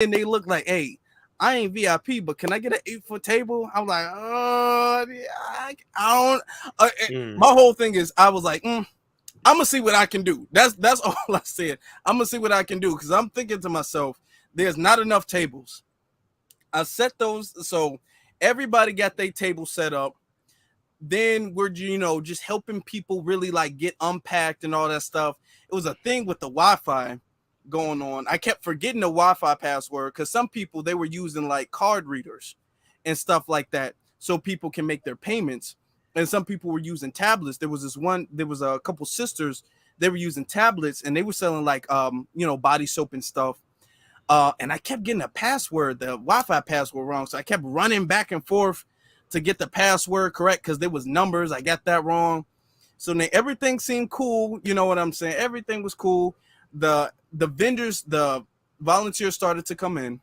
and they look like, hey, I ain't VIP, but can I get an 8-foot table? I'm like, yeah, I don't. My whole thing is, I was like, I'm gonna see what I can do. That's all I said. I'm gonna see what I can do because I'm thinking to myself, there's not enough tables. I set those, so everybody got their table set up. Then we're just helping people really like get unpacked and all that stuff. It was a thing with the Wi-Fi going on. I kept forgetting the Wi-Fi password because some people they were using like card readers and stuff like that so people can make their payments. And some people were using tablets. There was a couple sisters, they were using tablets and they were selling like body soap and stuff. And I kept getting the Wi-Fi password wrong. So I kept running back and forth to get the password correct because there was numbers. I got that wrong. So then everything seemed cool. You know what I'm saying? Everything was cool. The vendors, the volunteers started to come in.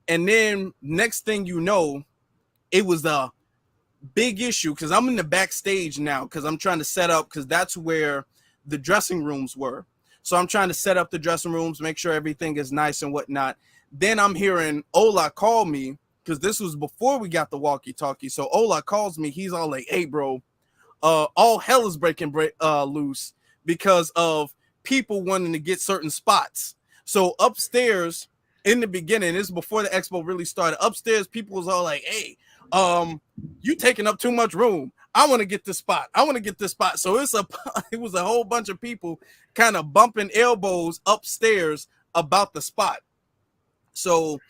And then next thing you know, it was a big issue because I'm in the backstage now because I'm trying to set up because that's where the dressing rooms were. So I'm trying to set up the dressing rooms, make sure everything is nice and whatnot. Then I'm hearing Ola call me because this was before we got the walkie-talkie. So Ola calls me. He's all like, hey, bro, all hell is breaking loose because of people wanting to get certain spots. So upstairs in the beginning, this is before the expo really started. Upstairs, people was all like, hey, you taking up too much room. I want to get this spot. I want to get this spot. So it was a whole bunch of people kind of bumping elbows upstairs about the spot. So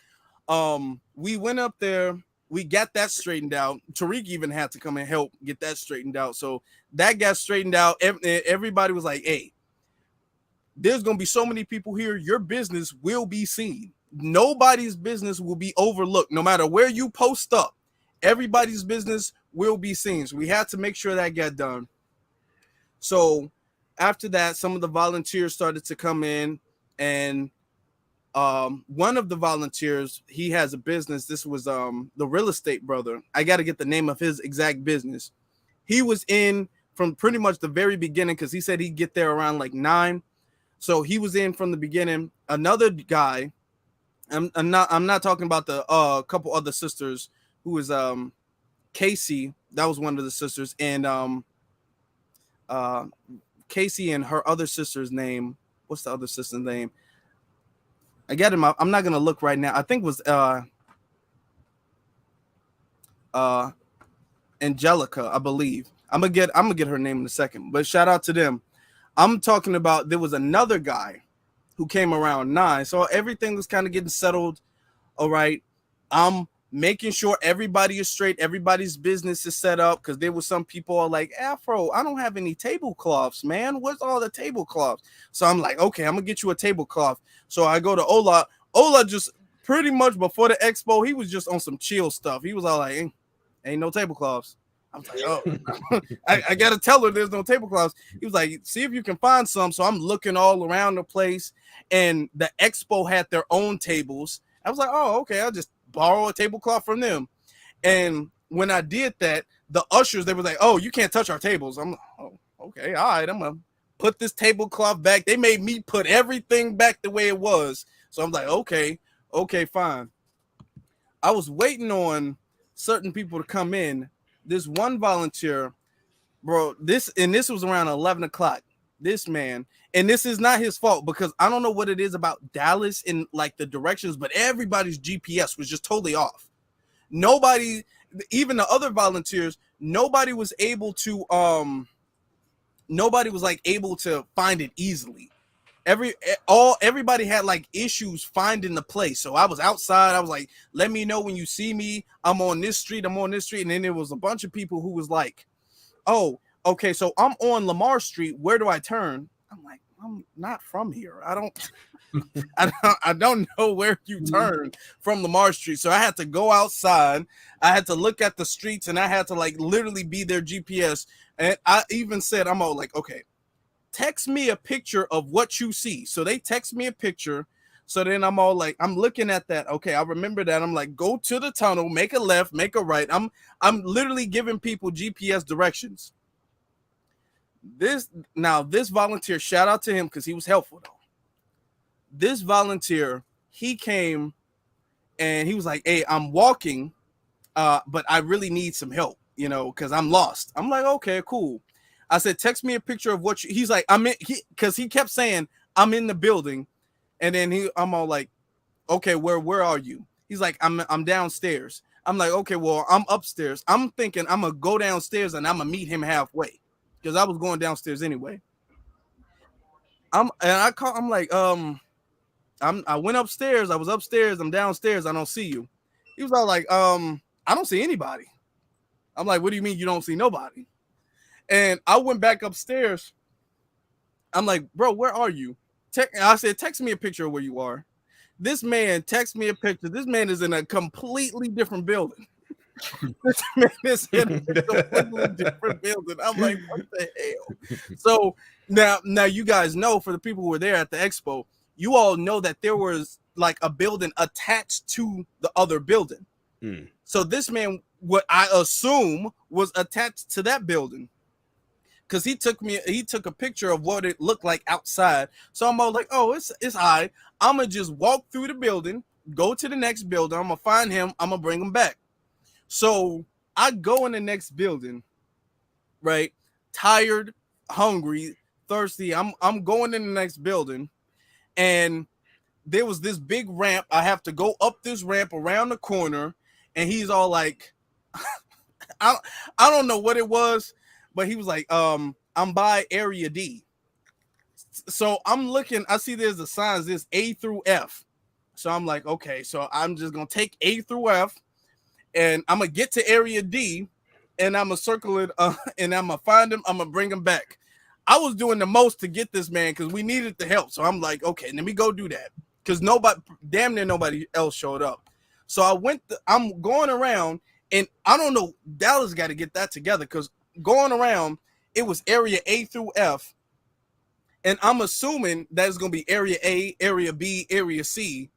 we went up there. We got that straightened out. Tariq even had to come and help get that straightened out. So that got straightened out. Everybody was like, hey, there's going to be so many people here. Your business will be seen. Nobody's business will be overlooked. No matter where you post up, everybody's business will be seen. So we had to make sure that got done. So after that, some of the volunteers started to come in, and one of the volunteers, he has a business. This was the real estate brother. I got to get the name of his exact business. He was in from pretty much the very beginning because he said he'd get there around like 9. So he was in from the beginning. Another guy, I'm not talking about the couple other sisters who was Casey. That was one of the sisters, and Casey and her other sister's name. What's the other sister's name? I got him. I'm not gonna look right now. I think it was Angelica, I believe. I'm gonna get her name in a second. But shout out to them. I'm talking about there was another guy who came around 9. So everything was kind of getting settled. All right. I'm making sure everybody is straight. Everybody's business is set up because there was some people are like, Afro, I don't have any tablecloths, man. Where's all the tablecloths? So I'm like, okay, I'm going to get you a tablecloth. So I go to Ola. Ola just pretty much before the expo, he was just on some chill stuff. He was all like, ain't no tablecloths. I was like, oh, I got to tell her there's no tablecloths. He was like, see if you can find some. So I'm looking all around the place, and the expo had their own tables. I was like, oh, okay, I'll just borrow a tablecloth from them. And when I did that, the ushers, they were like, oh, you can't touch our tables. I'm like, oh, okay, all right, I'm going to put this tablecloth back. They made me put everything back the way it was. So I'm like, okay, fine. I was waiting on certain people to come in. This one volunteer, bro, this was around 11 o'clock. This man, and this is not his fault because I don't know what it is about Dallas in like the directions, but everybody's GPS was just totally off. Nobody, even the other volunteers, nobody was like able to find it easily. Everybody had like issues finding the place. So I was outside. I was like, let me know when you see me. I'm on this street. And then there was a bunch of people who was like, oh, okay, so I'm on Lamar Street. Where do I turn? I'm like, I'm not from here. I don't know where you turn from Lamar Street. So I had to go outside. I had to look at the streets, and I had to like literally be their GPS. And I even said, I'm all like, okay, text me a picture of what you see. So they text me a picture. So then I'm all like, I'm looking at that. Okay, I remember that. I'm like, go to the tunnel, make a left, make a right. I'm literally giving people GPS directions. This volunteer, shout out to him because he was helpful though. This volunteer, he came and he was like, "Hey, I'm walking, but I really need some help, you know, because I'm lost." I'm like, "Okay, cool." I said, "Text me a picture of what you." He's like, "I'm in," because he kept saying, "I'm in the building," and then I'm all like, "Okay, where are you?" He's like, I'm downstairs." I'm like, "Okay, well, I'm upstairs." I'm thinking I'm gonna go downstairs and I'm gonna meet him halfway because I was going downstairs anyway. I'm like, I went upstairs. I was upstairs. I'm downstairs. I don't see you. He was all like, I don't see anybody. I'm like, "What do you mean you don't see nobody?" And I went back upstairs. I'm like, "Bro, where are you?" I said, "Text me a picture of where you are." This man texts me a picture. This man is in a completely different building. This man is in a completely different building. I'm like, "What the hell?" So now you guys know, for the people who were there at the expo, you all know that there was like a building attached to the other building. So this man, what I assume, was attached to that building, because he took a picture of what it looked like outside. So I'm all like, "Oh, it's all right. I'm gonna just walk through the building, go to the next building. I'm gonna find him. I'm gonna bring him back." So I go in the next building, right? Tired, hungry, thirsty. I'm going in the next building, and there was this big ramp. I have to go up this ramp around the corner, and he's all like, I don't know what it was, but he was like, "I'm by area D." So I'm looking, I see there's the signs, there's A through F. So I'm like, okay, so I'm just gonna take A through F, and I'm gonna get to area D, and I'm gonna circle it, and I'm gonna find him. I'm gonna bring him back. I was doing the most to get this man because we needed the help. So I'm like, okay, let me go do that, because damn near nobody else showed up. So I'm going around, and I don't know. Dallas got to get that together, because going around, it was area A through F, and I'm assuming that it's gonna be area A, area B, area C.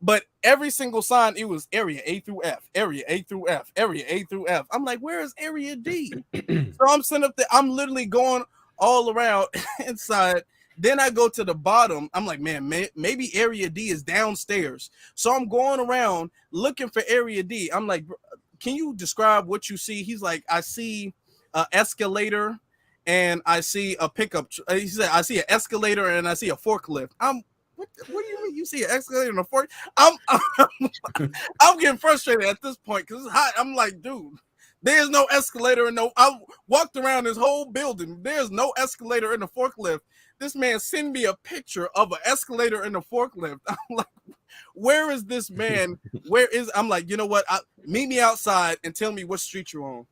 But every single sign, it was area A through F, area A through F, area A through F. I'm like, "Where is area D?" So I'm sitting up there. I'm literally going all around inside. Then I go to the bottom. I'm like, "Man, maybe area D is downstairs." So I'm going around looking for area D. I'm like, "Can you describe what you see?" He's like, "I see an escalator and I see a pickup." He said, "I see an escalator and I see a forklift." What do you mean you see an escalator and a fork? I'm getting frustrated at this point because it's hot. I'm like, "Dude, there's no escalator and no." I walked around this whole building. There's no escalator in the forklift. This man sent me a picture of an escalator in the forklift. I'm like, "Where is this man? I'm like, "You know what? Meet me outside and tell me what street you're on."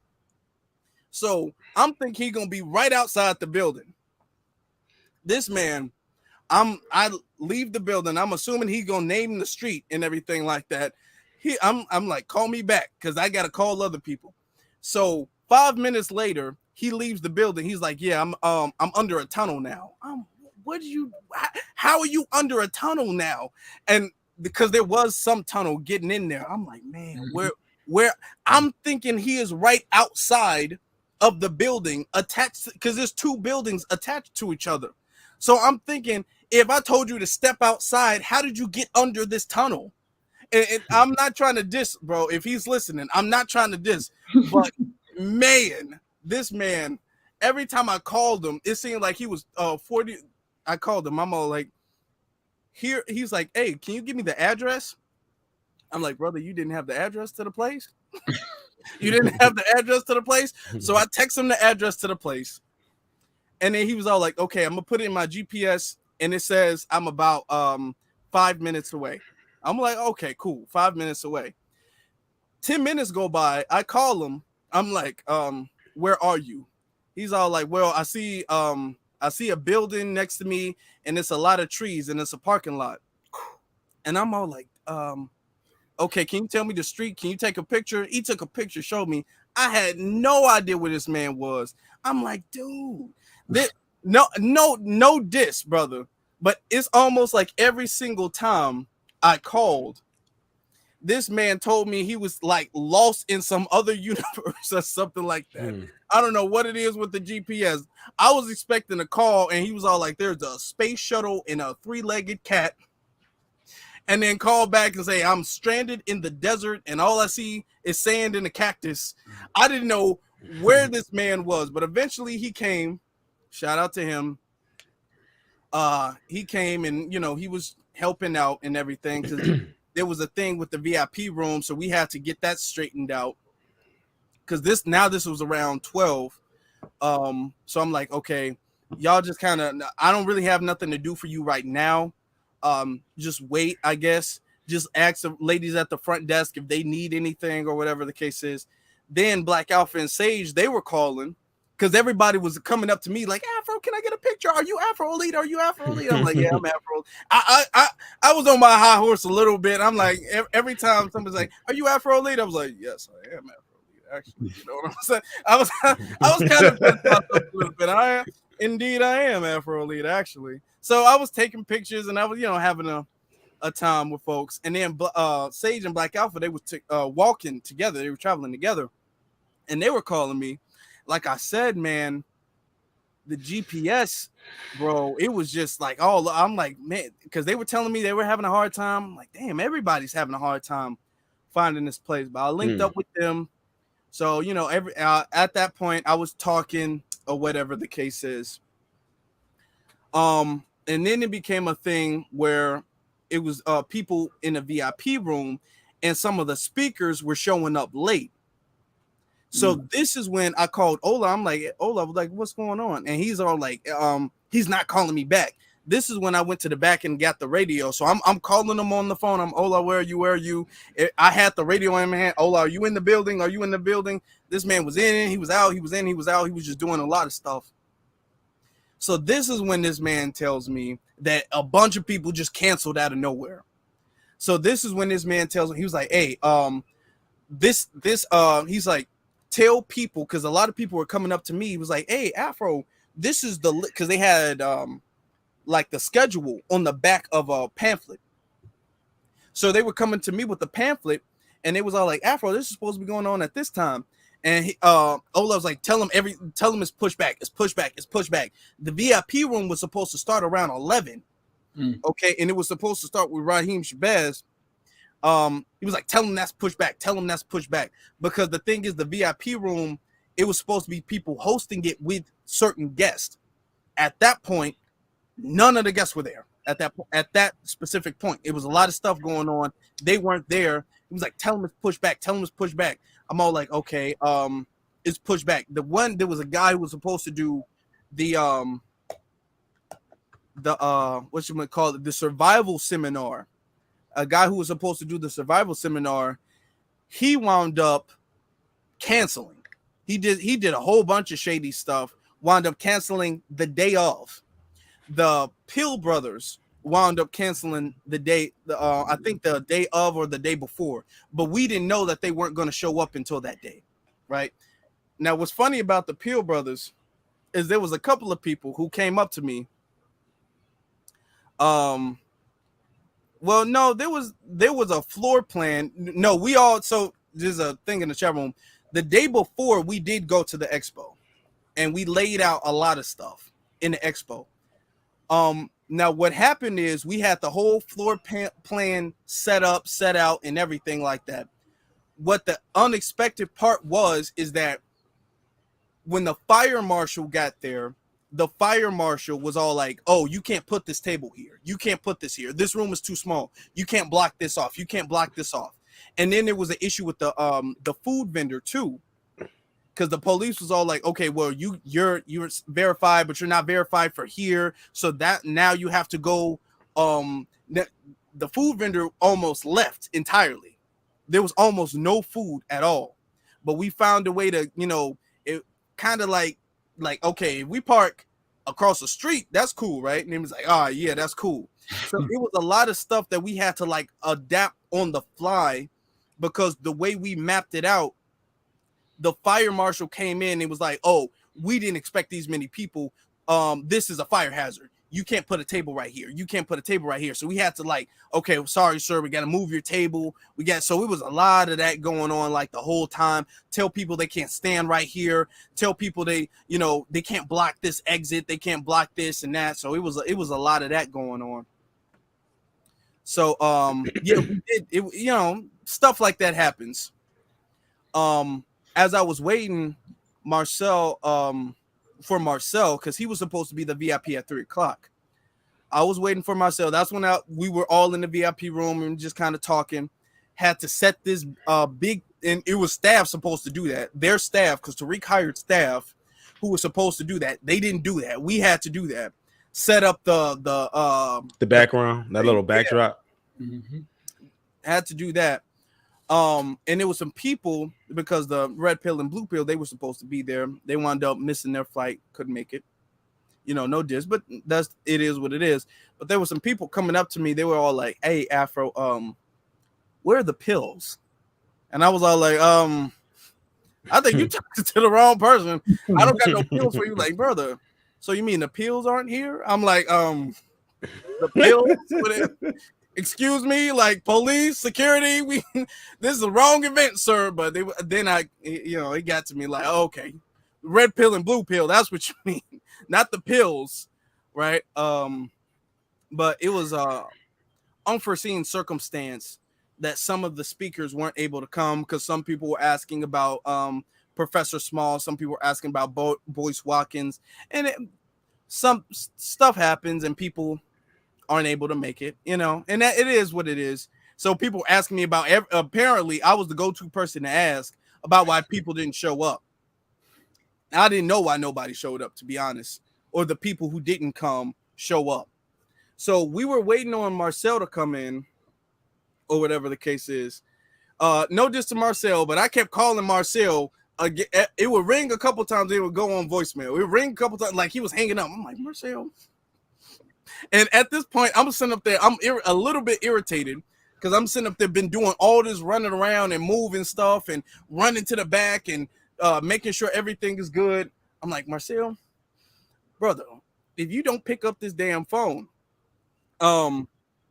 So I'm thinking he's gonna be right outside the building. This man, I leave the building. I'm assuming he's gonna name the street and everything like that. I'm like, "Call me back," because I gotta call other people. So 5 minutes later, he leaves the building. He's like, "Yeah, I'm under a tunnel now." What do you? How are you under a tunnel now? And because there was some tunnel getting in there, I'm like, "Man, where?" I'm thinking he is right outside of the building, attached, because there's two buildings attached to each other. So I'm thinking, if I told you to step outside, how did you get under this tunnel? And I'm not trying to diss, bro. If he's listening, I'm not trying to diss. But man, this man, every time I called him, it seemed like he was 40. I called him. I'm all like, here. He's like, "Hey, can you give me the address?" I'm like, "Brother, you didn't have the address to the place? You didn't have the address to the place?" So I text him the address to the place. And then he was all like, "Okay, I'm gonna put it in my GPS, and it says I'm about 5 minutes away." I'm like, "Okay, cool, 5 minutes away." 10 minutes go by. I call him. I'm like, "Where are you?" He's all like, "Well, I see a building next to me, and it's a lot of trees, and it's a parking lot." And I'm all like, "Okay, can you tell me the street? Can you take a picture?" He took a picture, showed me. I had no idea where this man was. I'm like, "Dude, no diss, brother." But it's almost like every single time I called, this man told me he was like lost in some other universe or something like that. I don't know what it is with the GPS. I was expecting a call, and he was all like, "There's a space shuttle and a 3-legged cat, and then call back and say, I'm stranded in the desert and all I see is sand and a cactus. I didn't know where this man was, but eventually he came. Shout out to him. He came and, you know, he was helping out and everything because there was a thing with the VIP room. So we had to get that straightened out because this was around 12. So I'm like, okay, y'all just kind of, I don't really have nothing to do for you right now. Just wait, I guess. Just ask the ladies at the front desk if they need anything or whatever the case is. Then Black Alpha and Sage, they were calling because everybody was coming up to me like, Afro, can I get a picture? Are you Afro Elite? Are you Afro Elite? I'm like, yeah, I'm Afro. I was on my high horse a little bit. I'm like, every time somebody's like, are you Afro Elite? I was like, yes, I am Afro Elite. Actually, you know what I'm saying? I was kind of pissed myself a little bit. Indeed, I am Afro Elite, actually. So I was taking pictures and I was, you know, having a time with folks. And then Sage and Black Alpha, they were walking together. They were traveling together. And they were calling me. Like I said, man, the GPS, bro, it was just like, oh, I'm like, man, because they were telling me they were having a hard time. I'm like, damn, everybody's having a hard time finding this place. But I linked up with them. So, you know, at that point, I was talking or whatever the case is. And then it became a thing where it was people in a VIP room and some of the speakers were showing up late. So this is when I called Ola. I'm like, Ola, like, what's going on? And he's all like, he's not calling me back. This is when I went to the back and got the radio. So I'm calling him on the phone. I'm Ola, where are you? Where are you? I had the radio in my hand. Ola, are you in the building? Are you in the building? This man was in, he was out, he was in, he was out. He was just doing a lot of stuff. So this is when this man tells me that a bunch of people just canceled out of nowhere. So this is when this man tells me, he was like, hey, he's like, tell people, because a lot of people were coming up to me. He was like, hey, Afro, this is because they had like the schedule on the back of a pamphlet. So they were coming to me with the pamphlet and it was all like, Afro, this is supposed to be going on at this time. And Ola was like, tell them it's pushed back. It's pushed back. It's pushed back. The VIP room was supposed to start around 11. Okay. And it was supposed to start with Raheem Shabazz. He was like, tell him that's pushed back. Tell him that's pushed back. Because the thing is, the VIP room, it was supposed to be people hosting it with certain guests. At that point, none of the guests were there. At that specific point, it was a lot of stuff going on. They weren't there. He was like, tell him it's pushed back. Tell him it's pushed back. I'm all like, okay, it's pushed back. There was a guy who was supposed to do the what you might call it, the survival seminar. A guy who was supposed to do the survival seminar, he wound up canceling. He did a whole bunch of shady stuff, wound up canceling the day of. The Pill brothers wound up canceling the day, I think the day of or the day before, but we didn't know that they weren't going to show up until that day, right? Now, what's funny about the Pill brothers is there was a couple of people who came up to me. Well, no, there was a floor plan. No, so there's a thing in the chat room. The day before, we did go to the expo and we laid out a lot of stuff in the expo. Now what happened is we had the whole floor plan set up, set out, and everything like that. What the unexpected part is that when the fire marshal got there, the fire marshal was all like, oh, you can't put this table here. You can't put this here. This room is too small. You can't block this off. You can't block this off. And then there was an issue with the food vendor too, because the police was all like, okay, well, you're verified, but you're not verified for here. So that now you have to go. The food vendor almost left entirely. There was almost no food at all. But we found a way to, it kind of like, okay, if we park across the street, that's cool, right? And he was like, oh, yeah, that's cool. So it was a lot of stuff that we had to like adapt on the fly, because the way we mapped it out, the fire marshal came in and was like, oh, we didn't expect these many people. This is a fire hazard. You can't put a table right here. You can't put a table right here. So we had to like, okay, sorry, sir, we got to move your table. So it was a lot of that going on like the whole time. Tell people they can't stand right here. Tell people they can't block this exit. They can't block this and that. So it was a lot of that going on. So yeah, we did it, you know, stuff like that happens. As I was waiting, Marcel, for Marcel, because he was supposed to be the VIP at 3 o'clock. I was waiting for Marcel. That's when we were all in the VIP room and just kind of talking. Had to set this big, and it was staff supposed to do that. Their staff, because Tariq hired staff who was supposed to do that. They didn't do that. We had to do that. Set up the background, that little backdrop. Yeah. Mm-hmm. Had to do that. And there was some people, because the red pill and blue pill, they were supposed to be there. They wound up missing their flight, couldn't make it. You know, no diss, but it is what it is. But there were some people coming up to me. They were all like, "Hey, Afro, where are the pills?" And I was all like, I think you talked to the wrong person. I don't got no pills for you. Like, brother, so you mean the pills aren't here? I'm like, the pills? Excuse me, like police, security. This is the wrong event, sir. But then it got to me like, okay, red pill and blue pill. That's what you mean, not the pills, right? But it was unforeseen circumstance that some of the speakers weren't able to come, because some people were asking about Professor Small, some people were asking about Boyce Watkins, and some stuff happens and people aren't able to make it, you know, and that it is what it is. So people asking me about, apparently I was the go-to person to ask about why people didn't show up. I didn't know why nobody showed up, to be honest, or the people who didn't come show up. So we were waiting on Marcel to come in, or whatever the case is. No diss to Marcel, but I kept calling Marcel. It would ring a couple times. It would go on voicemail. It would ring a couple times, like he was hanging up. I'm like, Marcel. And at this point, I'm sitting up there. I'm a little bit irritated, because I'm sitting up there, been doing all this running around and moving stuff and running to the back and making sure everything is good. I'm like, Marcel, brother, if you don't pick up this damn phone,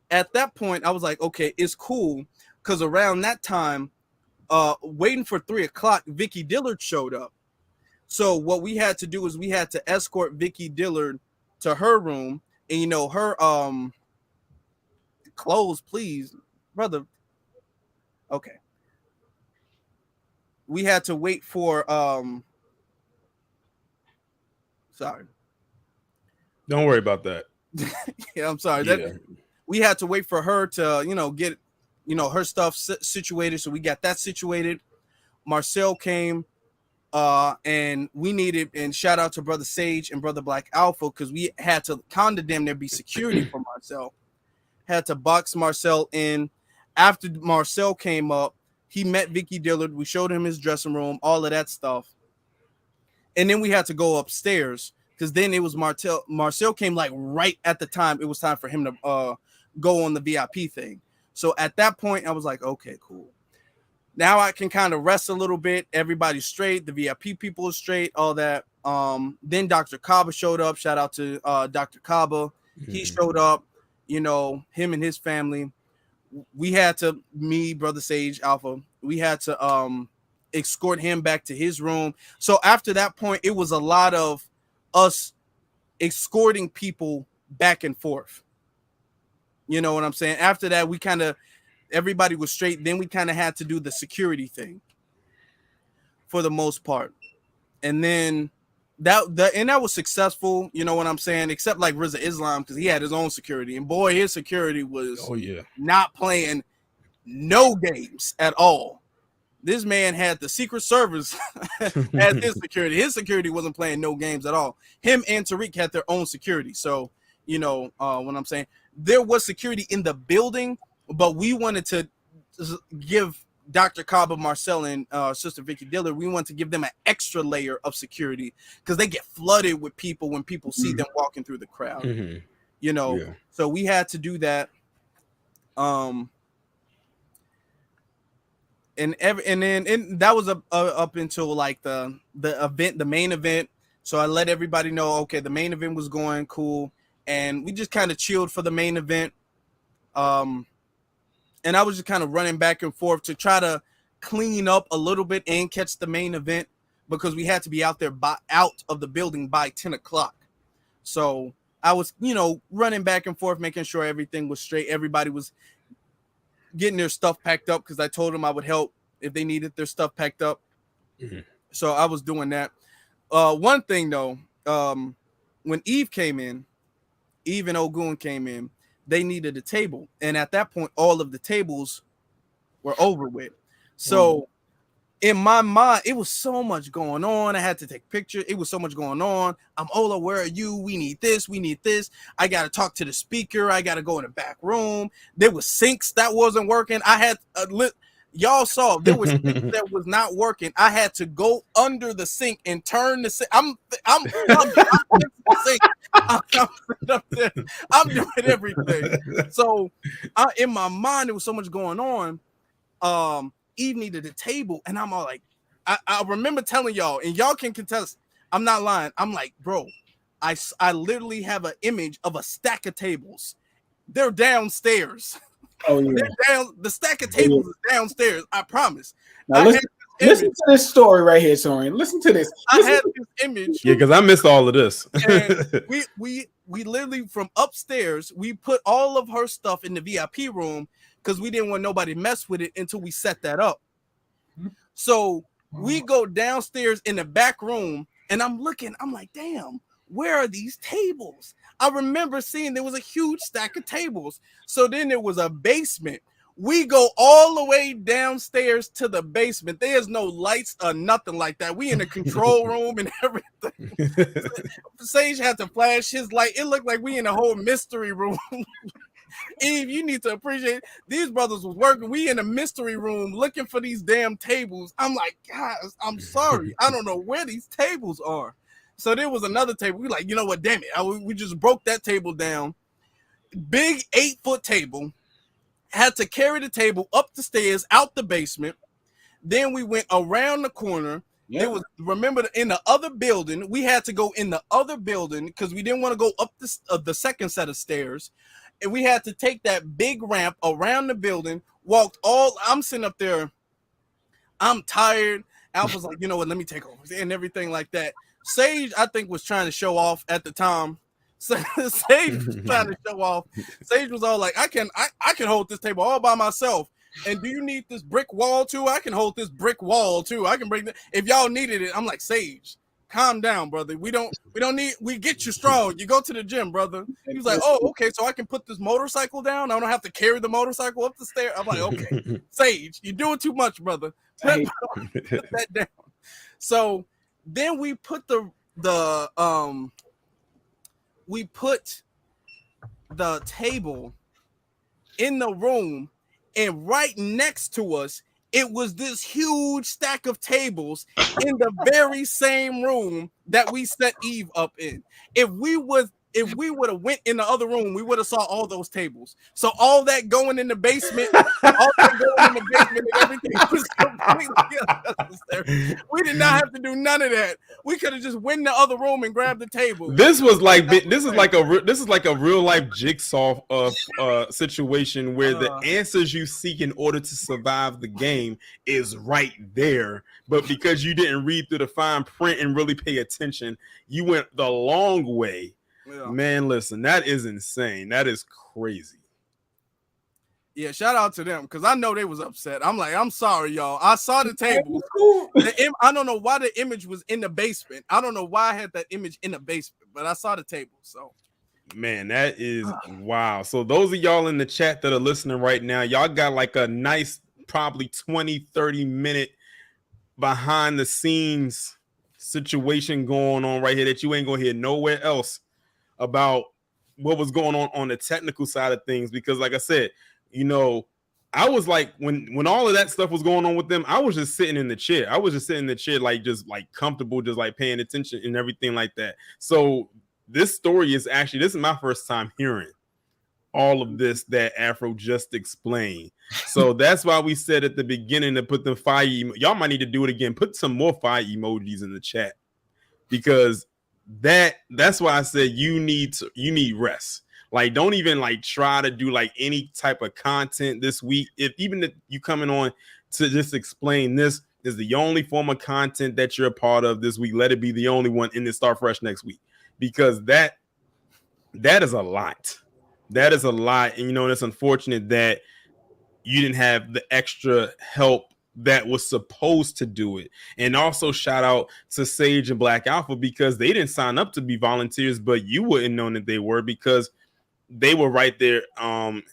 at that point, I was like, okay, it's cool, because around that time, waiting for 3 o'clock, Vicky Dillard showed up. So what we had to do is we had to escort Vicky Dillard to her room, and you know, her clothes, please, brother. Okay. We had to wait for sorry. Don't worry about that. Yeah, I'm sorry. Yeah. We had to wait for her to, you know, get, you know, her stuff situated. So we got that situated. Marcel came, and we needed, and shout out to Brother Sage and Brother Black Alpha, because we had to kind of damn there be security for Marcel. Had to box Marcel in. After Marcel came up, he met Vicky Dillard. We showed him his dressing room, all of that stuff. And then we had to go upstairs, because then it was Marcel came like right at the time it was time for him to go on the VIP thing. So at that point, I was like, okay, cool. Now I can kind of rest a little bit. Everybody's straight. The VIP people are straight, all that. Then Dr. Kaba showed up. Shout out to Dr. Kaba. Mm-hmm. He showed up, you know, him and his family. We had to, me, Brother Sage Alpha, we had to escort him back to his room. So after that point, it was a lot of us escorting people back and forth. You know what I'm saying? After that, we kind of, everybody was straight. Then we kind of had to do the security thing for the most part. And then that was successful. You know what I'm saying? Except like Rizza Islam, because he had his own security. And boy, his security was not playing no games at all. This man had the Secret Service as his security. His security wasn't playing no games at all. Him and Tariq had their own security. So, you know what I'm saying? There was security in the building, but we wanted to give Dr. Kaba, Marcel, and Sister Vicky Dillard, we want to give them an extra layer of security, because they get flooded with people when people see them walking through the crowd. Mm-hmm. You know, so we had to do that. And that was up until like the event, the main event. So I let everybody know, okay, the main event was going cool, and we just kind of chilled for the main event. And I was just kind of running back and forth to try to clean up a little bit and catch the main event, because we had to be out of the building by 10 o'clock. So I was, running back and forth, making sure everything was straight. Everybody was getting their stuff packed up because I told them I would help if they needed their stuff packed up. Mm-hmm. So I was doing that. One thing though, when Eve and Ogun came in, they needed a table, and at that point, all of the tables were over with. So in my mind, it was so much going on. I had to take pictures. It was so much going on. I'm Ola, where are you? We need this. We need this. I got to talk to the speaker. I got to go in the back room. There was sinks that wasn't working. I had y'all saw there was sinks that was not working. I had to go under the sink and turn the sink. I'm up there. I'm doing everything. So in my mind, there was so much going on. Eve needed a table, and I'm all like, I remember telling y'all, and y'all can contest, I'm not lying. I'm like, bro, I literally have an image of a stack of tables. They're downstairs. Oh yeah, the stack of tables is downstairs. I promise. Now listen to this story right here, Torian. Listen to this. I had this image. Yeah, because I missed all of this. And we literally from upstairs, we put all of her stuff in the VIP room because we didn't want nobody to mess with it until we set that up. So we go downstairs in the back room, and I'm looking. I'm like, damn, where are these tables? I remember seeing there was a huge stack of tables. So then there was a basement. We go all the way downstairs to the basement. There's no lights or nothing like that. We in the control room and everything. Sage had to flash his light. It looked like we in a whole mystery room. Eve, you need to appreciate these brothers was working. We in a mystery room looking for these damn tables. I'm like, guys, I'm sorry. I don't know where these tables are. So there was another table. We like, you know what? Damn it. We just broke that table down. Big 8-foot table. Had to carry the table up the stairs, out the basement. Then we went around the corner. Yeah. It was, remember, in the other building, we had to go in the other building because we didn't want to go up the second set of stairs. And we had to take that big ramp around the building, I'm sitting up there. I'm tired. Alpha's like, you know what, let me take over and everything like that. Sage, I think, was trying to show off at the time. So Sage was trying to show off. Sage was all like, I can hold this table all by myself. And do you need this brick wall too? I can hold this brick wall too. I can break that. If y'all needed it, I'm like, Sage, calm down, brother. We get you strong. You go to the gym, brother. He was like, oh, okay, so I can put this motorcycle down. I don't have to carry the motorcycle up the stairs. I'm like, okay, Sage, you're doing too much, brother. Put that down. So then we put we put the table in the room, and right next to us, it was this huge stack of tables in the very same room that we set Eve up in. If we would have went in the other room, we would have saw all those tables. So all that going in the basement, and everything was completely unnecessary. We did not have to do none of that. We could have just went in the other room and grabbed the table. This is like a real life jigsaw situation where the answers you seek in order to survive the game is right there, but because you didn't read through the fine print and really pay attention, you went the long way. Yeah. Man, listen, that is insane. That is crazy. Yeah, shout out to them because I know they was upset. I'm like, I'm sorry, y'all. I saw the table. I don't know why the image was in the basement. I don't know why I had that image in the basement, but I saw the table. So, man, that is wow. So those of y'all in the chat that are listening right now, y'all got like a nice probably 20-30 minute behind the scenes situation going on right here that you ain't gonna hear nowhere else about what was going on the technical side of things. Because like I said, you know, I was like, when all of that stuff was going on with them, I was just sitting in the chair. I was just sitting in the chair, like just like comfortable, just like paying attention and everything like that. So this story is this is my first time hearing all of this that Afro just explained. So that's why we said at the beginning to put the fire. Y'all might need to do it again. Put some more fire emojis in the chat, because that's why I said you need rest. Like, don't even like try to do like any type of content this week. If you coming on to just explain this is the only form of content that you're a part of this week, let it be the only one, and then start fresh next week, because that that is a lot. That is a lot. And, it's unfortunate that you didn't have the extra help that was supposed to do it. And also shout out to Sage and Black Alpha, because they didn't sign up to be volunteers, but you wouldn't know that they were, because they were right there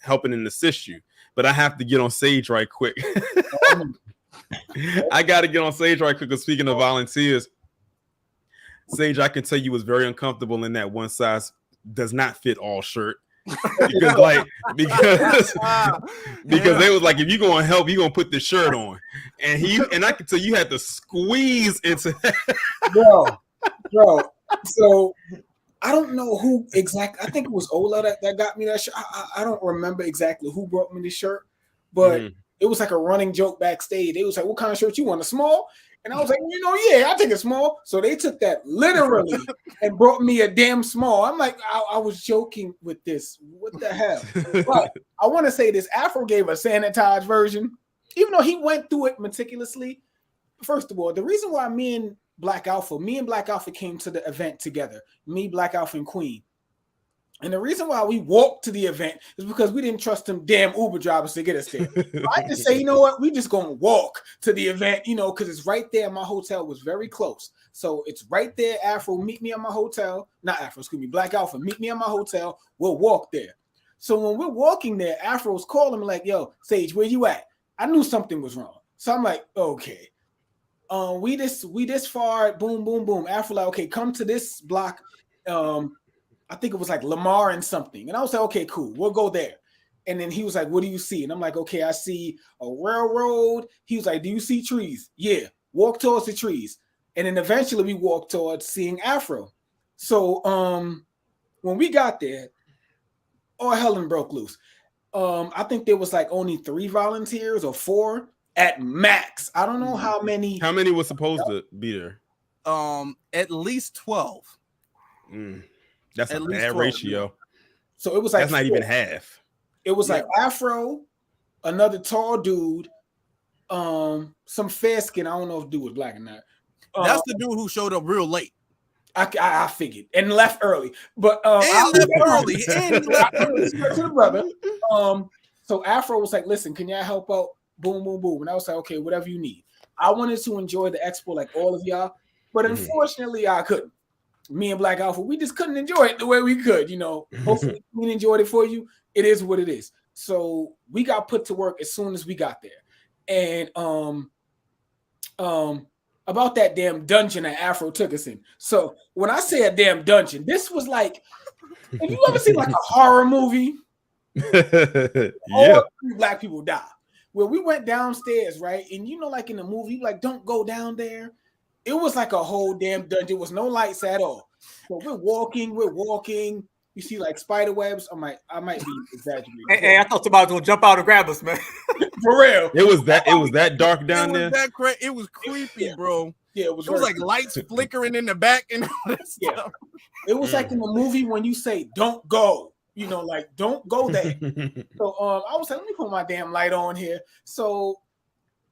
helping and assist you. But I have to get on Sage right quick. I got to get on Sage right quick. Because speaking of volunteers, Sage, I can tell you was very uncomfortable in that one size does not fit all shirt. because they was like, if you're gonna help, you're gonna put the shirt on, and I can tell you had to squeeze into that. bro. So I don't know who exactly. I think it was Ola that got me that shirt. I don't remember exactly who brought me the shirt, but it was like a running joke backstage. They was like, "What kind of shirt you want? A small?" And I was like, yeah, I take a small. So they took that literally and brought me a damn small. I'm like, I was joking with this. What the hell? But I want to say this. Afro gave a sanitized version, even though he went through it meticulously. First of all, the reason why me and Black Alpha came to the event together. Me, Black Alpha, and Queen. And the reason why we walked to the event is because we didn't trust them damn Uber drivers to get us there. So I just say, you know what? We just going to walk to the event, because it's right there. My hotel was very close. So it's right there. Afro, meet me at my hotel. Not Afro, excuse me. Black Alpha, meet me at my hotel. We'll walk there. So when we're walking there, Afro's calling me like, yo, Sage, where you at? I knew something was wrong. So I'm like, okay. We this far, boom, boom, boom. Afro like, okay, come to this block. I think it was like Lamar and something. And I was like, okay, cool. We'll go there. And then he was like, what do you see? And I'm like, okay, I see a railroad. He was like, do you see trees? Yeah. Walk towards the trees. And then eventually we walked towards seeing Afro. So when we got there, all hell broke loose. I think there was like only 3 volunteers or 4 at max. I don't know how many. How many was supposed to be there? At least 12. That's a bad ratio. So it was like that's not even half. It was like Afro, another tall dude, some fair skin. I don't know if dude was black or not. That's the dude who showed up real late. I figured and left early, but left early to the brother. So Afro was like, "Listen, can y'all help out?" Boom, boom, boom. And I was like, "Okay, whatever you need." I wanted to enjoy the expo like all of y'all, but unfortunately, I couldn't. Me and Black Alpha, we just couldn't enjoy it the way we could. Hopefully, we enjoyed it for you. It is what it is. So we got put to work as soon as we got there, and about that damn dungeon that Afro took us in. So when I say a damn dungeon, this was like, have you ever seen like a horror movie? All 3 black people die. Well, we went downstairs, right? And like in the movie, like, don't go down there. It was like a whole damn dungeon. There was no lights at all. So we're walking. You see like spider webs. I might be exaggerating. Hey, I thought somebody was gonna jump out and grab us, man. For real. It was that dark down there. It was creepy, bro. Yeah, it was like lights flickering in the back and all that stuff. It was like in the movie when you say don't go. Like don't go there. So I was like, let me put my damn light on here. So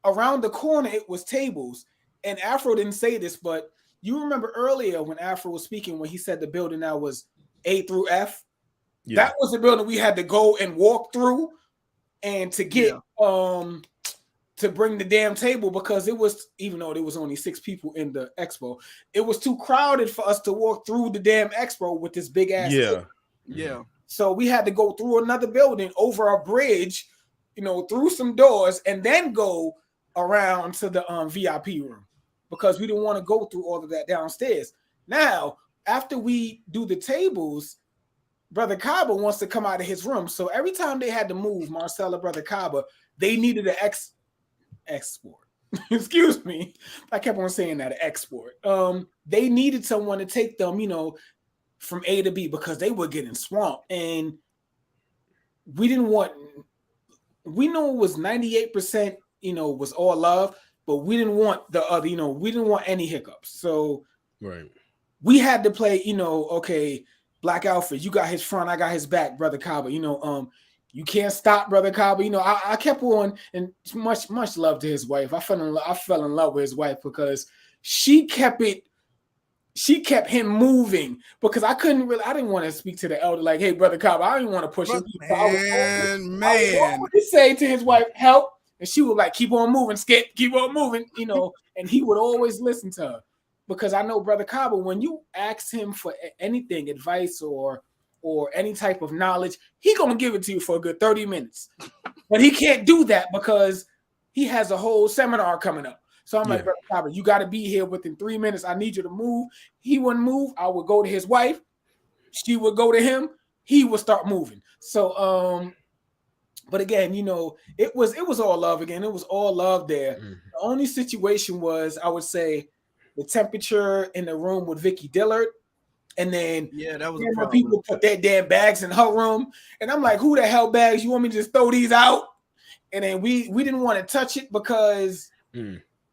around the corner it was tables. And Afro didn't say this, but you remember earlier when Afro was speaking, when he said the building that was A through F, that was the building we had to go and walk through and to get to bring the damn table, because it was, even though there was only 6 people in the expo, it was too crowded for us to walk through the damn expo with this big ass table. So we had to go through another building, over a bridge, through some doors, and then go around to the VIP room, because we didn't want to go through all of that downstairs. Now, after we do the tables, Brother Kaba wants to come out of his room. So every time they had to move Marcella, Brother Kaba, they needed an export. Excuse me. I kept on saying that, an export. They needed someone to take them, from A to B, because they were getting swamped. And we know it was 98%, was all love, but we didn't want the other, we didn't want any hiccups. So we had to play, okay, Black Alpha, you got his front, I got his back, Brother Kaba. You can't stop, Brother Kaba. I kept on, and much love to his wife. I fell in love with his wife, because she kept it she kept him moving because I didn't want to speak to the elder like, hey, brother Cobb, I didn't want to push him. I would say to his wife, help. And she would like, keep on moving, Skip, keep on moving, and he would always listen to her because I know brother Cobb, when you ask him for anything, advice or any type of knowledge, he going to give it to you for a good 30 minutes. But he can't do that because he has a whole seminar coming up. So I'm like, brother Cobb, you got to be here within 3 minutes. I need you to move. He wouldn't move. I would go to his wife. She would go to him. He would start moving. So, but again, it was all love again. It was all love there. The only situation was, I would say, the temperature in the room with Vicky Dillard. And then that was a people put their damn bags in her room. And I'm like, who the hell bags? You want me to just throw these out? And then we didn't want to touch it because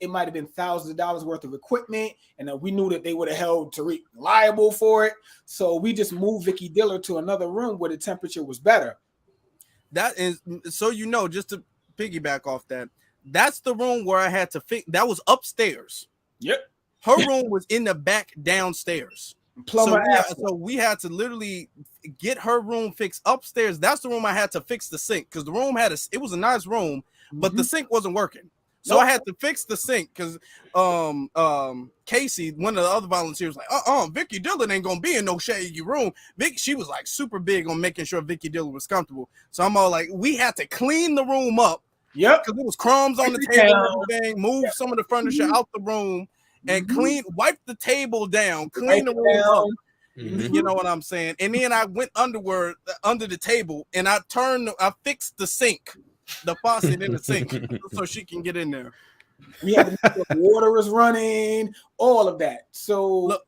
it might have been thousands of dollars worth of equipment. And we knew that they would have held Tariq liable for it. So we just moved Vicky Dillard to another room where the temperature was better. That is, so just to piggyback off that, that's the room where I had to fix. That was upstairs. Yep. Her room was in the back downstairs. So we had to literally get her room fixed upstairs. That's the room I had to fix the sink because the room it was a nice room, but the sink wasn't working. So I had to fix the sink because Casey, one of the other volunteers, like, Vicky Dillard ain't gonna be in no shady room. She was like super big on making sure Vicky Dillard was comfortable. So I'm all like, we had to clean the room up. Yep. Because there was crumbs on the table and everything, move some of the furniture out the room and wipe the table down, clean the room up. You know what I'm saying? And then I went under the table and I fixed the sink. The faucet in the sink so she can get in there. We had to make sure the water was running, all of that. So look,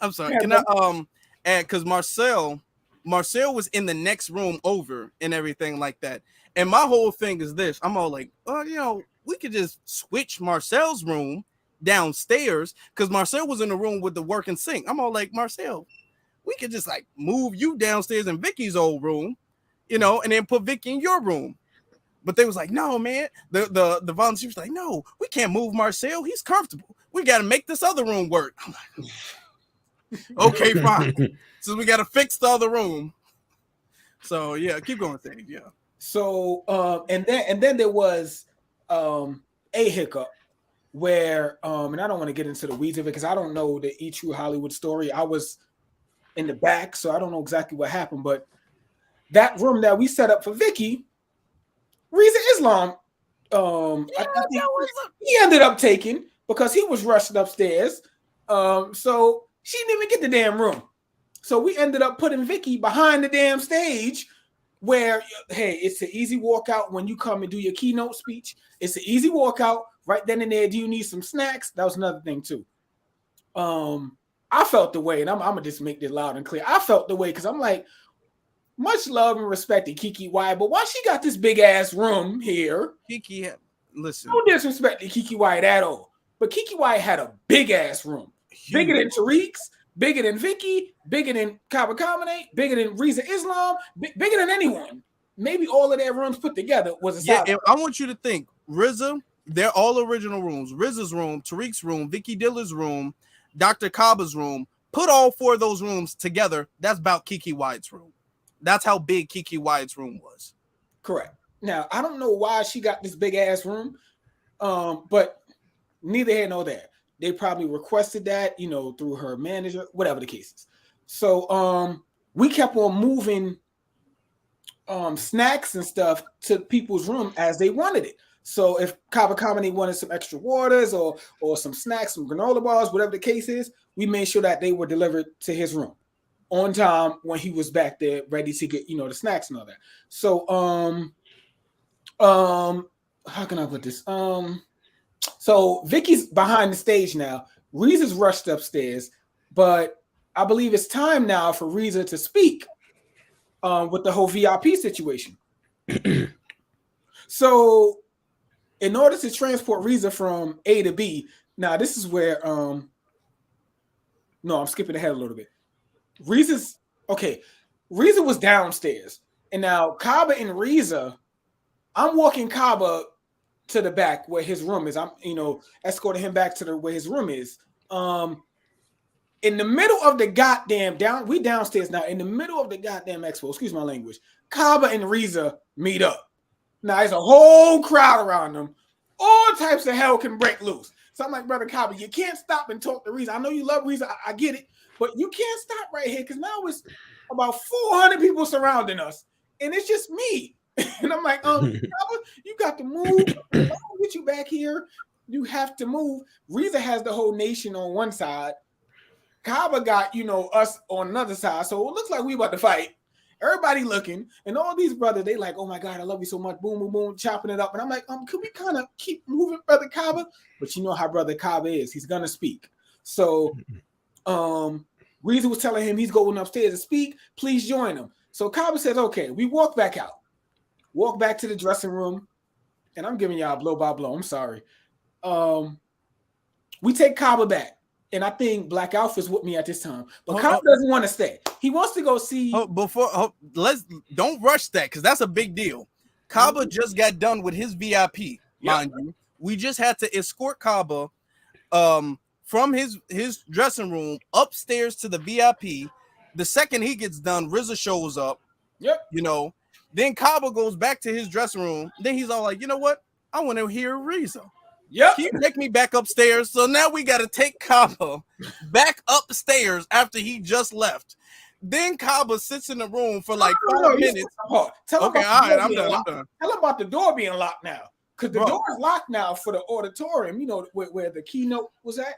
I'm sorry. Can I add, because Marcel was in the next room over and everything like that. And my whole thing is this. I'm all like, we could just switch Marcel's room downstairs because Marcel was in the room with the working sink. I'm all like, Marcel, we could just like move you downstairs in Vicky's old room, and then put Vicky in your room. But they was like, no, man. The volunteers was like, no, we can't move Marcel. He's comfortable. We got to make this other room work. I'm like, okay, fine. So we got to fix the other room. So yeah, keep going, Dave. Yeah. So and then there was a hiccup where and I don't want to get into the weeds of it because I don't know the E True Hollywood story. I was in the back, so I don't know exactly what happened. But that room that we set up for Vicky, Reza Islam, I think he ended up taking because he was rushed upstairs. So she didn't even get the damn room. So we ended up putting Vicky behind the damn stage where, hey, it's an easy walkout when you come and do your keynote speech. It's an easy walkout right then and there. Do you need some snacks? That was another thing too. I felt the way, and I'm gonna just make this loud and clear. I felt the way because I'm like, much love and respect to Kiki White, but why she got this big ass room here? Kiki, listen. No disrespect to Kiki White at all, but Kiki White had a big ass room, bigger than Tariq's, bigger than Vicky, bigger than Kaba Kamene, bigger than Reza Islam, bigger than anyone. Maybe all of their rooms put together was a size. Yeah. I want you to think, Rizza, they're all original rooms. Rizza's room, Tariq's room, Vicky Dillard's room, Dr. Kaba's room. Put all four of those rooms together. That's about Kiki White's room. That's how big Kiki White's room was. Correct. Now, I don't know why she got this big ass room, but neither here nor there. They probably requested that, through her manager, whatever the case is. So we kept on moving snacks and stuff to people's room as they wanted it. So if Kaba Kamene wanted some extra waters or some snacks, some granola bars, whatever the case is, we made sure that they were delivered to his room on time when he was back there ready to get, the snacks and all that. So, how can I put this? So Vicky's behind the stage now. Reza's rushed upstairs, but I believe it's time now for Reza to speak with the whole VIP situation. So in order to transport Reza from A to B, now this is where, no, I'm skipping ahead a little bit. Reza was downstairs, and now Kaba and Reza, I'm walking Kaba to the back where his room is. I'm, escorting him back to where his room is. In the middle of the goddamn we downstairs now. In the middle of the goddamn expo, excuse my language, Kaba and Riza meet up. Now there's a whole crowd around them. All types of hell can break loose. So I'm like, brother Kaba, you can't stop and talk to Riza. I know you love Riza, I get it, but you can't stop right here because now it's about 400 people surrounding us, and it's just me. And I'm like, Kaba, you got to move. I'll get you back here. You have to move. Riza has the whole nation on one side. Kaba got, us on another side. So it looks like we about to fight. Everybody looking, and all these brothers, they like, oh my God, I love you so much. Boom, boom, boom, chopping it up. And I'm like, could we kind of keep moving, brother Kaba? But you know how brother Kaba is. He's gonna speak. So Riza was telling him he's going upstairs to speak. Please join him. So Kaba says, okay. We walk back out. Walk back to the dressing room. And I'm giving y'all blow by blow. I'm sorry. We take Kaba back. And I think Black Alpha's with me at this time. But Kaba doesn't want to stay. He wants to go see. Don't rush that, because that's a big deal. Kaba just got done with his VIP, mind you. We just had to escort Kaba from his dressing room upstairs to the VIP. The second he gets done, RZA shows up. Yep. Then Kaba goes back to his dressing room. Then he's all like, you know what? I want to hear RZA. Yep. Can you take me back upstairs? So now we got to take Kaba back upstairs after he just left. Then Kaba sits in the room for like 5 minutes. Tell him I'm done. Tell him about the door being locked now. Because the door is locked now for the auditorium, where the keynote was at.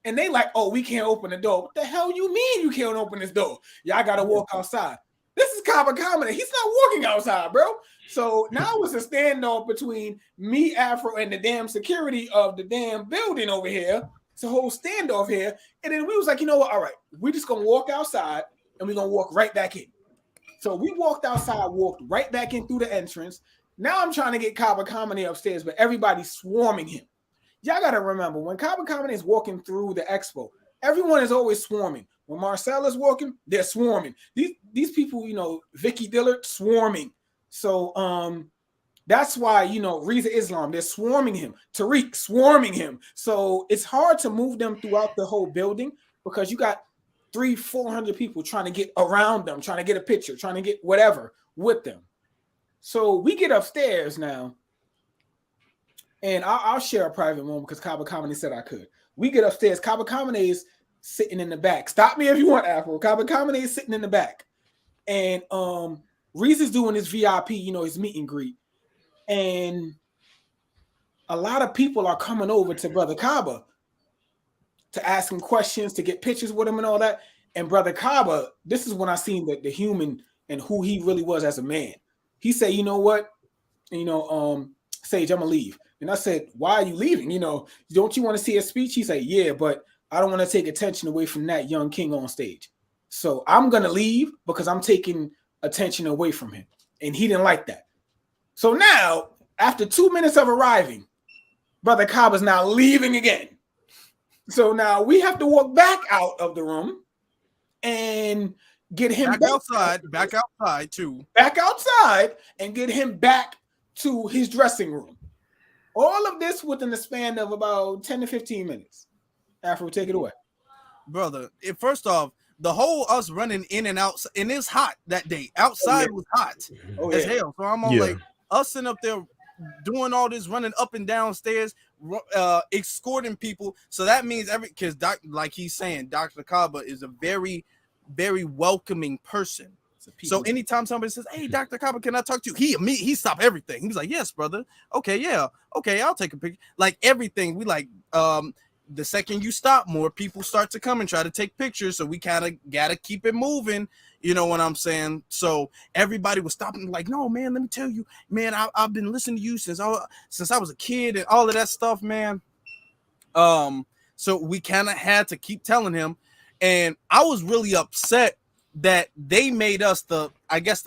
And they like, oh, we can't open the door. What the hell you mean you can't open this door? Y'all got to walk outside. This is Kaba comedy. He's not walking outside, bro. So now it's a standoff between me, Afro, and the damn security of the damn building over here. It's a whole standoff here. And then we was like, you know what? All right, we're just going to walk outside and we're going to walk right back in. So we walked outside, walked right back in through the entrance. Now I'm trying to get Kaba Comedy upstairs, but everybody's swarming him. Y'all got to remember, when Kaba Comedy is walking through the expo, everyone is always swarming. When Marcel is walking, they're swarming. These people, Vicky Dillard, swarming. So that's why, Riza Islam, they're swarming him. Tariq, swarming him. So it's hard to move them throughout the whole building because you got 300-400 people trying to get around them, trying to get a picture, trying to get whatever with them. So we get upstairs now, and I'll share a private moment because Kaba Comedy said I could. We get upstairs. Kaba Comedy is sitting in the back. Stop me if you want, Afro. Kaba Comedy is sitting in the back. And Riza's doing his VIP, his meet and greet. And a lot of people are coming over to Brother Kaba to ask him questions, to get pictures with him and all that. And Brother Kaba, this is when I seen the human and who he really was as a man. He said, you know what? Sage, I'm going to leave. And I said, why are you leaving? Don't you want to see a speech? He said, yeah, but I don't want to take attention away from that young king on stage. So I'm going to leave because I'm taking attention away from him. And he didn't like that. So now, after 2 minutes of arriving, Brother Kaba's now leaving again. So now we have to walk back out of the room and get him back outside too. Back outside and get him back to his dressing room. All of this within the span of about 10 to 15 minutes. Afro, take it away. Brother, first off, the whole us running in and out, and it's hot that day. Outside was hot as hell. So I'm all like, us sitting up there doing all this, running up and down stairs, escorting people. So that means because like he's saying, Dr. Kaba is a very, very welcoming person. So anytime somebody says, hey, Dr. Kaba, can I talk to you? He stopped everything. He's like, yes, brother. Okay, yeah. Okay, I'll take a picture. Like everything. We like, the second you stop, more people start to come and try to take pictures. So we kind of got to keep it moving. You know what I'm saying? So everybody was stopping like, no, man, let me tell you, man, I've been listening to you since I was a kid and all of that stuff, man. So we kind of had to keep telling him. And I was really upset that they made us the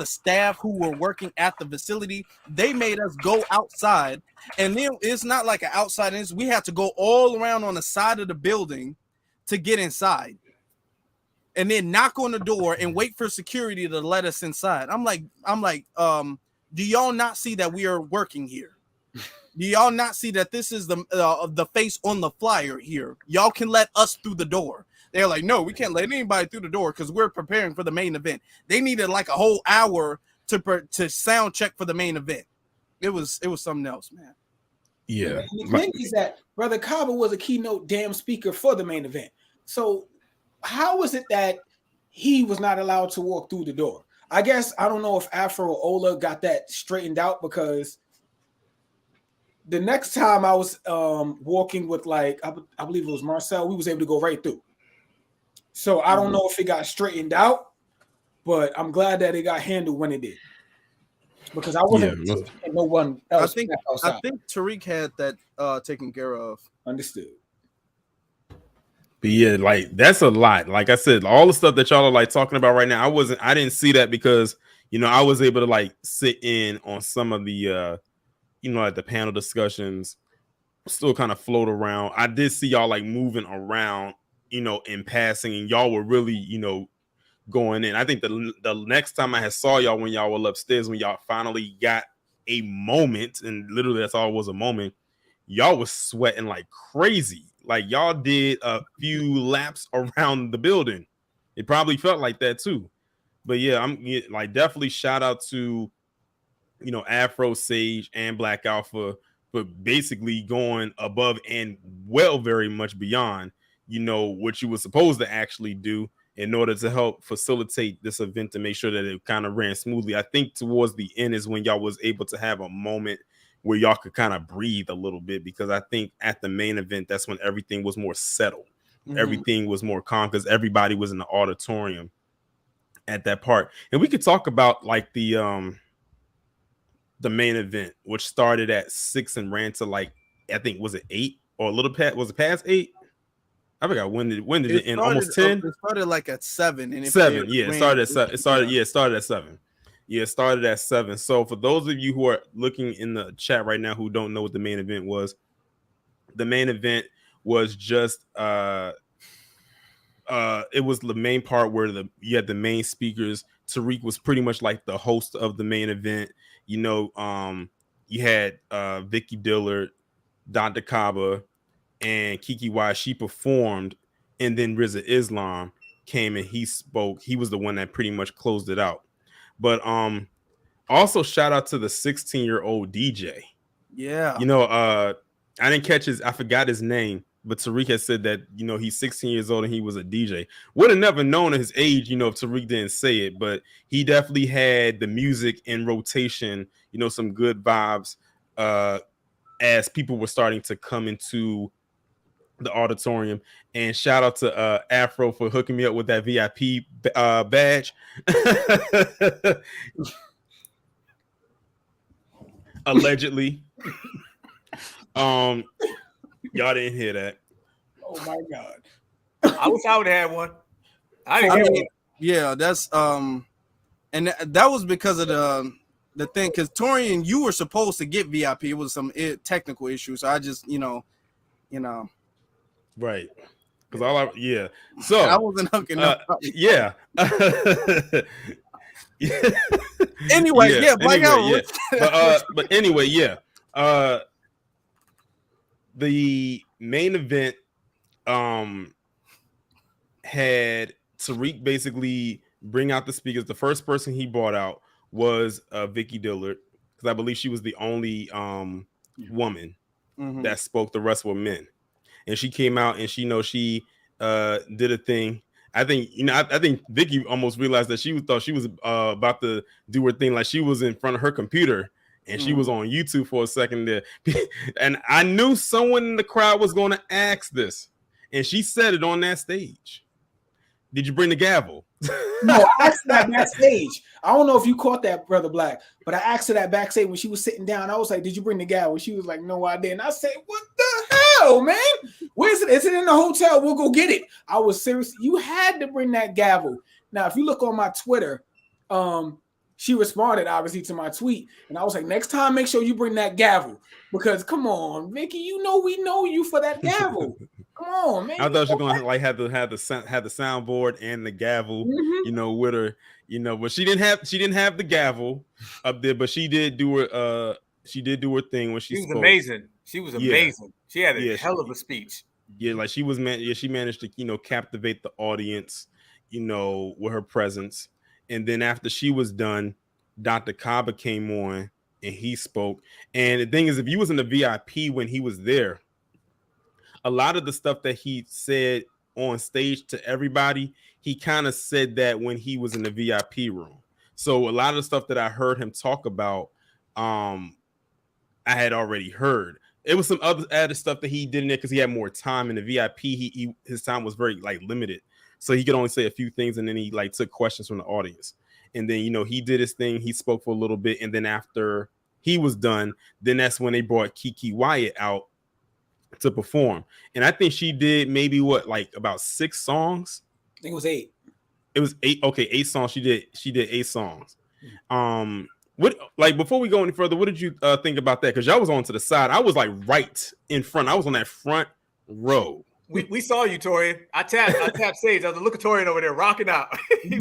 staff who were working at the facility, they made us go outside. And then it's not like an outside, we had to go all around on the side of the building to get inside. And then knock on the door and wait for security to let us inside. I'm like, do y'all not see that we are working here? Do y'all not see that this is the face on the flyer here? Y'all can let us through the door. They're like, no, we can't let anybody through the door because we're preparing for the main event. They needed like a whole hour to sound check for the main event. It was something else, man. Yeah. And the thing is that Brother Kaba was a keynote damn speaker for the main event. So how was it that he was not allowed to walk through the door? I guess I don't know if Afro or Ola got that straightened out, because the next time I was walking with, like, I believe it was Marcel, we was able to go right through. So I don't know if it got straightened out, but I'm glad that it got handled when it did, because I wasn't no one else. I think Tariq had that taken care of. Understood. But yeah, like that's a lot. Like I said, all the stuff that y'all are like talking about right now, I didn't see that because I was able to like sit in on some of the like the panel discussions, still kind of float around. I did see y'all like moving around, in passing, and y'all were really, going in. I think the next time I had saw y'all when y'all were upstairs, when y'all finally got a moment, and literally that's all it was, a moment, y'all was sweating like crazy. Like y'all did a few laps around the building. It probably felt like that too. But yeah, I'm like definitely shout out to Afro, Sage, and Black Alpha for basically going above and very much beyond what you were supposed to actually do in order to help facilitate this event to make sure that it kind of ran smoothly. I think towards the end is when y'all was able to have a moment where y'all could kind of breathe a little bit, because I think at the main event, that's when everything was more settled. Mm-hmm. Everything was more calm because everybody was in the auditorium at that part. And we could talk about like the main event, which started at 6 and ran to like, I think, was it 8 or a little past? Was it past 8? I forgot when did it end? Almost 10. It started like at 7. And 7, yeah. It started at 7. It started at 7. Yeah, it started at 7. So for those of you who are looking in the chat right now who don't know what the main event was, the main event was just it was the main part where you had the main speakers. Tariq was pretty much like the host of the main event. You had Vicky Dillard, Dr. Kaba, and Kiki Y. She performed, and then Rizza Islam came and he spoke. He was the one that pretty much closed it out. But also shout out to the 16-year-old DJ. Yeah. I didn't catch I forgot his name, but Tariq has said that, he's 16 years old and he was a DJ. Would have never known his age, if Tariq didn't say it, but he definitely had the music in rotation, some good vibes as people were starting to come into the auditorium. And shout out to Afro for hooking me up with that VIP badge. Allegedly. Y'all didn't hear that. Oh my god. I wish I would have had one. I didn't hear one. Yeah, that's and that was because of the thing, because Torian, you were supposed to get VIP. It was some technical issues. So I just, right. Because so I wasn't hooking up. Yeah. Anyway, Black Arrow. But anyway, yeah. The main event had Tariq basically bring out the speakers. The first person he brought out was Vicky Dillard, because I believe she was the only woman that spoke. The rest were men. And she came out and she did a thing. I think I think Vicky almost realized that she thought she was about to do her thing, like she was in front of her computer and she was on YouTube for a second there. And I knew someone in the crowd was going to ask this, and she said it on that stage. Did you bring the gavel? No, I asked that backstage. I don't know if you caught that, Brother Black, but I asked her that backstage when she was sitting down. I was like, "Did you bring the gavel?" She was like, "No, I didn't." I said, "What the hell, man? Where's it? Is it in the hotel? We'll go get it." I was serious. You had to bring that gavel. Now, if you look on my Twitter, she responded obviously to my tweet, and I was like, "Next time, make sure you bring that gavel, because come on, Vicky, we know you for that gavel." Come on, man. I thought she was gonna like have the soundboard and the gavel, with her, but she didn't have the gavel up there, but she did do her thing when she spoke. Was amazing. She was amazing. She had a hell of a speech. Yeah, like she managed to, captivate the audience, with her presence. And then after she was done, Dr. Kaba came on and he spoke. And the thing is, if you was in the VIP when he was there, a lot of the stuff that he said on stage to everybody, he kind of said that when he was in the VIP room. So a lot of the stuff that I heard him talk about, I had already heard. It was some other added stuff that he did in there because he had more time in the VIP. His time was very limited, so he could only say a few things, and then he took questions from the audience. And then he did his thing. He spoke for a little bit, and then after he was done, then that's when they brought Kiki Wyatt out to perform. And I think she did maybe about 6 songs. I think it was 8. It was 8. Okay, 8 songs. She did 8 songs. What before we go any further, what did you think about that? Because y'all was on to the side. I was right in front. I was on that front row. We saw you, Torian. I tapped stage. I was looking at Torian over there rocking out. And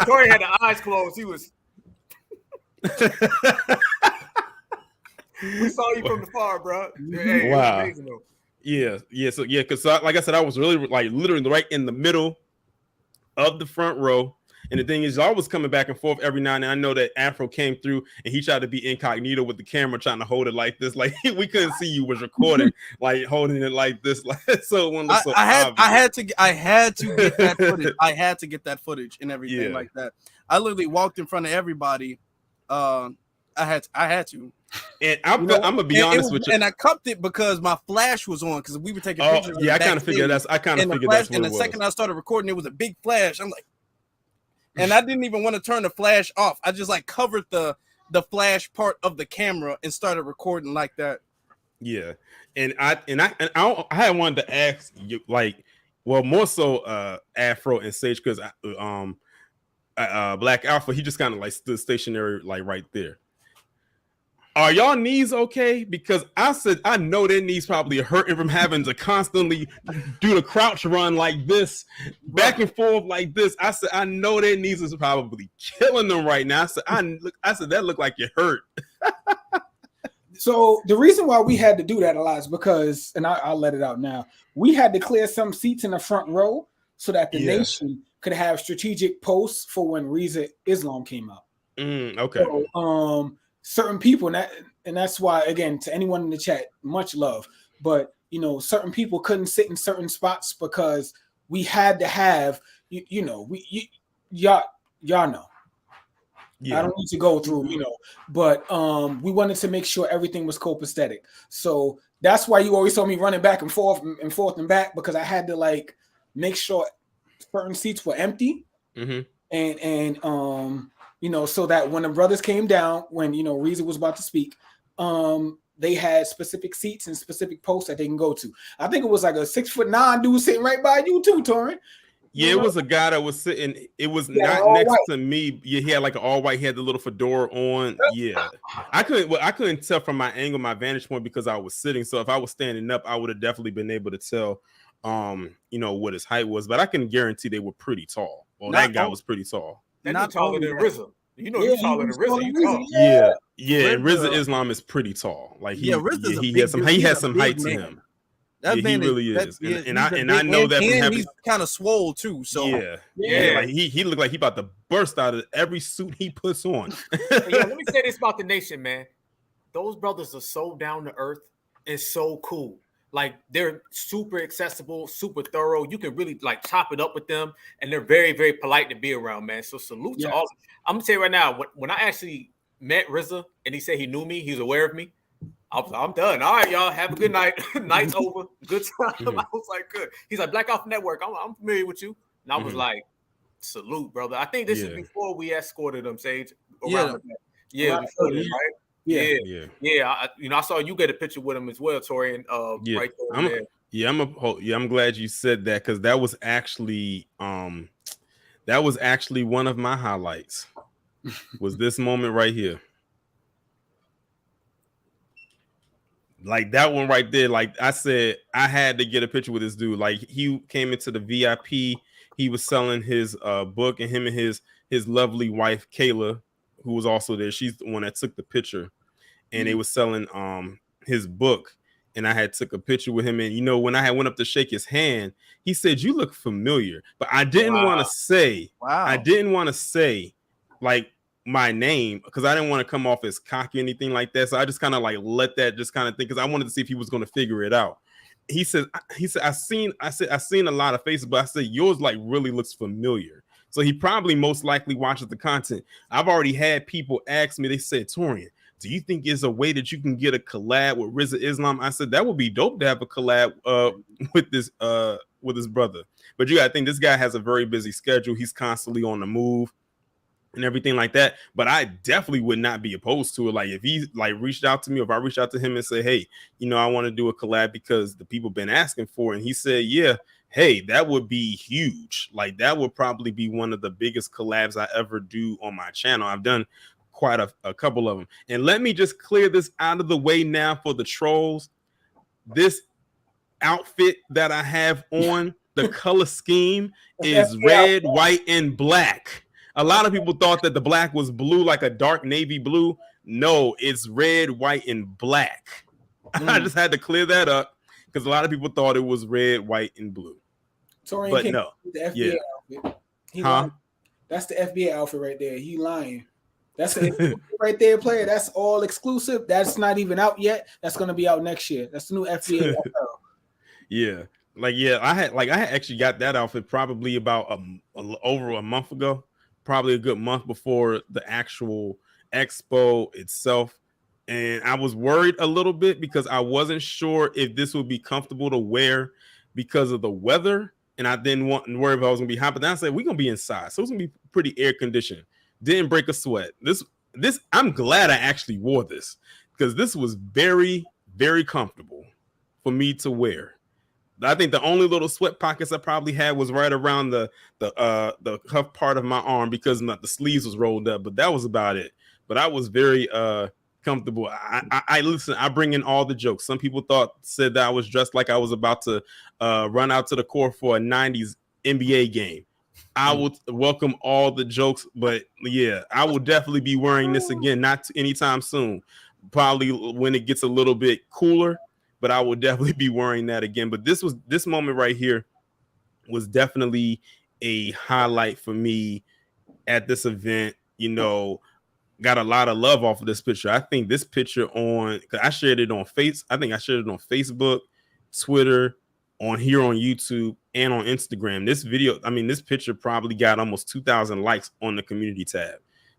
Torian had the eyes closed. He was. We saw you from the far, bro. Hey, wow. Amazing, yeah. So because like I said, I was really literally right in the middle of the front row. And the thing is, I was coming back and forth every now and then. I know that Afro came through and he tried to be incognito with the camera, trying to hold it like this. Like we couldn't see you was recording, holding it like this. So when I had to get that footage. I had to get that footage and everything like that. I literally walked in front of everybody. I had to. And I'm gonna be honest with you. And I cupped it because my flash was on because we were taking pictures. Yeah, I kind of figured that's. what and the second I started recording, it was a big flash. I'm like. And I didn't even want to turn the flash off. I just covered the flash part of the camera and started recording like that. Yeah, and I had wanted to ask you more so Afro and Sage because Black Alpha, he just kind of stood stationary right there. Are y'all knees okay? Because I said I know their knees probably hurting from having to constantly do the crouch run like this, back and forth like this. I said I know their knees is probably killing them right now. I said that looked like it hurt. So the reason why we had to do that a lot is because, and I'll let it out now, we had to clear some seats in the front row so that the nation could have strategic posts for when Reza Islam came out. Okay. So, certain people, and that's why, again, to anyone in the chat, much love, but certain people couldn't sit in certain spots because we had to have y'all know. Yeah. I don't need to go through, but we wanted to make sure everything was copacetic. So that's why you always saw me running back and forth and back, because I had to make sure certain seats were empty. And so that when the brothers came down, when Reza was about to speak, they had specific seats and specific posts that they can go to. I think it was a 6'9" dude sitting right by you too, Torrin. Yeah, it was a guy that was sitting. It was not next to me. Yeah, he had an all white. He had the little fedora on. Yeah, I couldn't tell from my angle, my vantage point, because I was sitting. So if I was standing up, I would have definitely been able to tell, what his height was. But I can guarantee they were pretty tall. Well, that guy was pretty tall. Not taller than RZA. You're taller than RZA. You tall. Yeah. And RZA Islam is pretty tall. He has some height to him. That man really is. And I know that from having, he's kind of swole too. So he looked like he about to burst out of every suit he puts on. Let me say this about the nation, man. Those brothers are so down to earth and so cool. They're super accessible, super thorough. You can really chop it up with them, and they're very, very polite to be around, man. So salute to all. I'm gonna tell you right now, when I actually met RZA and he said he knew me, he was aware of me, I'm done. All right, y'all, have a good night. Night's over. Good time. I was good. He's like, Black Alpha Network, I'm familiar with you. And I was like, salute, brother. I think this is before we escorted them, Sage. Before this, right? Yeah. I saw you get a picture with him as well, Torian. Right there. I'm glad you said that, because that was actually one of my highlights. Was this moment right here. That one right there. I said, I had to get a picture with this dude. He came into the VIP. He was selling his book, and him and his lovely wife Kayla, who was also there. She's the one that took the picture, and they was selling his book. and I had took a picture with him. And you know, when I had went up to shake his hand, he said, "You look familiar," but I didn't want to say. I didn't want to say like my name because I didn't want to come off as cocky or anything like that. So I just kind of like let that just kind of think because I wanted to see if he was going to figure it out. He said, I seen a lot of faces, but I said yours like really looks familiar. So he probably most likely watches the content. I've already had people ask me, they said, Torian, do you think there's a way that you can get a collab with RZA Islam? I said that would be dope to have a collab with his brother. But you gotta think this guy has a very busy schedule. He's constantly on the move and everything like that. But I definitely would not be opposed to it. Like if he like reached out to me, or if I reached out to him and say, hey, you know, I want to do a collab because the people been asking for it. And he said, yeah, hey, that would be huge. Like that would probably be one of the biggest collabs I ever do on my channel. I've done quite a couple of them. And let me just clear this out of the way now for the trolls. This outfit that I have on, the color scheme is red, white, and black. A lot of people thought that the black was blue, like a dark navy blue. No, it's red, white, and black. I just had to clear that up because a lot of people thought it was red, white, and blue. Torian, but no, the FBA outfit. That's the FBA outfit right there. He lying. That's right there, player. That's all exclusive. That's not even out yet. That's gonna be out next year. That's the new FBA. Yeah, I had actually got that outfit probably about over a month ago. Probably a good month before the actual expo itself. And I was worried a little bit because I wasn't sure if this would be comfortable to wear because of the weather. And I didn't want to worry if I was going to be hot. But then I said, we're going to be inside. So it's going to be pretty air conditioned. Didn't break a sweat. This I'm glad I actually wore this because this was very, very comfortable for me to wear. I think the only little sweat pockets I probably had was right around the cuff part of my arm because the sleeves was rolled up, but that was about it. But I was very comfortable. I listen. I bring in all the jokes. Some people said that I was dressed like I was about to run out to the court for a '90s NBA game. I will welcome all the jokes, but yeah, I will definitely be wearing this again. Not anytime soon. Probably when it gets a little bit cooler. But I will definitely be wearing that again. But this moment right here was definitely a highlight for me at this event. You know, got a lot of love off of this picture. I think this picture because I shared it on I think I shared it on Facebook, Twitter, on YouTube, and on Instagram. This picture probably got almost 2,000 likes on the community tab.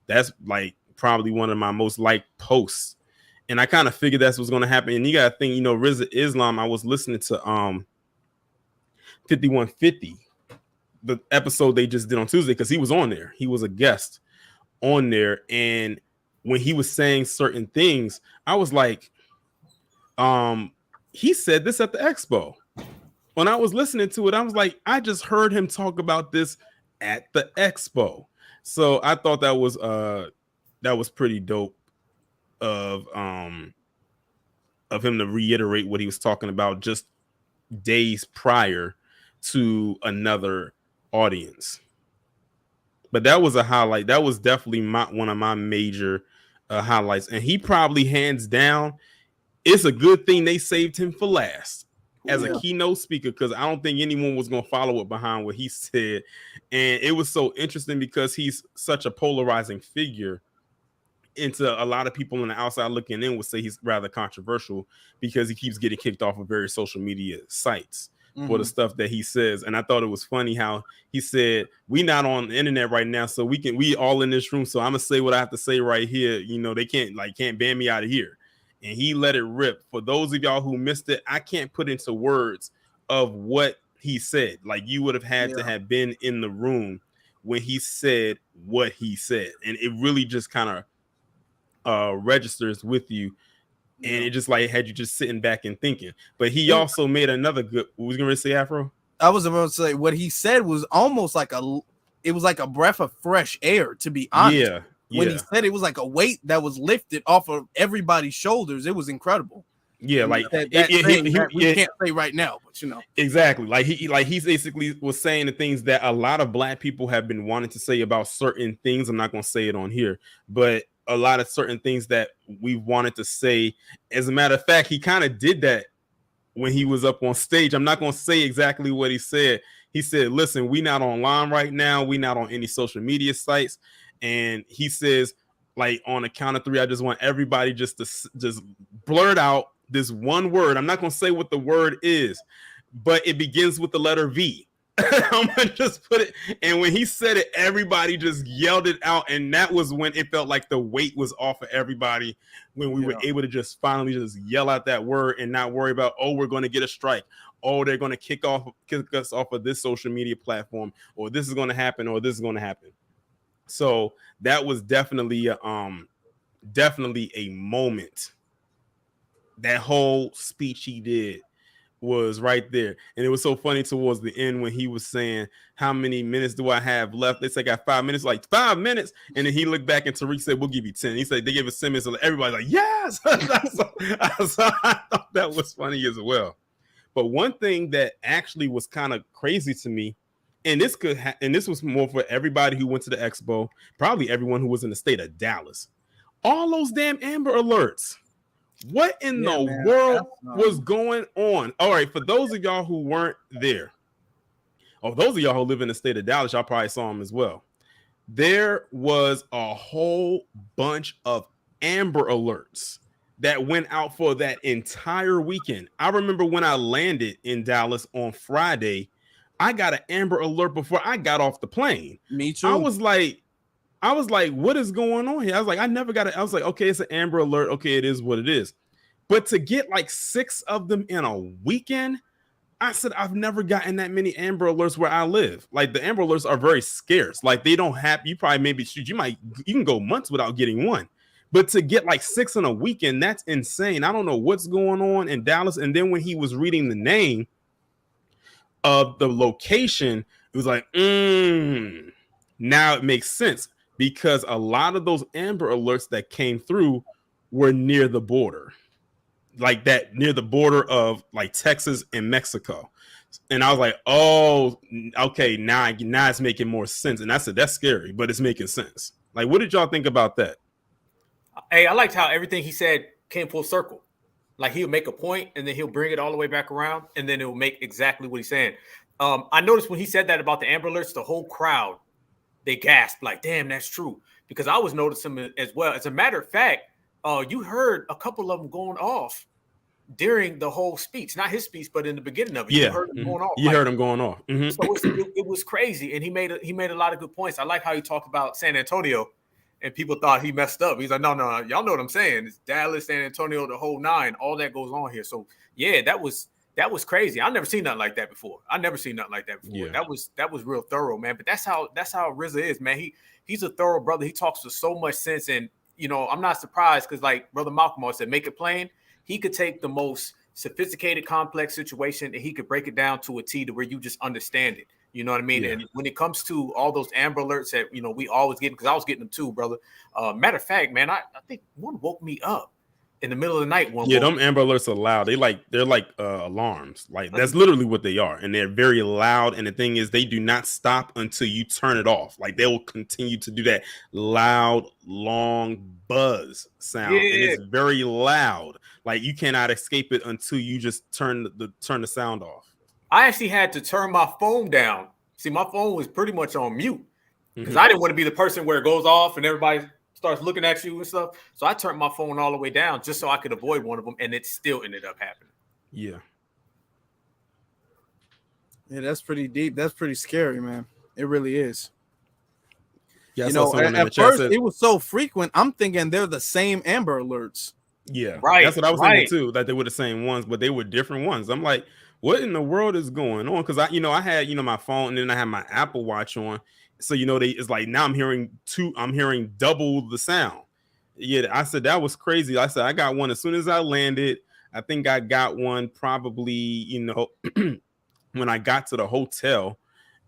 That's like probably one of my most liked posts. And I kind of figured that's what's going to happen. And you got to think, you know, RZA Islam, I was listening to 5150, the episode they just did on Tuesday, because he was on there. He was a guest on there. And when he was saying certain things, I was like, he said this at the expo. When I was listening to it, I was like, I just heard him talk about this at the expo. So I thought that was pretty dope of him to reiterate what he was talking about just days prior to another audience. But that was a highlight. That was definitely one of my major highlights. And he probably hands down, it's a good thing they saved him for last as a keynote speaker, because I don't think anyone was going to follow it behind what he said. And it was so interesting because he's such a polarizing figure. Into a lot of people on the outside looking in would say he's rather controversial because he keeps getting kicked off of various social media sites for the stuff that he says. And I thought it was funny how he said, we not on the internet right now, so we all in this room, so I'm gonna say what I have to say right here. You know, they can't ban me out of here. And he let it rip. For those of y'all who missed it, I can't put into words of what he said. Like, you would have had to have been in the room when he said what he said. And it really just kind of registers with you, and it just like had you just sitting back and thinking. But he also made another good. What was you gonna say, Afro? I was about to say what he said was almost like it was like a breath of fresh air, to be honest. When he said it was like a weight that was lifted off of everybody's shoulders. It was incredible. Yeah, like we can't say right now, but you know. Exactly. Like he basically was saying the things that a lot of Black people have been wanting to say about certain things. I'm not gonna say it on here, but a lot of certain things that we wanted to say. As a matter of fact, he kind of did that when he was up on stage. I'm not going to say exactly what he said. He said, listen, we not online right now. We not on any social media sites. And he says, like, on a count of 3, I just want everybody just to just blurt out this one word. I'm not going to say what the word is, but it begins with the letter V. I'm gonna just put it. And when he said it, everybody just yelled it out, and that was when it felt like the weight was off of everybody, when we were able to just finally just yell out that word and not worry about, oh, we're going to get a strike, oh, they're going to kick us off of this social media platform, or this is going to happen, or this is going to happen. So that was definitely a moment. That whole speech he did was right there. And it was so funny towards the end when he was saying, how many minutes do I have left? They said, I got 5 minutes, like 5 minutes. And then he looked back and Tariq said, we'll give you 10. He said, they gave us 10 minutes. So everybody's like, yes. So I thought that was funny as well. But one thing that actually was kind of crazy to me, and this was more for everybody who went to the expo, probably everyone who was in the state of Dallas, all those damn Amber Alerts. What in the world was going on? All right, for those of y'all who weren't there, or those of y'all who live in the state of Dallas, y'all probably saw them as well. There was a whole bunch of Amber Alerts that went out for that entire weekend. I remember when I landed in Dallas on Friday, I got an Amber Alert before I got off the plane. Me too. I was like, what is going on here? I was like, I never got it. I was like, okay, it's an Amber Alert. Okay, it is what it is. But to get like 6 of them in a weekend, I said, I've never gotten that many Amber Alerts where I live. Like, the Amber Alerts are very scarce. Like, they don't have, you probably maybe, you can go months without getting one. But to get like 6 in a weekend, that's insane. I don't know what's going on in Dallas. And then when he was reading the name of the location, it was like, now it makes sense, because a lot of those Amber Alerts that came through were near the border, like that, near the border of like Texas and Mexico. And I was like, oh, okay, now it's making more sense. And I said, that's scary, but it's making sense. Like, what did y'all think about that? Hey, I liked how everything he said came full circle. Like, he'll make a point and then he'll bring it all the way back around, and then it'll make exactly what he's saying. I noticed when he said that about the Amber Alerts, the whole crowd, they gasped like, damn, that's true. Because I was noticing it as well. As a matter of fact, you heard a couple of them going off during the whole speech, not his speech, but in the beginning of it. Yeah. You heard him going off. You heard him going off. So it was crazy. And he made a lot of good points. I like how he talked about San Antonio, and people thought he messed up. He's like, no, y'all know what I'm saying. It's Dallas, San Antonio, the whole 9, all that goes on here. So yeah, that was crazy. I've never seen nothing like that before. Yeah. That was real thorough, man. But that's how RZA is, man. He's a thorough brother. He talks with so much sense. And I'm not surprised, because like Brother Malcolm always said, make it plain. He could take the most sophisticated, complex situation, and he could break it down to a T to where you just understand it. You know what I mean? Yeah. And when it comes to all those Amber Alerts that, we always get, because I was getting them too, brother. Matter of fact, man, I think one woke me up in the middle of the night. Them Amber Alerts are loud. They're like alarms. Like, that's literally what they are. And they're very loud. And the thing is, they do not stop until you turn it off. Like, they will continue to do that loud, long buzz sound. Yeah. And it's very loud. Like, you cannot escape it until you just turn the sound off. I actually had to turn my phone down. See, my phone was pretty much on mute, because I didn't want to be the person where it goes off and everybody starts looking at you and stuff. So I turned my phone all the way down just so I could avoid one of them, and it still ended up happening. Yeah. Yeah, that's pretty deep. That's pretty scary, man. It really is. Yeah, at first it was so frequent, I'm thinking they're the same Amber Alerts. Yeah, right. That's what I was thinking too, that they were the same ones, but they were different ones. I'm like, what in the world is going on? Because I had my phone, and then I had my Apple Watch on. So it's like, now I'm hearing double the sound. Yeah, I said that was crazy. I said I got one as soon as I landed. I think I got one probably, when I got to the hotel,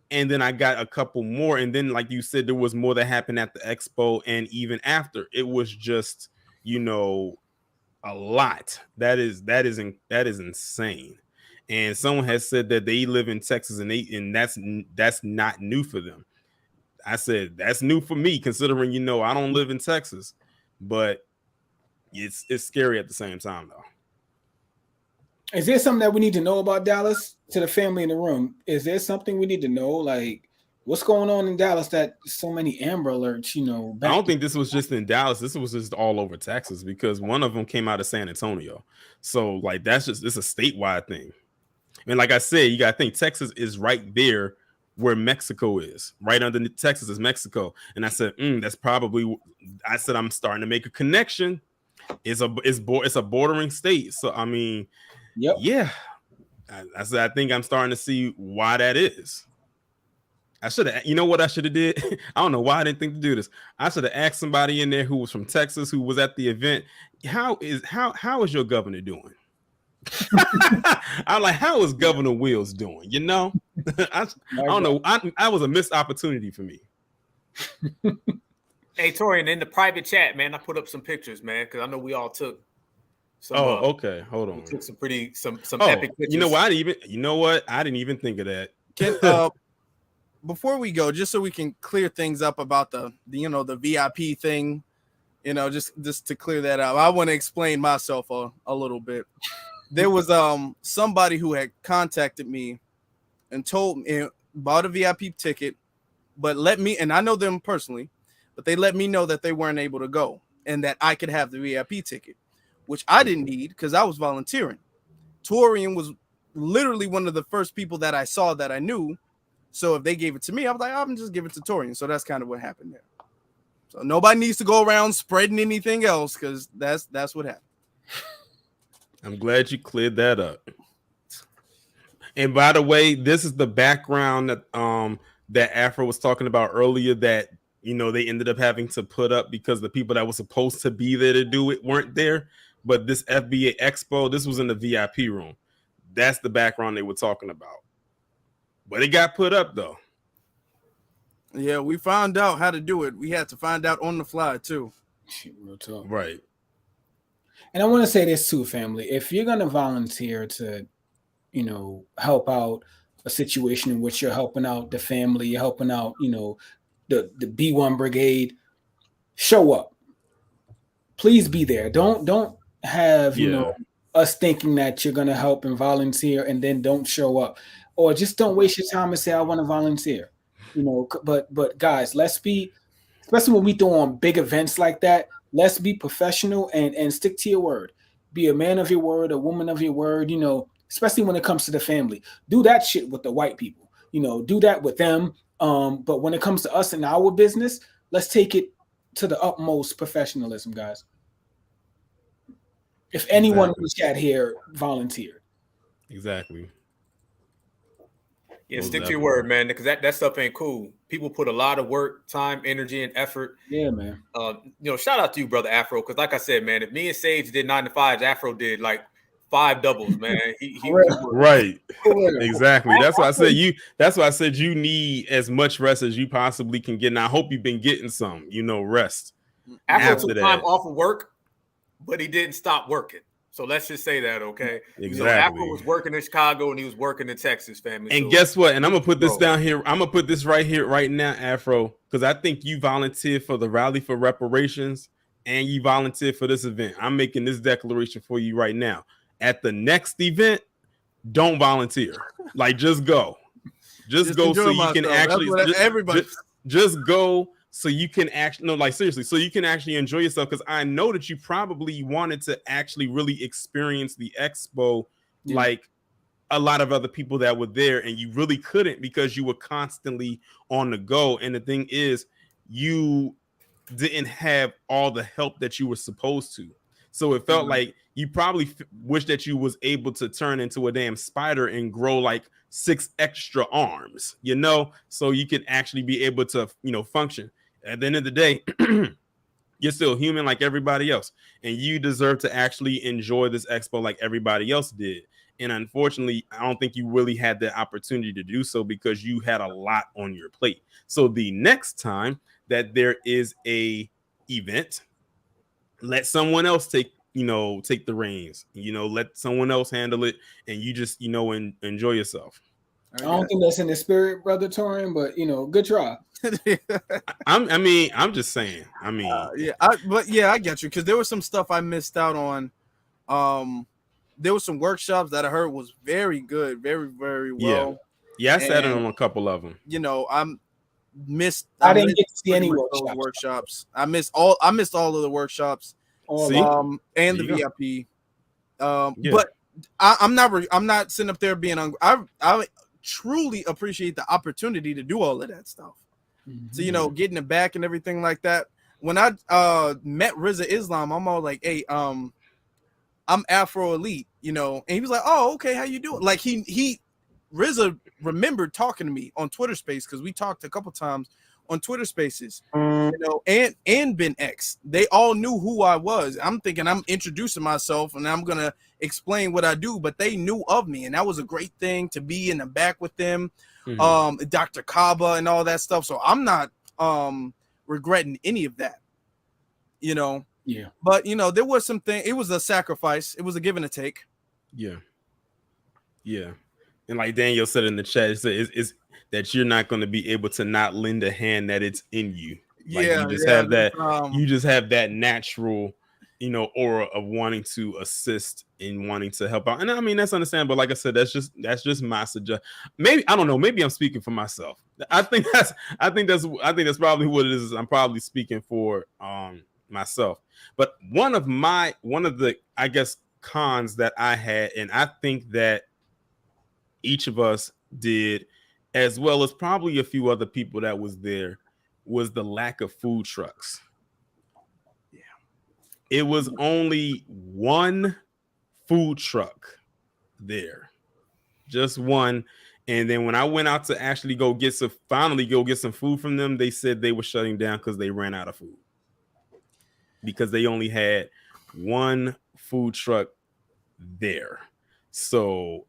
and then I got a couple more. And then, like you said, there was more that happened at the expo, and even after. It was just, a lot. That is insane. And someone has said that they live in Texas, and that's not new for them. I said, that's new for me, considering, I don't live in Texas, but it's scary at the same time, though. Is there something that we need to know about Dallas to the family in the room? Is there something we need to know? Like, what's going on in Dallas that so many Amber Alerts, I don't think this was just in Dallas. This was just all over Texas because one of them came out of San Antonio. So, like, it's a statewide thing. And like I said, you got to think Texas is right there where Mexico is. Right under Texas is Mexico. And I said, that's probably, I'm starting to make a connection. It's a bordering state. So, I mean, yeah, I think I'm starting to see why that is. I should have, you know what I should have did? I don't know why I didn't think to do this. I should have asked somebody in there who was from Texas, who was at the event. How is your governor doing? I'm like, how is Governor Wills doing? You know, I don't know. I was a missed opportunity for me. Hey, Torian, in the private chat, man, I put up some pictures, man, because I know we all took some. Okay. Hold on. We took some epic pictures. You know what? I didn't even think of that. Before we go, just so we can clear things up about the VIP thing, just to clear that out, I want to explain myself a little bit. There was somebody who had contacted me and told me bought a VIP ticket, but and I know them personally, but they let me know that they weren't able to go and that I could have the VIP ticket, which I didn't need because I was volunteering. Torian was literally one of the first people that I saw that I knew. So if they gave it to me, I was like, I'm just give it to Torian. So that's kind of what happened there. So nobody needs to go around spreading anything else because that's what happened. I'm glad you cleared that up. And by the way, this is the background that Afro was talking about earlier that they ended up having to put up because the people that were supposed to be there to do it weren't there. But this FBA Expo, this was in the VIP room. That's the background they were talking about. But it got put up though. Yeah, we found out how to do it. We had to find out on the fly too. Real talk. Right. And I want to say this too, family. If you're going to volunteer to, help out a situation in which you're helping out the family, you're helping out, the B1 brigade, show up. Please be there. Don't have, us thinking that you're going to help and volunteer and then don't show up. Or just don't waste your time and say, I want to volunteer. But guys, let's be, especially when we throw on big events like that, let's be professional and stick to your word. Be a man of your word, a woman of your word, especially when it comes to the family. Do that shit with the white people. Do that with them. But when it comes to us and our business, let's take it to the utmost professionalism, guys. If anyone in the chat here volunteered. Exactly. Yeah, stick to your word, man, because that stuff ain't cool. People put a lot of work, time, energy, and effort. Yeah, man. Shout out to you, brother Afro, because like I said, man, if me and Sage did 9 to 5s, Afro did like 5 doubles, man. He right. Exactly. That's why I said you need as much rest as you possibly can get. And I hope you've been getting some, rest. Afro took time off of work, but he didn't stop working. So let's just say that, okay? Exactly. Afro was working in Chicago and he was working in Texas, family. And guess what? And I'm gonna put this down here. I'm gonna put this right here, right now, Afro, because I think you volunteered for the Rally for Reparations and you volunteered for this event. I'm making this declaration for you right now. At the next event, don't volunteer. Like, just go. Just go so you can actually just go. So you can actually, seriously, so you can actually enjoy yourself. Because I know that you probably wanted to actually really experience the expo like a lot of other people that were there, and you really couldn't because you were constantly on the go. And the thing is, you didn't have all the help that you were supposed to. So it felt like you probably wish that you was able to turn into a damn spider and grow like 6 extra arms, so you could actually be able to, function. At the end of the day, you're still human like everybody else, and you deserve to actually enjoy this expo like everybody else did. And unfortunately, I don't think you really had the opportunity to do so because you had a lot on your plate. So the next time that there is a event, let someone else take the reins, let someone else handle it, and you just, enjoy yourself. I don't think that's in the spirit, brother Torian, but good try. I'm just saying. I get you, because there was some stuff I missed out on there was some workshops that I heard was very good, very, very well. Yeah, I sat in on a couple of them. You know, I didn't get to see any workshops. I missed all of the workshops. And the VIP. But I'm not sitting up there being I truly appreciate the opportunity to do all of that stuff. So, you know, getting it back and everything like that. When I met Rizza Islam, I'm all like, hey, I'm Afro Elite, you know, and he was like, oh, okay, how you doing? Like Rizza remembered talking to me on Twitter Space because we talked a couple times on Twitter Spaces, you know, and Ben X. They all knew who I was. I'm thinking I'm introducing myself and I'm gonna explain what I do, but they knew of me, and that was a great thing to be in the back with them. Dr. Kaba and all that stuff. So I'm not regretting any of that, you know. Yeah. But you know, there was something. It was a sacrifice. It was a give and a take. Yeah. And like Daniel said in the chat, it's that you're not going to be able to not lend a hand that it's in you. Like you just have that. You just have that natural, you know, aura of wanting to assist and wanting to help out. And I mean, that's understandable. Like I said, that's just my suggestion. Maybe I don't know. Maybe I'm speaking for myself. I think that's probably what it is. I'm probably speaking for myself. But one of the I guess cons that I had, and I think that each of us did, as well as probably a few other people that was there, was the lack of food trucks. Yeah. It was only one food truck there. Just one. And then when I went out to actually finally go get some food from them, they said they were shutting down because they ran out of food. Because they only had one food truck there. So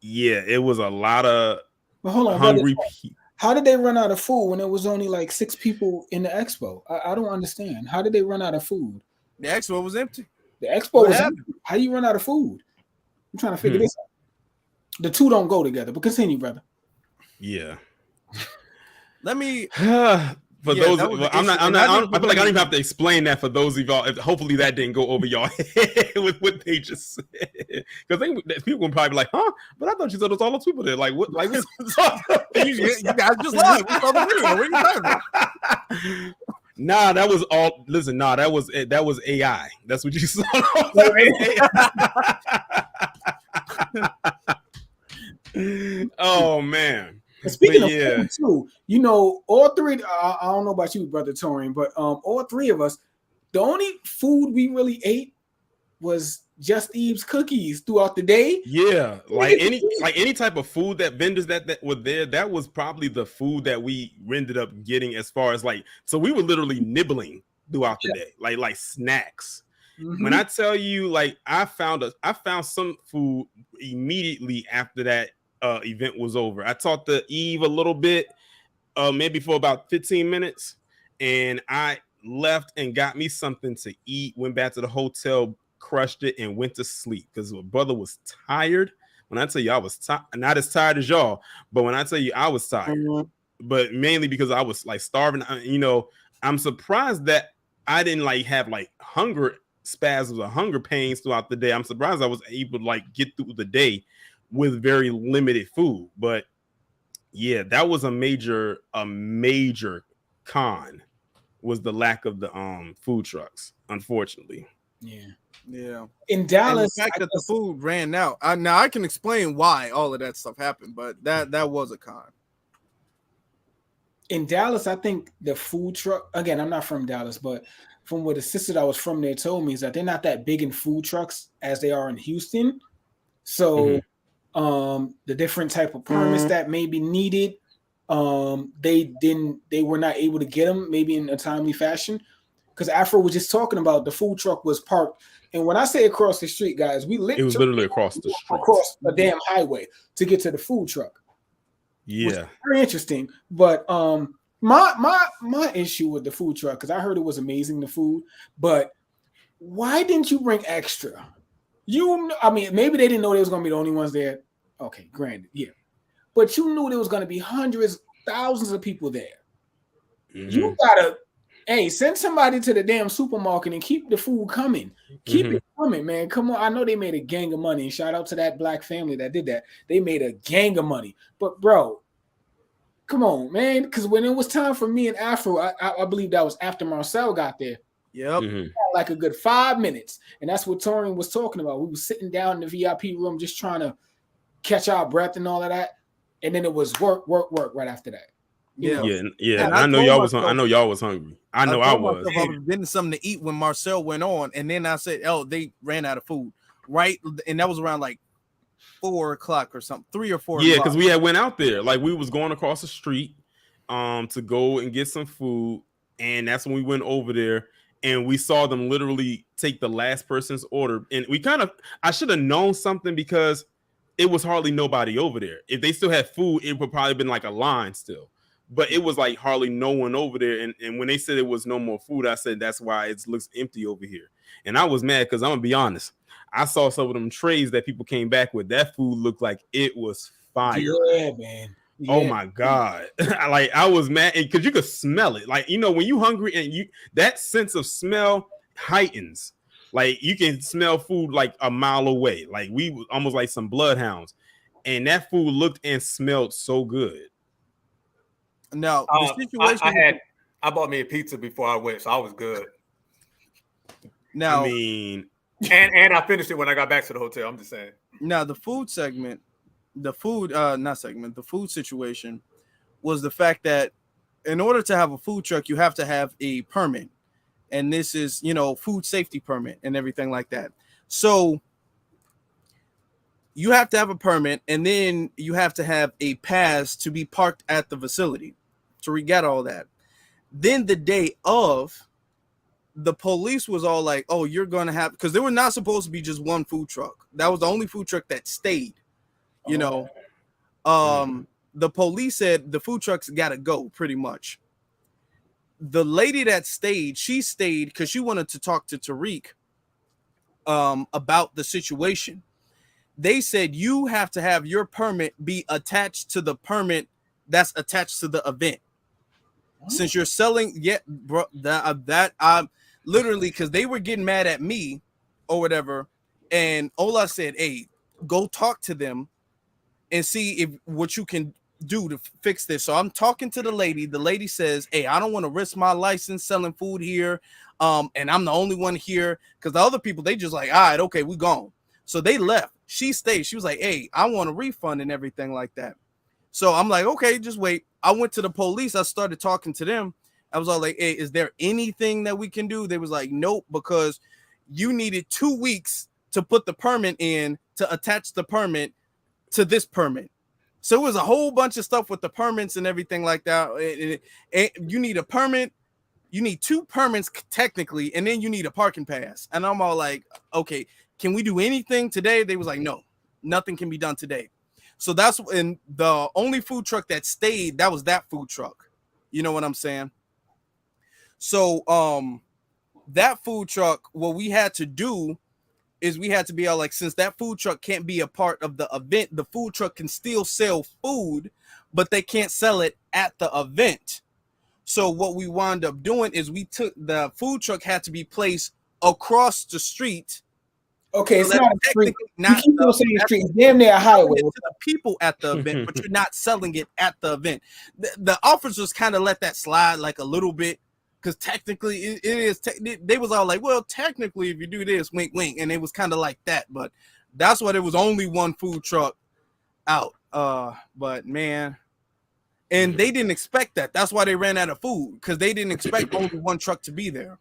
yeah, it was a lot of hungry people. How did they run out of food when it was only like 6 people in the expo? I don't understand. How did they run out of food? The expo was empty. The expo was empty. How do you run out of food? I'm trying to figure this out. The two don't go together, but continue, brother. Yeah. Let me for those, I feel like I don't even have to explain that for those of y'all. Hopefully that didn't go over y'all head with what they just said, because people will probably be like, "Huh?" But I thought you said there's all those people there. Like what? Like you guys just lied. We saw the video. What are you talking about? Nah, that was all. Listen, nah, that was AI. That's what you saw. Oh man. Speaking of food too, you know, all three. I don't know about you, brother Torian, but all three of us, the only food we really ate was Just Eve's cookies throughout the day. Yeah, like any type of food that vendors that were there, that was probably the food that we ended up getting. As far as like, so we were literally nibbling throughout the day, like snacks. When I tell you, like I found some food immediately after that event was over. I talked to Eve a little bit, maybe for about 15 minutes, and I left and got me something to eat, went back to the hotel, crushed it, and went to sleep because my brother was tired. When I tell you I was not as tired as y'all, but when I tell you I was tired, but mainly because I was like starving. You know, I'm surprised that I didn't like have like hunger spasms or hunger pains throughout the day. I'm surprised I was able to like get through the day with very limited food. But yeah, that was a major con, was the lack of the food trucks, unfortunately. Yeah. In Dallas, and the fact that the food ran out. Now I can explain why all of that stuff happened, but that was a con. In Dallas, I think the food truck, again, I'm not from Dallas, but from what the sister that was from there told me, is that they're not that big in food trucks as they are in Houston. So the different type of permits that may be needed, they were not able to get them maybe in a timely fashion. Because Afro was just talking about the food truck was parked. And when I say across the street, guys, it was literally across the street, across a damn highway to get to the food truck. Yeah, very interesting. But my issue with the food truck, because I heard it was amazing, the food, but why didn't you bring extra? I mean, maybe they didn't know they was gonna be the only ones there. Okay, granted, yeah, but you knew there was gonna be hundreds, thousands of people there. You gotta Hey, send somebody to the damn supermarket and keep the food coming. Keep it coming, man. Come on. I know they made a gang of money. Shout out to that black family that did that. They made a gang of money. But bro, come on, man. Because when it was time for me and Afro, I believe that was after Marcel got there. Yep. Like a good 5 minutes. And that's what Torian was talking about. We were sitting down in the VIP room just trying to catch our breath and all of that. And then it was work right after that. Yeah. And I know y'all was hungry. I know I was. I was getting something to eat when Marcel went on, and then I said, "Oh, they ran out of food." Right, and that was around like 4 o'clock or something, 3 or 4. Yeah, because we had went out there, like we was going across the street, to go and get some food, and that's when we went over there, and we saw them literally take the last person's order, and I should have known something because it was hardly nobody over there. If they still had food, it would probably been like a line still. But it was like hardly no one over there. And when they said it was no more food, I said, that's why it looks empty over here. And I was mad because I'm going to be honest. I saw some of them trays that people came back with. That food looked like it was fire. Yeah, man. Yeah. Oh, my God. Like, I was mad because you could smell it. Like, when you hungry and that sense of smell heightens. Like, you can smell food like a mile away. Like, we was almost like some bloodhounds. And that food looked and smelled so good. No, the situation I bought me a pizza before I went, so I was good. Now, and I finished it when I got back to the hotel. I'm just saying. Now, the food situation was the fact that in order to have a food truck, you have to have a permit, and this is food safety permit and everything like that. So you have to have a permit, and then you have to have a pass to be parked at the facility. So we got all that. Then the day of, the police was all like, "Oh, you're gonna have," because there were not supposed to be just one food truck. That was the only food truck that stayed. The police said the food trucks gotta go. Pretty much. The lady that stayed, she stayed because she wanted to talk to Tariq about the situation. They said you have to have your permit be attached to the permit that's attached to the event. Since you're selling, bro, that literally, because they were getting mad at me or whatever, and Ola said, "Hey, go talk to them and see if what you can do to fix this." So I'm talking to the lady. The lady says, "Hey, I don't want to risk my license selling food here, and I'm the only one here because the other people they just like, all right, okay, we gone." So they left. She stayed. She was like, "Hey, I want a refund and everything like that." So I'm like, "Okay, just wait." I went to the police. I started talking to them. I was all like, "Hey, is there anything that we can do?" They was like, "Nope," because you needed 2 weeks to put the permit in to attach the permit to this permit. So it was a whole bunch of stuff with the permits and everything like that. You need a permit. You need 2 permits technically, and then you need a parking pass. And I'm all like, "Okay, can we do anything today?" They was like, "No, nothing can be done today." So that's when the only food truck that stayed, that was that food truck. You know what I'm saying? So that food truck, what we had to do is we had to be all like, since that food truck can't be a part of the event, the food truck can still sell food, but they can't sell it at the event. So what we wound up doing is we took the food truck had to be placed across the street. Okay, so it's not a street. You keep on saying street. It's damn near a highway. To the people at the event, but you're not selling it at the event. The officers kind of let that slide like a little bit because technically it is. They was all like, "Well, technically, if you do this, wink, wink," and it was kind of like that. But that's what it was. Only one food truck out. But man, and they didn't expect that. That's why they ran out of food because they didn't expect only one truck to be there.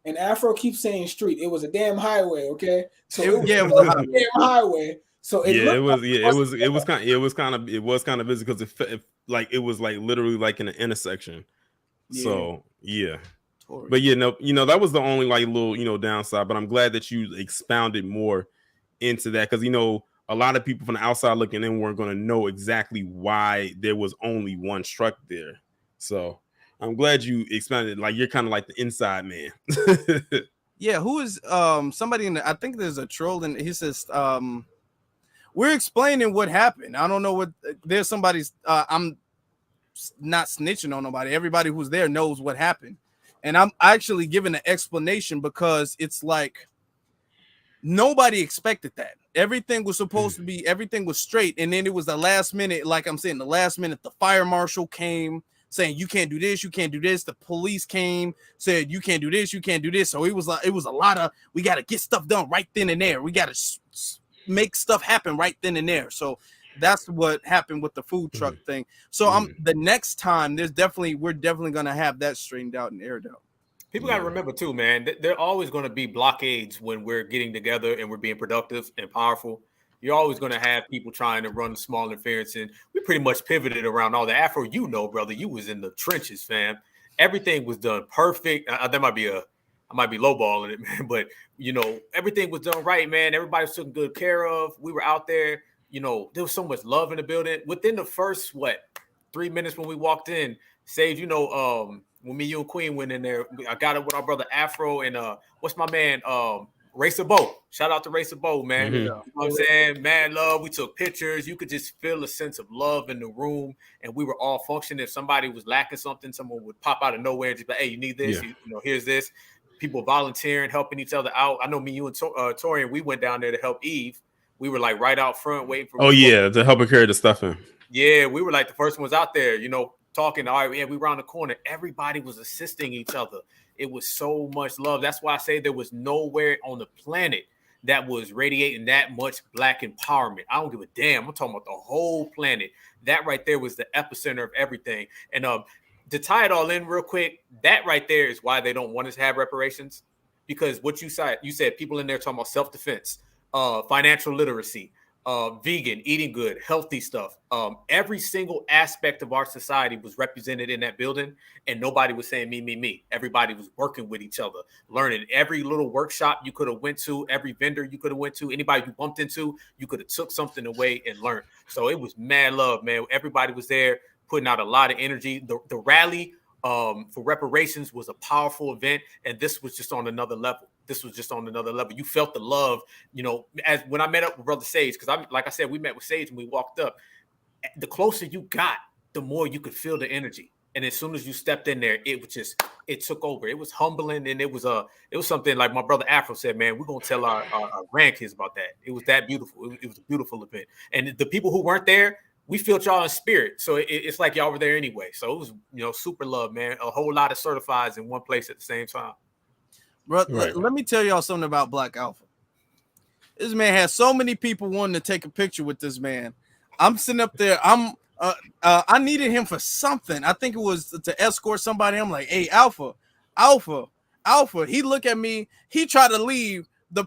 And Afro keeps saying street. It was a damn highway, okay? So it was a damn highway. So it was kind of busy because it was like literally like in an intersection. Yeah. So yeah. But that was the only like little downside. But I'm glad that you expounded more into that because a lot of people from the outside looking in weren't going to know exactly why there was only one truck there. So I'm glad you expanded. Like you're kind of like the inside man. Yeah, who is somebody in the, I think there's a troll and he says we're explaining what happened. I don't know what there's somebody's I'm not snitching on nobody. Everybody who's there knows what happened. And I'm actually giving an explanation because it's like nobody expected that. Everything was supposed to be, everything was straight. And then it was the last minute, like I'm saying, the last minute, the fire marshal came saying, you can't do this, you can't do this. The police came, said, you can't do this, you can't do this. So it was a lot of, we got to get stuff done right then and there. We got to make stuff happen right then and there. So that's what happened with the food truck thing. So the next time we're definitely going to have that straightened out and aired out. People got to remember too, man, there are always going to be blockades when we're getting together and we're being productive and powerful. You're always going to have people trying to run small interference. And we pretty much pivoted around all the Afro. You know, brother, you was in the trenches, fam. Everything was done perfect. I might be lowballing it, man. But, you know, everything was done right, man. Everybody was taken good care of. We were out there. You know, there was so much love in the building. Within the first, 3 minutes when we walked in, Sage, you know, when me, you, and Queen went in there, I got it with our brother Afro and what's my man, Racer Bo. Shout out to Racer Bo, man. You know what I'm saying? Mad love. We took pictures. You could just feel a sense of love in the room, and we were all functioning. If somebody was lacking something, someone would pop out of nowhere and just be like, hey, you need this? You know, here's this. People volunteering, helping each other out. I know me, you, and Torian, we went down there to help Eve. We were like right out front waiting for. Oh yeah, to help her carry the stuff in. Yeah, we were like the first ones out there, you know, talking. All right, yeah, we were around the corner. Everybody was assisting each other. It was so much love. That's why I say there was nowhere on the planet that was radiating that much Black empowerment. I don't give a damn. I'm talking about the whole planet. That right there was the epicenter of everything. And to tie it all in real quick, that right there is why they don't want us to have reparations. Because what you said people in there talking about self-defense, financial literacy, vegan, eating good, healthy stuff. Every single aspect of our society was represented in that building, and nobody was saying me, me, me. Everybody was working with each other, learning. Every little workshop you could have went to, every vendor you could have went to, anybody you bumped into, you could have took something away and learned. So it was mad love, man. Everybody was there putting out a lot of energy. The rally for reparations was a powerful event, and this was just on another level. You felt the love, you know, as when I met up with Brother Sage, because like I said, we met with Sage and we walked up. The closer you got, the more you could feel the energy. And as soon as you stepped in there, it took over. It was humbling, and it was something like my brother Afro said, man, we're gonna tell our grandkids about that. It was that beautiful. It was a beautiful event. And the people who weren't there, we felt y'all in spirit. So it's like y'all were there anyway. So it was, you know, super love, man. A whole lot of certifieds in one place at the same time. Bro, let me tell y'all something about Black Alpha. This man has so many people wanting to take a picture with this man. I'm sitting up there. I needed him for something. I think it was to escort somebody. I'm like, hey, Alpha. He looked at me. He tried to leave. The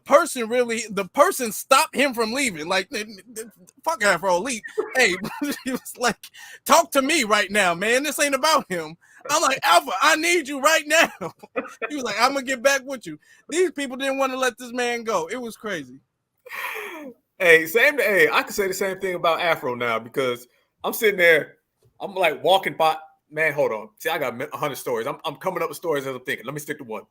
person stopped him from leaving. Like, fuck Afro Elite. Hey, he was like, talk to me right now, man. This ain't about him. I'm like, Alpha, I need you right now. He was like, I'm gonna get back with you. These people didn't want to let this man go. It was crazy. Hey, I can say the same thing about Afro now, because I'm sitting there, I'm like walking by. Man, hold on. See, I got 100 stories. I'm coming up with stories as I'm thinking. Let me stick to one.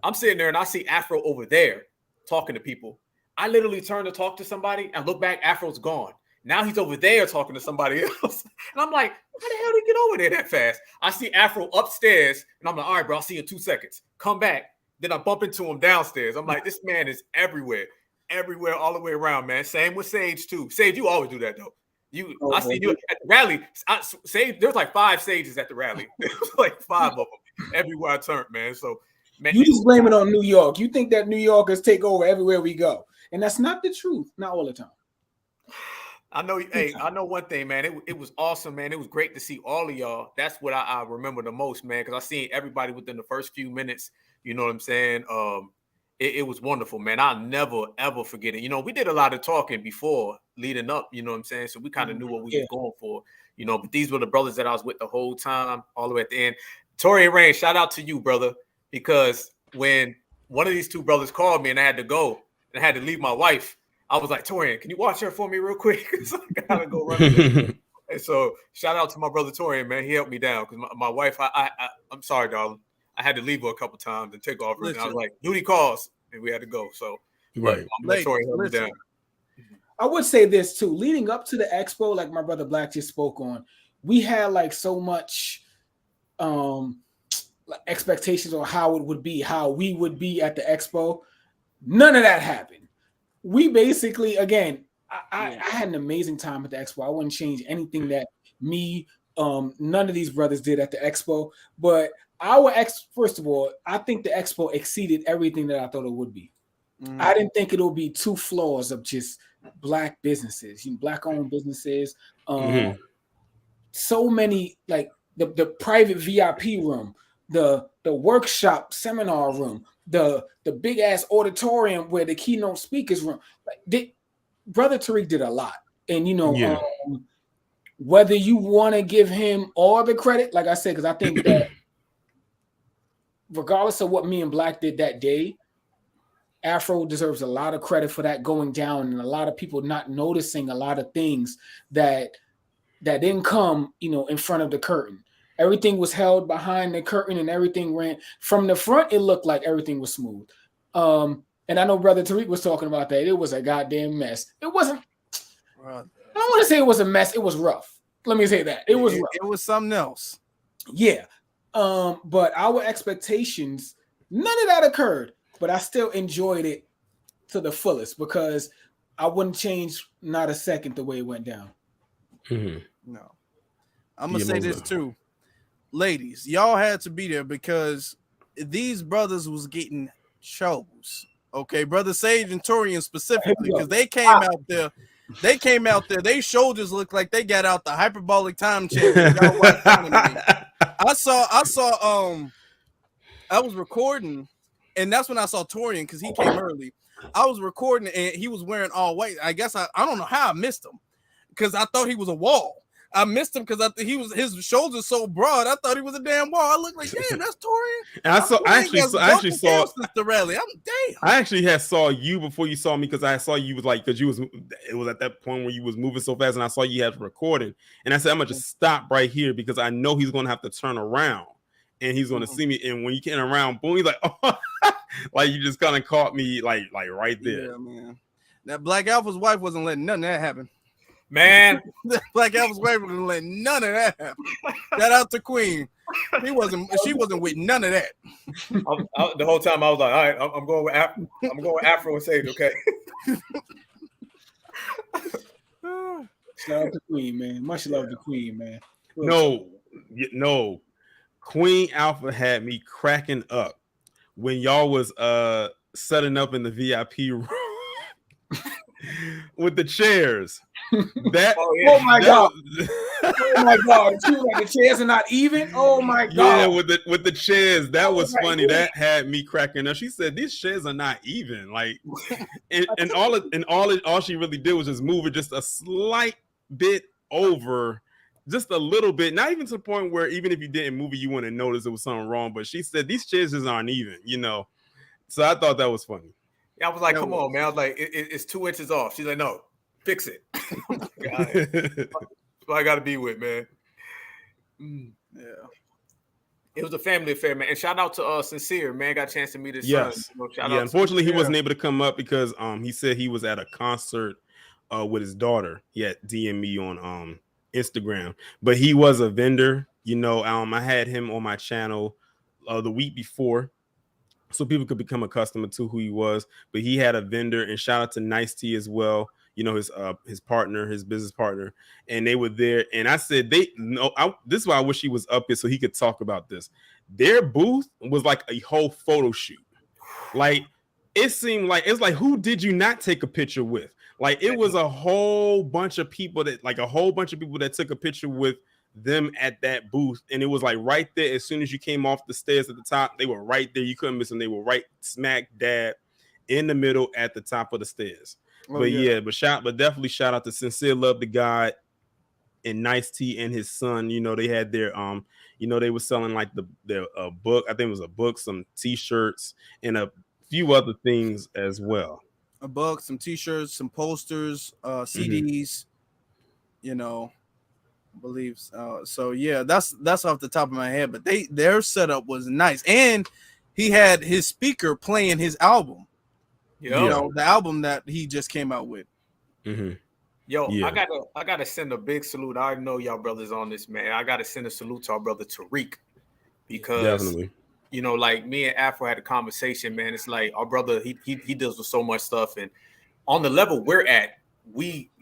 I'm sitting there and I see Afro over there talking to people. I literally turn to talk to somebody and look back. Afro's gone. Now he's over there talking to somebody else. And I'm like, how the hell did he get over there that fast? I see Afro upstairs and I'm like, all right, bro, I'll see you in 2 seconds. Come back. Then I bump into him downstairs. I'm like, this man is everywhere, all the way around, man. Same with Sage too. Sage, you always do that though. I see you at the rally. Sage, there's like 5 Sages at the rally. There's like 5 of them everywhere I turned, man. So, man, you just blame it on New York. You think that New Yorkers take over everywhere we go, and that's not the truth. Not all the time. I know. Hey, I know one thing, man. It was awesome, man. It was great to see all of y'all. That's what I remember the most, man, because I seen everybody within the first few minutes. You know what I'm saying? It was wonderful, man. I'll never, ever forget it. You know, we did a lot of talking before leading up, you know what I'm saying? So we kind of knew what we was going for, you know, but these were the brothers that I was with the whole time, all the way at the end. Tori and Rain, shout out to you, brother, because when one of these 2 brothers called me and I had to go and I had to leave my wife, I was like, Torian, can you watch her for me real quick? Because I gotta go run. And so shout out to my brother Torian, man. He helped me down because my wife, I'm sorry, darling. I had to leave her a couple times and take off. And I was like, duty calls, and we had to go. So right. Torian helped me down. I would say this too. Leading up to the expo, like my brother Black just spoke on, we had like so much expectations on how it would be, how we would be at the expo. None of that happened. We basically, again, I had an amazing time at the expo. I wouldn't change anything that none of these brothers did at the expo. But first of all, I think the expo exceeded everything that I thought it would be. I didn't think it would be 2 floors of just black businesses, black-owned businesses. So many, like the private VIP room, the workshop seminar room, the big ass auditorium where the keynote speakers room. Brother Tariq did a lot, and whether you want to give him all the credit, like I said, because I think that regardless of what me and Black did that day, Afro deserves a lot of credit for that going down, and a lot of people not noticing a lot of things that didn't come, in front of the curtain. Everything was held behind the curtain, and everything ran from the front. It looked like everything was smooth. And I know Brother Tariq was talking about that. It was a goddamn mess. It wasn't. I don't want to say it was a mess. It was rough. Let me say that it was rough. It was something else. Yeah. But our expectations, none of that occurred. But I still enjoyed it to the fullest because I wouldn't change not a second the way it went down. No. I'm gonna say this too. Ladies, y'all had to be there because these brothers was getting shows. Okay, Brother Sage and Torian specifically, because they came out there. They came out there. Their shoulders looked like they got out the hyperbolic time chamber. I was recording, and that's when I saw Torian because he came early. I was recording and he was wearing all white. I guess I don't know how I missed him because I thought he was a wall. I missed him because his shoulders so broad. I thought he was a damn wall. I looked like, damn, that's Torian. And I actually saw the rally. I actually had saw you before you saw me because I saw you because it was at that point where you was moving so fast, and I saw you had recording, and I said I'm gonna just stop right here because I know he's gonna have to turn around and he's gonna see me. And when you came around, boom, he's like, oh, like you just kind of caught me like right there. Yeah, man. That Black Alpha's wife wasn't letting nothing of that happen. Man, Black Alpha's wife wasn't letting none of that happen. Shout out to Queen. She wasn't with none of that. The whole time I was like, all right, I'm going with Afro and Sage, okay? Shout out to Queen, man. Much love to Queen, man. No. Queen Alpha had me cracking up when y'all was setting up in the VIP room with the chairs. Oh my god! The chairs are not even. Oh my god! Yeah, with the chairs, that was funny. That had me cracking up. She said these chairs are not even. Like, and all she really did was just move it just a slight bit over, just a little bit. Not even to the point where even if you didn't move it, you wouldn't notice it was something wrong. But she said these chairs just aren't even. So I thought that was funny. Yeah, I was like, come on, man. I was like, it's 2 inches off. She's like, no. Fix it. That's what I got to be with, man. Yeah. It was a family affair, man. And shout out to Sincere, man. Got a chance to meet his son. Unfortunately, he wasn't able to come up because he said he was at a concert with his daughter. He had DM me on Instagram. But he was a vendor. I had him on my channel the week before, so people could become accustomed to who he was. But he had a vendor, and shout out to Nice T as well. His partner, his business partner, and they were there. And I said, this is why I wish he was up here so he could talk about this. Their booth was like a whole photo shoot. Like, it seemed like, it's like, who did you not take a picture with? Like, it was a whole bunch of people that took a picture with them at that booth. And it was like right there, as soon as you came off the stairs at the top, they were right there. You couldn't miss them. They were right smack dab in the middle at the top of the stairs. But definitely shout out to Sincere Love the God and Nice T and his son. They had their they were selling like their book. I think it was a book, some t-shirts, and a few other things as well. A book, some t-shirts, some posters, CDs. I believe so. Yeah, that's off the top of my head. But their setup was nice, and he had his speaker playing his album. The album that he just came out with. Mm-hmm. Yo, yeah. I gotta send a big salute. I already know y'all brothers on this, man. I gotta send a salute to our brother Tariq, because definitely, you know, like me and Afro had a conversation, man. It's like our brother, he deals with so much stuff, and on the level we're at,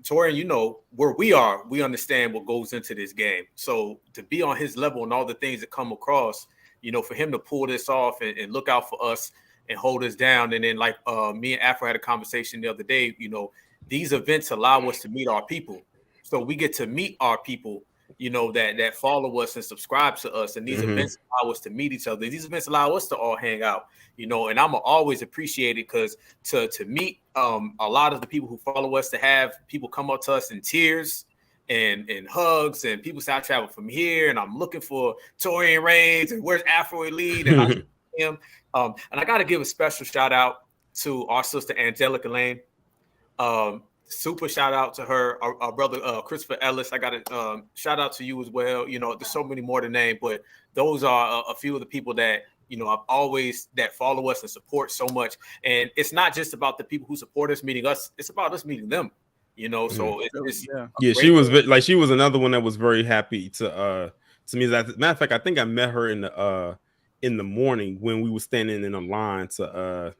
Torian, you know, where we are, we understand what goes into this game. So to be on his level and all the things that come across, you know, for him to pull this off and look out for us and hold us down. And then like me and Afro had a conversation the other day, you know, these events allow us to meet our people. So we get to meet our people, you know, that follow us and subscribe to us. And these events allow us to meet each other. These events allow us to all hang out, you know, and I'm always appreciate it because to meet a lot of the people who follow us, to have people come up to us in tears and hugs, and people say I travel from here and I'm looking for Torian Reigns and where's Afro Elite, and I him. And I got to give a special shout out to our sister Angelica Lane. Super shout out to her, our brother Christopher Ellis. I got to shout out to you as well. You know, there's so many more to name, but those are a few of the people that, you know, I've always that follow us and support so much. And it's not just about the people who support us meeting us; it's about us meeting them. You know, so it's she was like, she was another one that was very happy to me. As a matter of fact, I think I met her in the morning when we were standing in a line to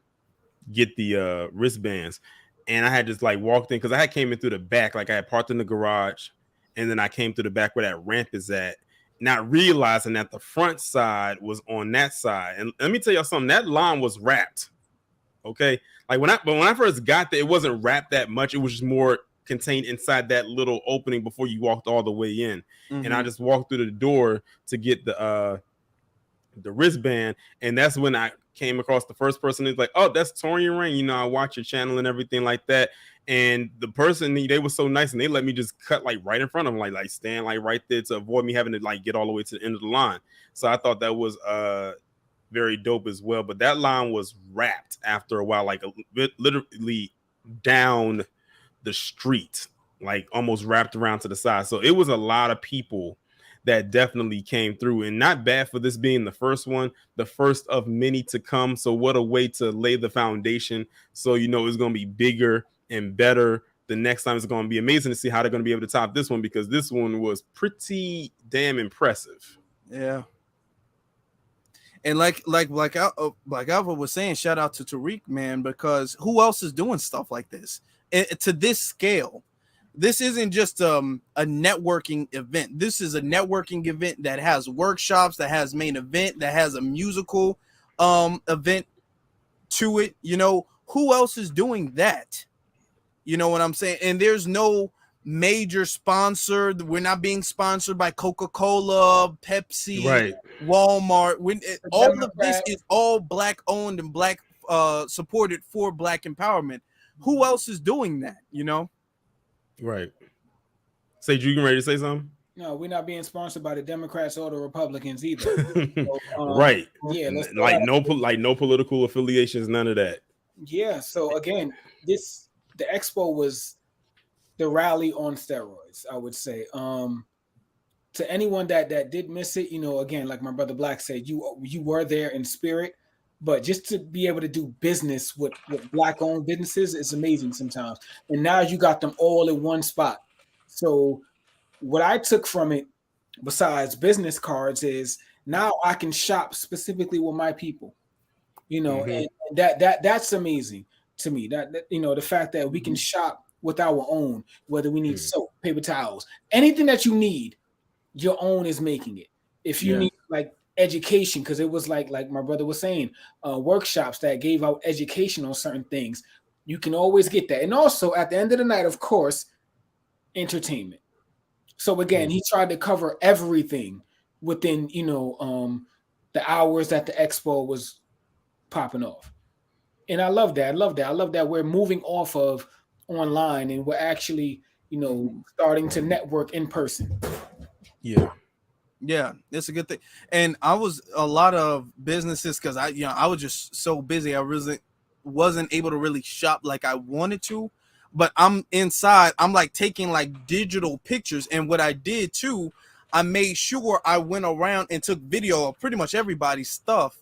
get the wristbands. And I had just like walked in because I had came in through the back, like I had parked in the garage, and then I came through the back where that ramp is at, not realizing that the front side was on that side. And let me tell y'all something, that line was wrapped. Okay. Like when I first got there, it wasn't wrapped that much. It was just more contained inside that little opening before you walked all the way in. And I just walked through the door to get the wristband, and that's when I came across the first person. Is like, oh, that's Torian Rain. You know, I watch your channel and everything like that. And the person, they were so nice, and they let me just cut like right in front of them, like stand like right there to avoid me having to like get all the way to the end of the line. So I thought that was very dope as well. But that line was wrapped after a while, like literally down the street, like almost wrapped around to the side. So it was a lot of people that definitely came through, and not bad for this being the first one, the first of many to come. So what a way to lay the foundation. So, you know, it's going to be bigger and better. The next time it's going to be amazing to see how they're going to be able to top this one, because this one was pretty damn impressive. Yeah. And like Alva was saying, shout out to Tariq, man, because who else is doing stuff like this to this scale? This isn't just a networking event. This is a networking event that has workshops, that has main event, that has a musical event to it. You know, who else is doing that? You know what I'm saying? And there's no major sponsor. We're not being sponsored by Coca-Cola, Pepsi, right, Walmart. All of this is all Black owned and Black supported for Black empowerment. Who else is doing that? You know? Right. Say, you ready to say something? No, we're not being sponsored by the Democrats or the Republicans either. So, right. Yeah. Like no political affiliations, none of that. Yeah. So again, the expo was the rally on steroids, I would say. To anyone that did miss it, you know, again, like my brother Black said, you were there in spirit. But just to be able to do business with Black-owned businesses is amazing sometimes. And now you got them all in one spot. So what I took from it, besides business cards, is now I can shop specifically with my people. You know, and that's amazing to me. That you know, the fact that we can shop with our own, whether we need soap, paper towels, anything that you need, your own is making it. If you need like education, because it was like my brother was saying, workshops that gave out education on certain things, you can always get that. And also at the end of the night, of course, entertainment. So again, he tried to cover everything within, you know, the hours that the expo was popping off. And I love that. I love that we're moving off of online and we're actually, you know, starting to network in person. Yeah, it's a good thing. And I was a lot of businesses, because I was just so busy. I really wasn't able to really shop like I wanted to. But I'm inside. I'm like taking like digital pictures. And what I did too, I made sure I went around and took video of pretty much everybody's stuff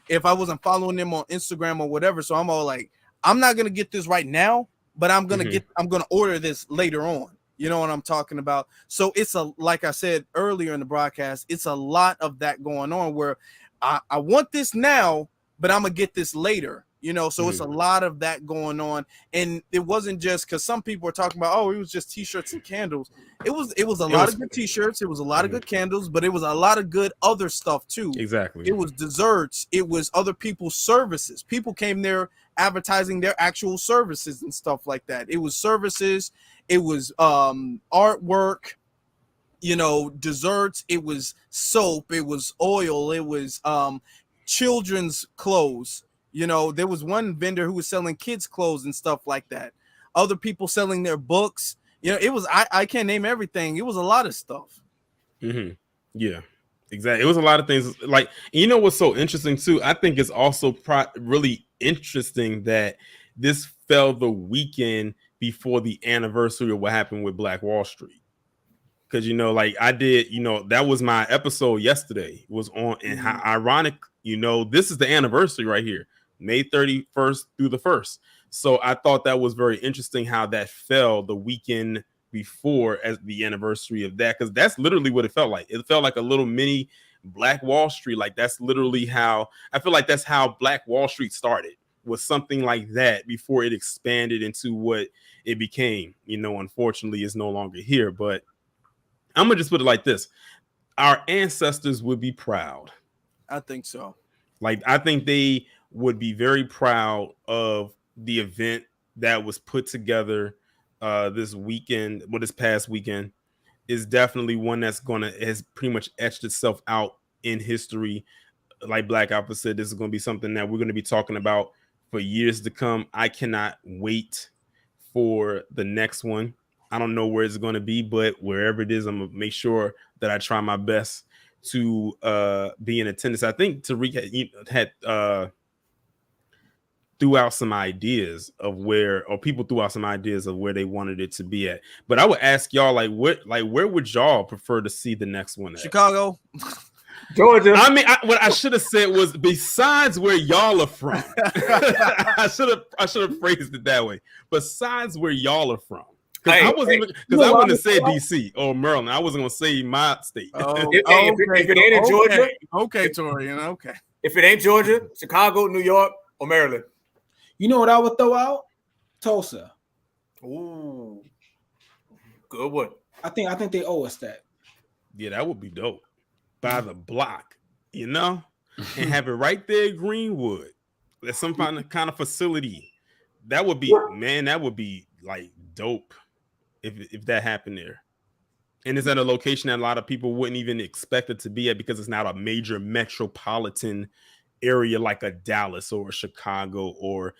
if I wasn't following them on Instagram or whatever. So I'm all like, I'm not gonna get this right now, but I'm gonna order this later on. You know what I'm talking about? So it's like I said earlier in the broadcast, it's a lot of that going on where I want this now, but I'm gonna get this later. You know, so it's a lot of that going on, and it wasn't just because some people were talking about, oh, it was just t-shirts and candles. It was a lot of good t-shirts, it was a lot of good candles, but it was a lot of good other stuff too. Exactly. It was desserts, it was other people's services. People came there advertising their actual services and stuff like that. It was services, it was artwork, you know, desserts, it was soap, it was oil, it was children's clothes. You know, there was one vendor who was selling kids' clothes and stuff like that. Other people selling their books. You know, it was I can't name everything. It was a lot of stuff. Yeah, exactly. It was a lot of things. Like, you know what's so interesting too? I think it's also really interesting that this fell the weekend before the anniversary of what happened with Black Wall Street. Because, you know, like I did, you know, that was my episode yesterday. It was on, and how ironic, you know, this is the anniversary right here. May 31st through the 1st. So I thought that was very interesting how that fell the weekend before as the anniversary of that, because that's literally what it felt like. It felt like a little mini Black Wall Street. Like that's literally how I feel like that's how Black Wall Street started, was something like that before it expanded into what it became. You know, unfortunately, is no longer here. But I'm gonna just put it like this: our ancestors would be proud. I think so. Like I think they would be very proud of the event that was put together this weekend. Well, this past weekend is definitely one that's has pretty much etched itself out in history. Like Black Alpha said, this is going to be something that we're going to be talking about for years to come. I cannot wait for the next one. I don't know where it's going to be, but wherever it is, I'm going to make sure that I try my best to be in attendance. I think Tariq had threw out some ideas of where, or people threw out some ideas of where they wanted it to be at. But I would ask y'all, where would y'all prefer to see the next one at? Chicago, Georgia. I mean, what I should have said was besides where y'all are from. I should have phrased it that way. Besides where y'all are from. Because I wouldn't have said DC or Maryland. I wasn't going to say my state. If it ain't in Georgia, okay, Torian, okay. If it ain't Georgia, Chicago, New York, or Maryland. You know what I would throw out? Tulsa. Ooh, good one. I think they owe us that. Yeah, that would be dope. By the block, you know, and have it right there in Greenwood. There's some kind of facility. That would be, man, that would be like dope if that happened there. And it's at a location that a lot of people wouldn't even expect it to be at because it's not a major metropolitan area like a Dallas or a Chicago or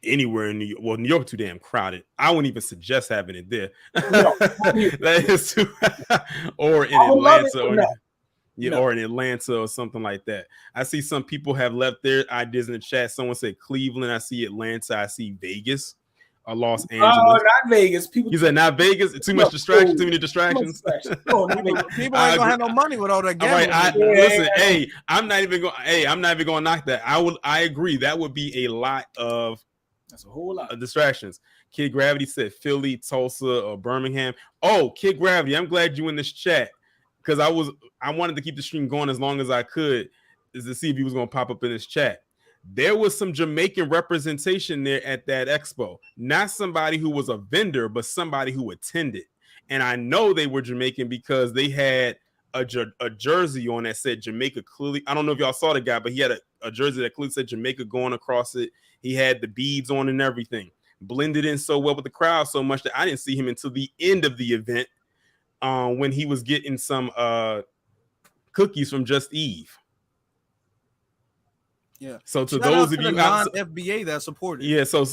anywhere in New York. Well, New York too damn crowded. I wouldn't even suggest having it there. No. That is too, or in Atlanta or in Atlanta or something like that. I see some people have left their ideas in the chat. Someone said Cleveland. I see Atlanta. I see Vegas. Los Angeles. Oh, not Vegas. You said not Vegas. Too much distraction. Too many distractions. People ain't gonna have no money with all that gambling. Listen, hey, I'm not even going to knock that. I agree. That would be a lot of. That's a whole lot of distractions. Kid Gravity said Philly, Tulsa, or Birmingham. Oh, Kid Gravity, I'm glad you in this chat because I wanted to keep the stream going as long as I could, is to see if he was going to pop up in this chat. There was some Jamaican representation there at that expo. Not somebody who was a vendor, but somebody who attended. And I know they were Jamaican because they had a jersey on that said Jamaica clearly. I don't know if y'all saw the guy, but he had a jersey that clearly said Jamaica going across it. He had the beads on and everything. Blended in so well with the crowd so much that I didn't see him until the end of the event when he was getting some cookies from Just Eve. Yeah. So to those of you non-FBA that supported. Yeah. So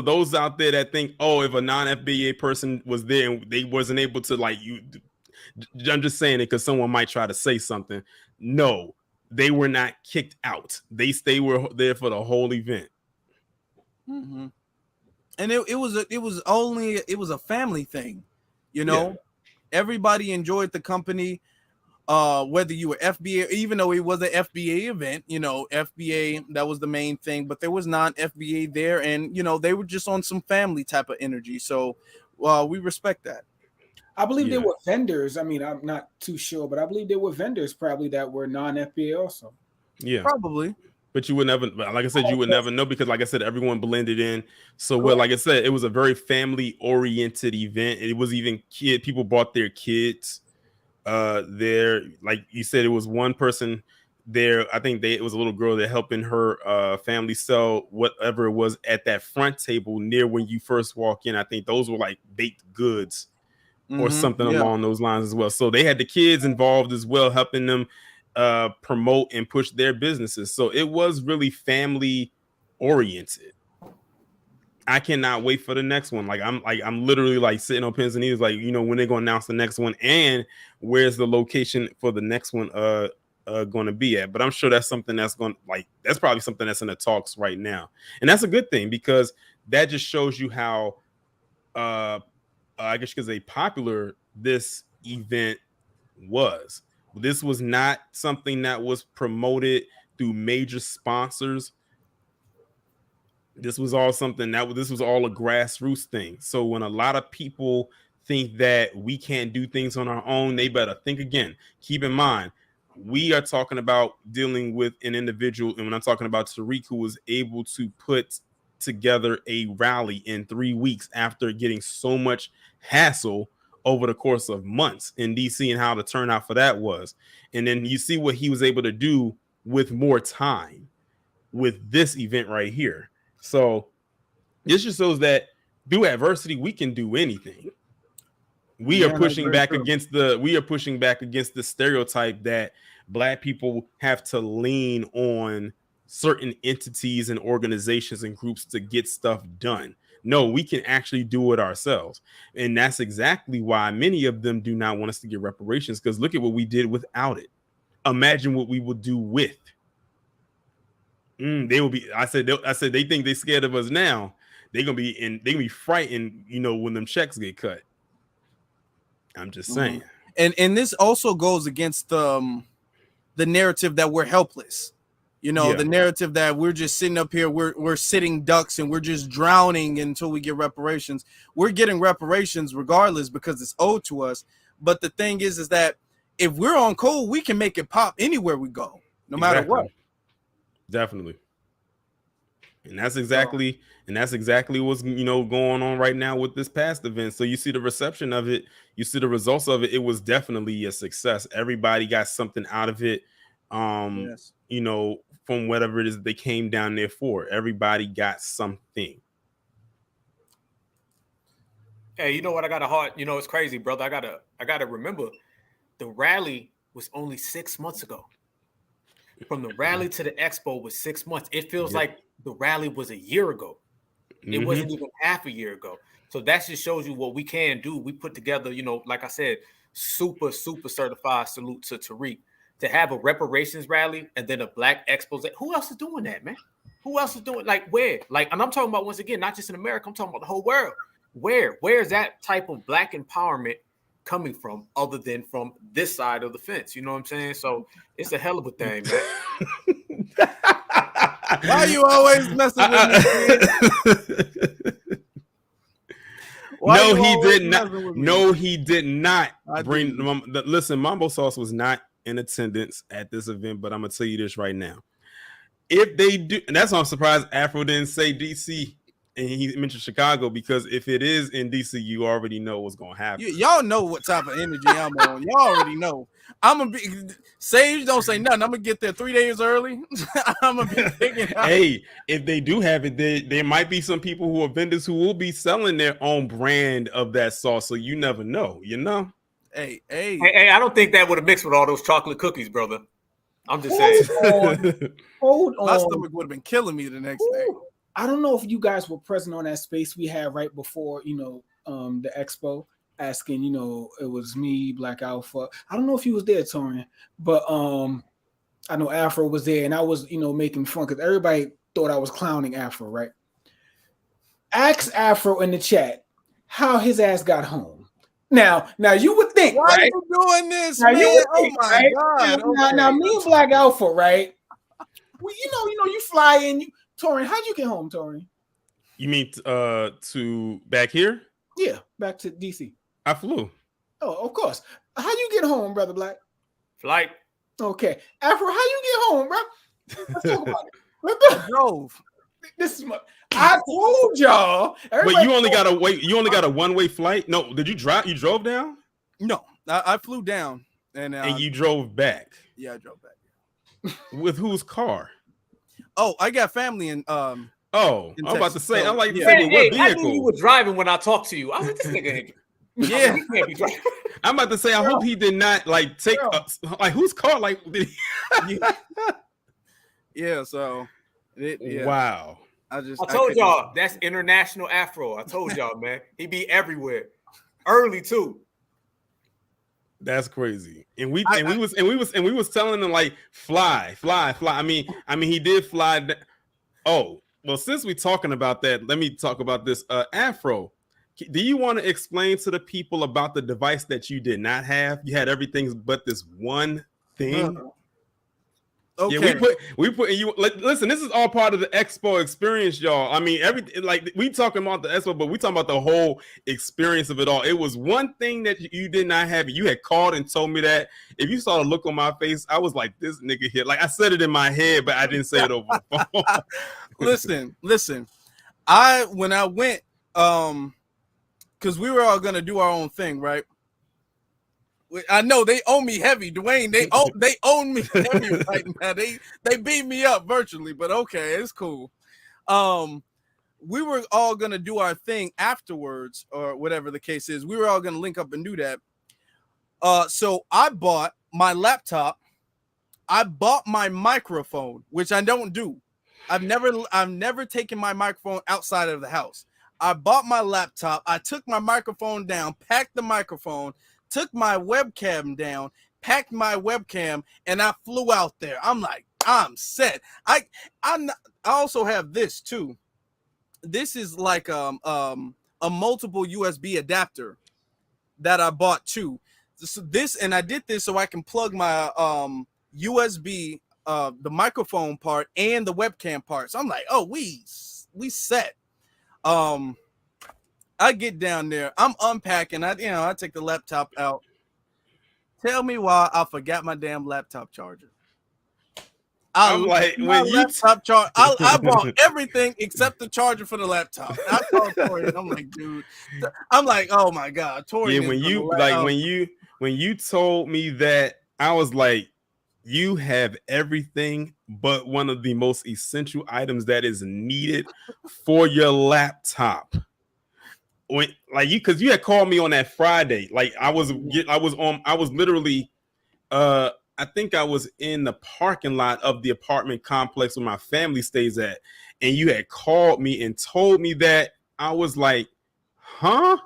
those out there that think, oh, if a non-FBA person was there and they wasn't able to I'm just saying it because someone might try to say something. No, they were not kicked out. They were there for the whole event. Mm-hmm. And it was a family thing, you know. Yeah. Everybody enjoyed the company. Whether you were FBA, even though it was an FBA event, you know, FBA, that was the main thing, but there was non-FBA there, and you know, they were just on some family type of energy. So Well, we respect that. I believe there were vendors. I mean, I'm not too sure, but I believe there were vendors probably that were non-FBA also. Yeah, probably. But you would never, like I said, you would never know because, like I said, everyone blended in. So, well, like I said, it was a very family-oriented event. It was even people brought their kids there. Like you said, it was one person there. I think it was a little girl that helping her family sell whatever it was at that front table near when you first walk in. I think those were like baked goods or something along those lines as well. So they had the kids involved as well, helping them promote and push their businesses. So it was really family oriented. I cannot wait for the next one. I'm literally like sitting on pins and needles, like, when they're going to announce the next one and where's the location for the next one going to be at. But I'm sure that's something that's that's probably something that's in the talks right now. And that's a good thing because that just shows you how I guess you could say popular this event was. This was not something that was promoted through major sponsors. This was all something this was all a grassroots thing. So when a lot of people think that we can't do things on our own, they better think again. Keep in mind, we are talking about dealing with an individual, and when I'm talking about Tariq, who was able to put together a rally in 3 weeks after getting so much hassle over the course of months in DC and how the turnout for that was. And then you see what he was able to do with more time with this event right here. So this just shows that through adversity, we can do anything. We are pushing back against the stereotype that Black people have to lean on certain entities and organizations and groups to get stuff done. No, we can actually do it ourselves. And that's exactly why many of them do not want us to get reparations, because look at what we did without it. Imagine what we will do with. They will be. I said they think they're scared of us now. They're gonna be frightened, when them checks get cut. I'm just saying. And this also goes against the narrative that we're helpless. The narrative that we're just sitting up here, we're sitting ducks and we're just drowning until we get reparations. We're getting reparations regardless because it's owed to us. But the thing is that if we're on code, we can make it pop anywhere we go, no matter what. Definitely. And that's exactly what's going on right now with this past event. So you see the reception of it, you see the results of it. It was definitely a success. Everybody got something out of it. Yes. From whatever it is they came down there for. Everybody got something. Hey, you know what? I got a heart. It's crazy, brother. I gotta remember the rally was only 6 months ago. From the rally to the expo was 6 months. It feels like the rally was a year ago. It wasn't even half a year ago. So that just shows you what we can do. We put together, like I said, super certified salute to Tariq to have a reparations rally and then a Black expose. Who else is doing that, man? Who else is doing where? And I'm talking about, once again, not just in America, I'm talking about the whole world. Where is that type of Black empowerment coming from other than from this side of the fence? You know what I'm saying? So it's a hell of a thing, man. Why are you always messing with me? No, he did not bring. Listen, Mambo Sauce was not in attendance at this event, but I'm gonna tell you this right now. If they do, and that's why I'm surprised Afro didn't say DC and he mentioned Chicago, because if it is in DC, you already know what's gonna happen. Y'all know what type of energy I'm on. Y'all already know. I'm gonna be Sage. Don't say nothing. I'm gonna get there 3 days early. I'm gonna be thinking. Hey, if they do have it, there might be some people who are vendors who will be selling their own brand of that sauce. So you never know. Hey, I don't think that would have mixed with all those chocolate cookies, brother. I'm just saying. Hold on. My stomach would have been killing me the next day. I don't know if you guys were present on that space we had right before, the expo, asking, it was me, Black Alpha. I don't know if he was there, Torian, but I know Afro was there, and I was, making fun because everybody thought I was clowning Afro, right? Ask Afro in the chat how his ass got home. Now you would think, why right? are you doing this, now, man? Think, my God! Now, me and Black Alpha, right? Well, you fly in. Torian, how'd you get home, Torian? You mean to back here? Yeah, back to DC. I flew. Oh, of course. How you get home, Brother Black? Flight. Okay. Afro, how you get home, bro? Let's talk about it. I drove. This is I told y'all. Wait, you only got a one-way flight? No, did you drive? You drove down? No, I flew down and you drove back. Yeah, I drove back. With whose car? Oh, I got family in I'm about to say, I'm like, what vehicle? I knew you were driving when I talked to you. I was like, this nigga. Yeah, he can't be driving. I'm about to say, I hope he did not like take whose car? Like, yeah. So, wow. I told y'all that's international Afro. I told y'all, man, he be everywhere, early too. That's crazy. And we was telling him like fly. I mean he did fly. Oh, well, since we're talking about that, let me talk about this. Afro, do you want to explain to the people about the device that you did not have? You had everything but this one thing. Okay. Yeah, we put you. Listen, this is all part of the Expo experience, y'all. I mean, we talking about the Expo, but we talking about the whole experience of it all. It was one thing that you did not have. You had called and told me that. If you saw the look on my face, I was like, "This nigga here." Like I said it in my head, but I didn't say it over the phone. Listen. When I went, because we were all gonna do our own thing, right? I know they owe me heavy, Dwayne. They own me heavy right now. They beat me up virtually, but okay, it's cool. We were all gonna do our thing afterwards, or whatever the case is. We were all gonna link up and do that. So I bought my laptop. I bought my microphone, which I don't do. I've never taken my microphone outside of the house. I bought my laptop. I took my microphone down, packed the microphone, took my webcam down, packed my webcam, and I flew out there. I'm like, I'm set. I also have this too. This is like a multiple USB adapter that I bought too. So this, and I did this so I can plug my USB, the microphone part and the webcam part. So I'm like, oh, we set. I get down there, I'm unpacking. I take the laptop out. Tell me why I forgot my damn laptop charger. I'm like, when you I bought everything except the charger for the laptop. I called Tori. I'm like, dude. I'm like, oh my god, Tori. Yeah, when you told me that, I was like, you have everything but one of the most essential items that is needed for your laptop. Because you had called me on that Friday. Like I was literally I think I was in the parking lot of the apartment complex where my family stays at, and you had called me and told me that. I was like, huh?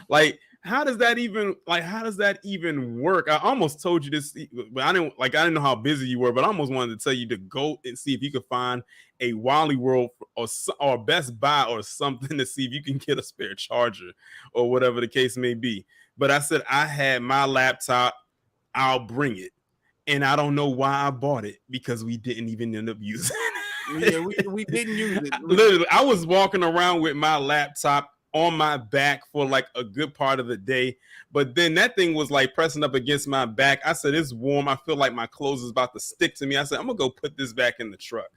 Like, how does that even work? I almost told you this, but I didn't know how busy you were, but I almost wanted to tell you to go and see if you could find a Wally World or Best Buy or something to see if you can get a spare charger or whatever the case may be. But I said, I had my laptop, I'll bring it. And I don't know why I bought it, because we didn't even end up using it. Yeah, we didn't use it. Literally, I was walking around with my laptop on my back for like a good part of the day, but then that thing was like pressing up against my back. I said, it's warm. I feel like my clothes is about to stick to me. I said, I'm gonna go put this back in the truck.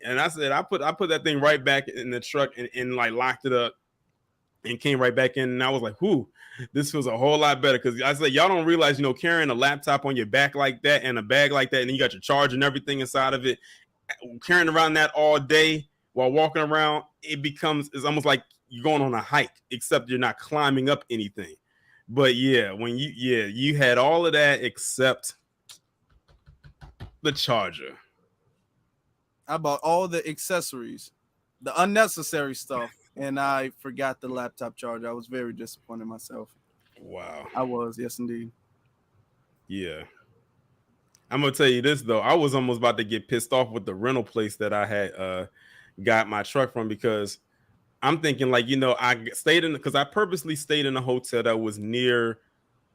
And I said, I put that thing right back in the truck and like locked it up and came right back in. And I was like, whoo, this feels a whole lot better. Because I said, y'all don't realize, carrying a laptop on your back like that and a bag like that, and then you got your charger and everything inside of it, carrying around that all day while walking around, it's almost like you're going on a hike, except you're not climbing up anything. But yeah, you had all of that except the charger. I bought all the accessories, the unnecessary stuff, and I forgot the laptop charger. I was very disappointed in myself. Wow. I was, yes indeed. Yeah. I'm gonna tell you this though. I was almost about to get pissed off with the rental place that I had got my truck from, because I'm thinking because I purposely stayed in a hotel that was near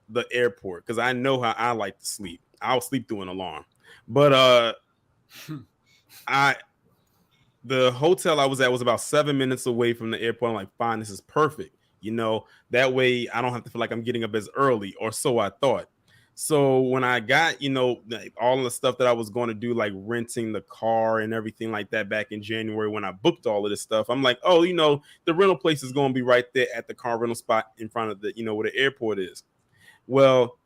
the airport, because I know how I like to sleep. I'll sleep through an alarm. But the hotel I was at was about 7 minutes away from the airport. I'm like, fine, this is perfect. That way I don't have to feel like I'm getting up as early, or so I thought. So when I got, like all the stuff that I was going to do, like renting the car and everything like that back in January, when I booked all of this stuff, I'm like, oh, the rental place is going to be right there at the car rental spot in front of the, where the airport is. Well,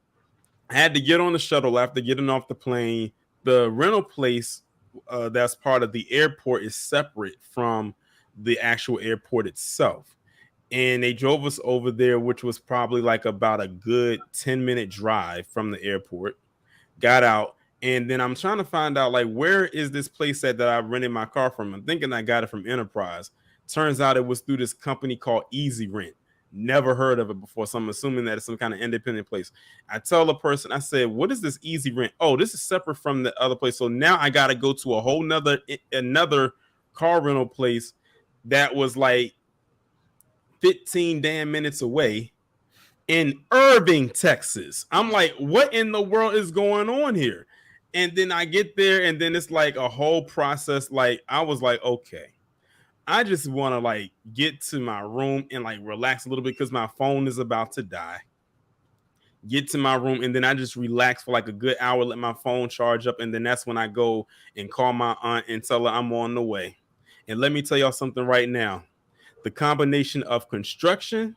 I had to get on the shuttle after getting off the plane. The rental place that's part of the airport is separate from the actual airport itself. And they drove us over there, which was probably like about a good 10-minute drive from the airport. Got out, and then I'm trying to find out, like, where is this place that I rented my car from? I'm thinking I got it from Enterprise. Turns out it was through this company called Easy Rent. Never heard of it before, so I'm assuming that it's some kind of independent place. I tell the person, I said, what is this Easy Rent? Oh, this is separate from the other place. So now I got to go to a whole another car rental place that was like 15 damn minutes away in Irving, Texas. I'm like, what in the world is going on here? And then I get there, and then it's like a whole process. Like, I was like, okay, I just want to like get to my room and like relax a little bit because my phone is about to die. Get to my room, and then I just relax for like a good hour, let my phone charge up, and then that's when I go and call my aunt and tell her I'm on the way. And let me tell y'all something right now. The combination of construction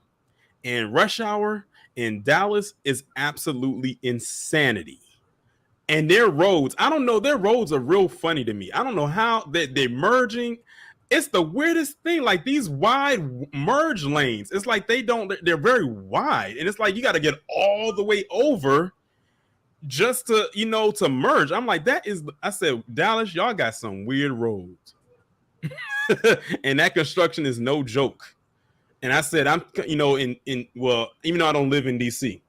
and rush hour in Dallas is absolutely insanity. And their roads, I don't know, their roads are real funny to me. I don't know how they're merging. It's the weirdest thing, like these wide merge lanes. It's like they're very wide. And it's like you got to get all the way over just to, to merge. I'm like, I said, Dallas, y'all got some weird roads. And that construction is no joke. And I said, I'm, well, even though I don't live in DC,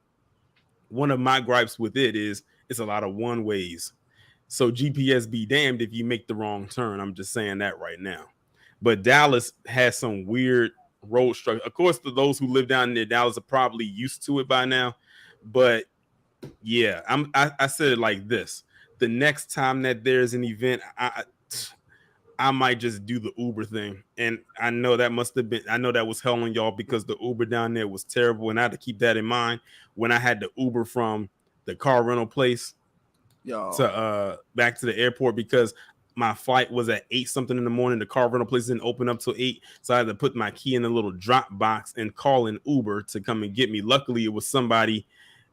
one of my gripes with it is it's a lot of one ways. So GPS be damned if you make the wrong turn. I'm just saying that right now. But Dallas has some weird road structure. Of course, to those who live down near Dallas are probably used to it by now. But yeah, I said it like this. The next time that there's an event, I might just do the Uber thing. And I know that was hell on y'all because the Uber down there was terrible. And I had to keep that in mind when I had to Uber from the car rental place to back to the airport because my flight was at 8 something in the morning. The car rental place didn't open up till 8. So I had to put my key in the little drop box and call an Uber to come and get me. Luckily, it was somebody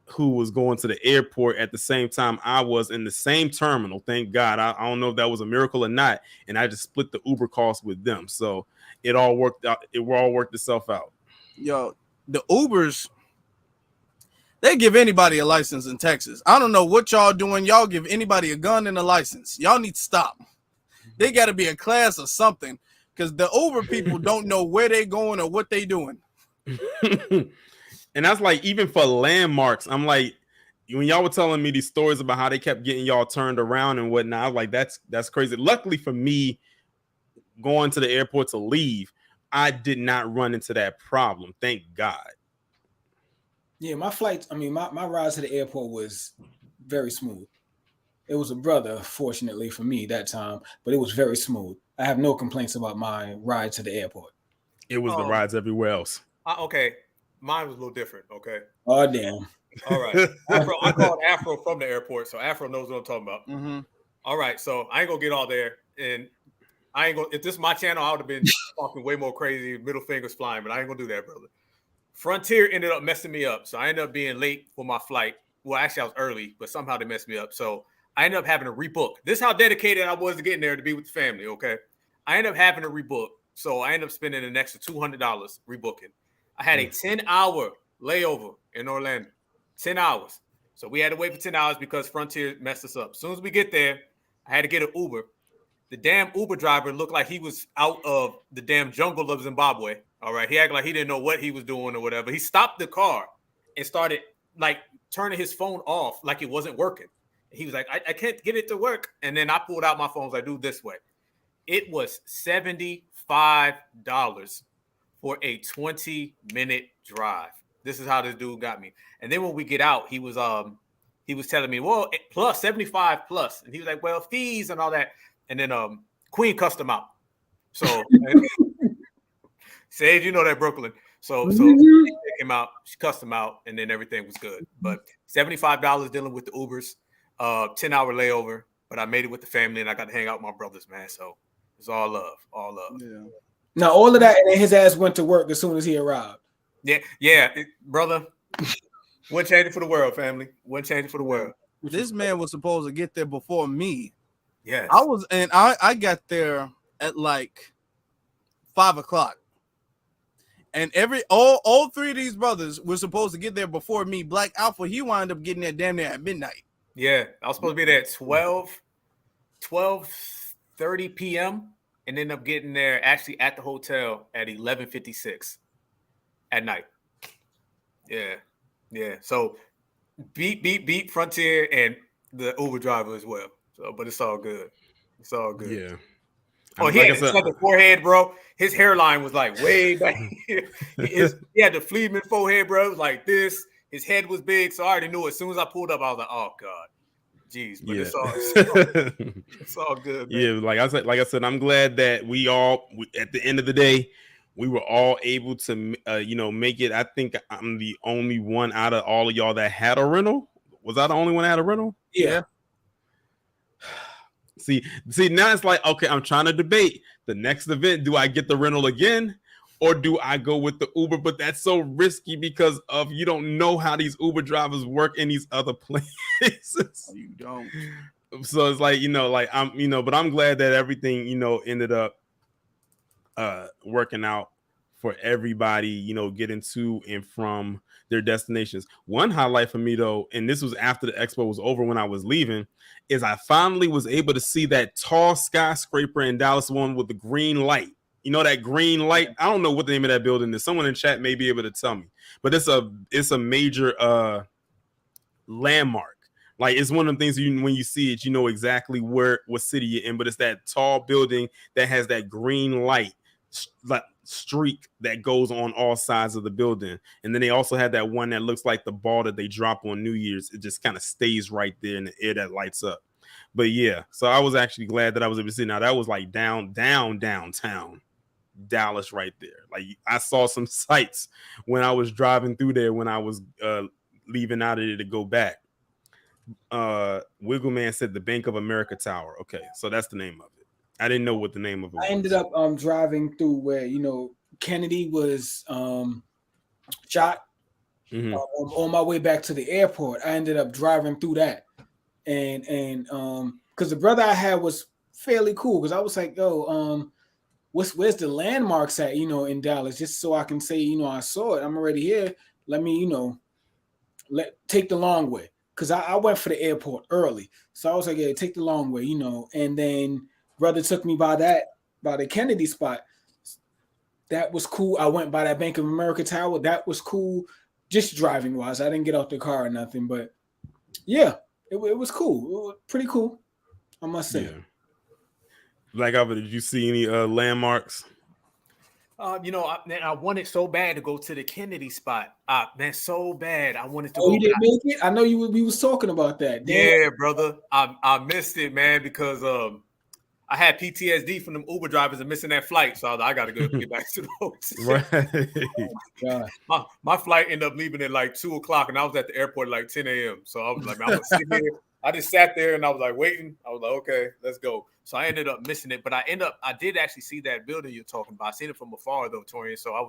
who was going to the airport at the same time I was in the same terminal. Thank God. I don't know if that was a miracle or not. And I just split the Uber costs with them. So it all worked out. It all worked itself out. Yo, the Ubers, they give anybody a license in Texas. I don't know what y'all doing. Y'all give anybody a gun and a license. Y'all need to stop. They got to be a class or something because the Uber people don't know where they going or what they doing. And that's like, even for landmarks, I'm like, when y'all were telling me these stories about how they kept getting y'all turned around and whatnot, I was like, that's crazy. Luckily for me, going to the airport to leave, I did not run into that problem. Thank God. Yeah, my flights, my ride to the airport was very smooth. It was a brother, fortunately for me that time, but it was very smooth. I have no complaints about my ride to the airport. It was the rides everywhere else. Okay. Mine was a little different, okay? Oh, damn. All right. I called Afro from the airport, so Afro knows what I'm talking about. Mm-hmm. All right, so I ain't going to get all there, and I ain't going to – if this is my channel, I would have been talking way more crazy, middle fingers flying, but I ain't going to do that, brother. Frontier ended up messing me up, so I ended up being late for my flight. Well, actually, I was early, but somehow they messed me up, so I ended up having to rebook. This is how dedicated I was to getting there to be with the family, okay? I ended up having to rebook, so I ended up spending an extra $200 rebooking. I had a 10-hour layover in Orlando, 10 hours. So we had to wait for 10 hours because Frontier messed us up. As soon as we get there, I had to get an Uber. The damn Uber driver looked like he was out of the damn jungle of Zimbabwe. All right. He acted like he didn't know what he was doing or whatever. He stopped the car and started like turning his phone off like it wasn't working. He was like, I can't get it to work. And then I pulled out my phone. I was like, do this way. It was $75 for a 20-minute drive. This is how this dude got me. And then when we get out, he was telling me, well, plus 75 plus. And he was like, well, fees and all that. And then Queen cussed him out. So Sage, you know that Brooklyn. So she came out, she cussed him out, and then everything was good. But $75 dealing with the Ubers, 10-hour layover. But I made it with the family, and I got to hang out with my brothers, man. So it's all love, all love. Yeah. Now all of that, and then his ass went to work as soon as he arrived. Yeah, brother. Wouldn't change it for the world, family. Wouldn't change it for the world. This man was supposed to get there before me. Yes. I got there at like 5 o'clock. And all three of these brothers were supposed to get there before me. Black Alpha, he wound up getting there damn near at midnight. Yeah, I was supposed to be there at 12:30 p.m. and ended up getting there actually at the hotel at 11:56 at night. Yeah. So beat Frontier and the Uber driver as well. So, but it's all good. It's all good. Yeah. Oh, he had the forehead, bro. His hairline was like way back. He had the Fleetman forehead, bro. It was like this. His head was big, so I already knew. As soon as I pulled up, I was like, "Oh God, jeez." But it's all good. Man. Yeah, like I said, I'm glad that we at the end of the day, we were all able to, make it. I think I'm the only one out of all of y'all that had a rental. Was I the only one that had a rental? Yeah. See, now it's like, okay, I'm trying to debate the next event. Do I get the rental again, or do I go with the Uber? But that's so risky because of you don't know how these Uber drivers work in these other places. You don't. So it's like, but I'm glad that everything, ended up working out for everybody, getting to and from their destinations. One highlight for me though, and this was after the expo was over when I was leaving, is I finally was able to see that tall skyscraper in Dallas, one with the green light. You know that green light? I don't know what the name of that building is. Someone in chat may be able to tell me. But it's a major landmark. Like it's one of the things when you see it, you know exactly what city you're in. But it's that tall building that has that green light streak that goes on all sides of the building. And then they also had that one that looks like the ball that they drop on New Year's. It just kind of stays right there in the air that lights up. But yeah, so I was actually glad that I was able to see. Now that was like downtown Dallas right there. Like I saw some sights when I was driving through there when I was leaving out of there to go back. Wiggleman said the Bank of America Tower. Okay, so that's the name of it. I didn't know what the name of it was. I ended up driving through where Kennedy was shot. Mm-hmm. On my way back to the airport. I ended up driving through that, and because the brother I had was fairly cool, because I was like, yo, where's the landmarks at, in Dallas, just so I can say, I saw it. I'm already here. Let me, take the long way, because I went for the airport early, so I was like, yeah, take the long way, and then brother took me by the Kennedy spot. That was cool. I went by that Bank of America Tower. That was cool, just driving wise. I didn't get out the car or nothing, but yeah, it was cool. It was pretty cool, I must say. Yeah. Black Alpha, did you see any landmarks? I wanted so bad to go to the Kennedy spot. Man, so bad. I wanted to go. You didn't make it? I know we was talking about that. Damn. Yeah, brother. I missed it, man, because I had PTSD from them Uber drivers and missing that flight. So I got to go get back to the hotel. Right. My flight ended up leaving at like 2 o'clock, and I was at the airport at like 10 a.m. So I was like, man, I'm going to sit here. I just sat there and I was like waiting. I was like, okay, let's go. So I ended up missing it, but I did actually see that building you're talking about. I seen it from afar though, Torian. So I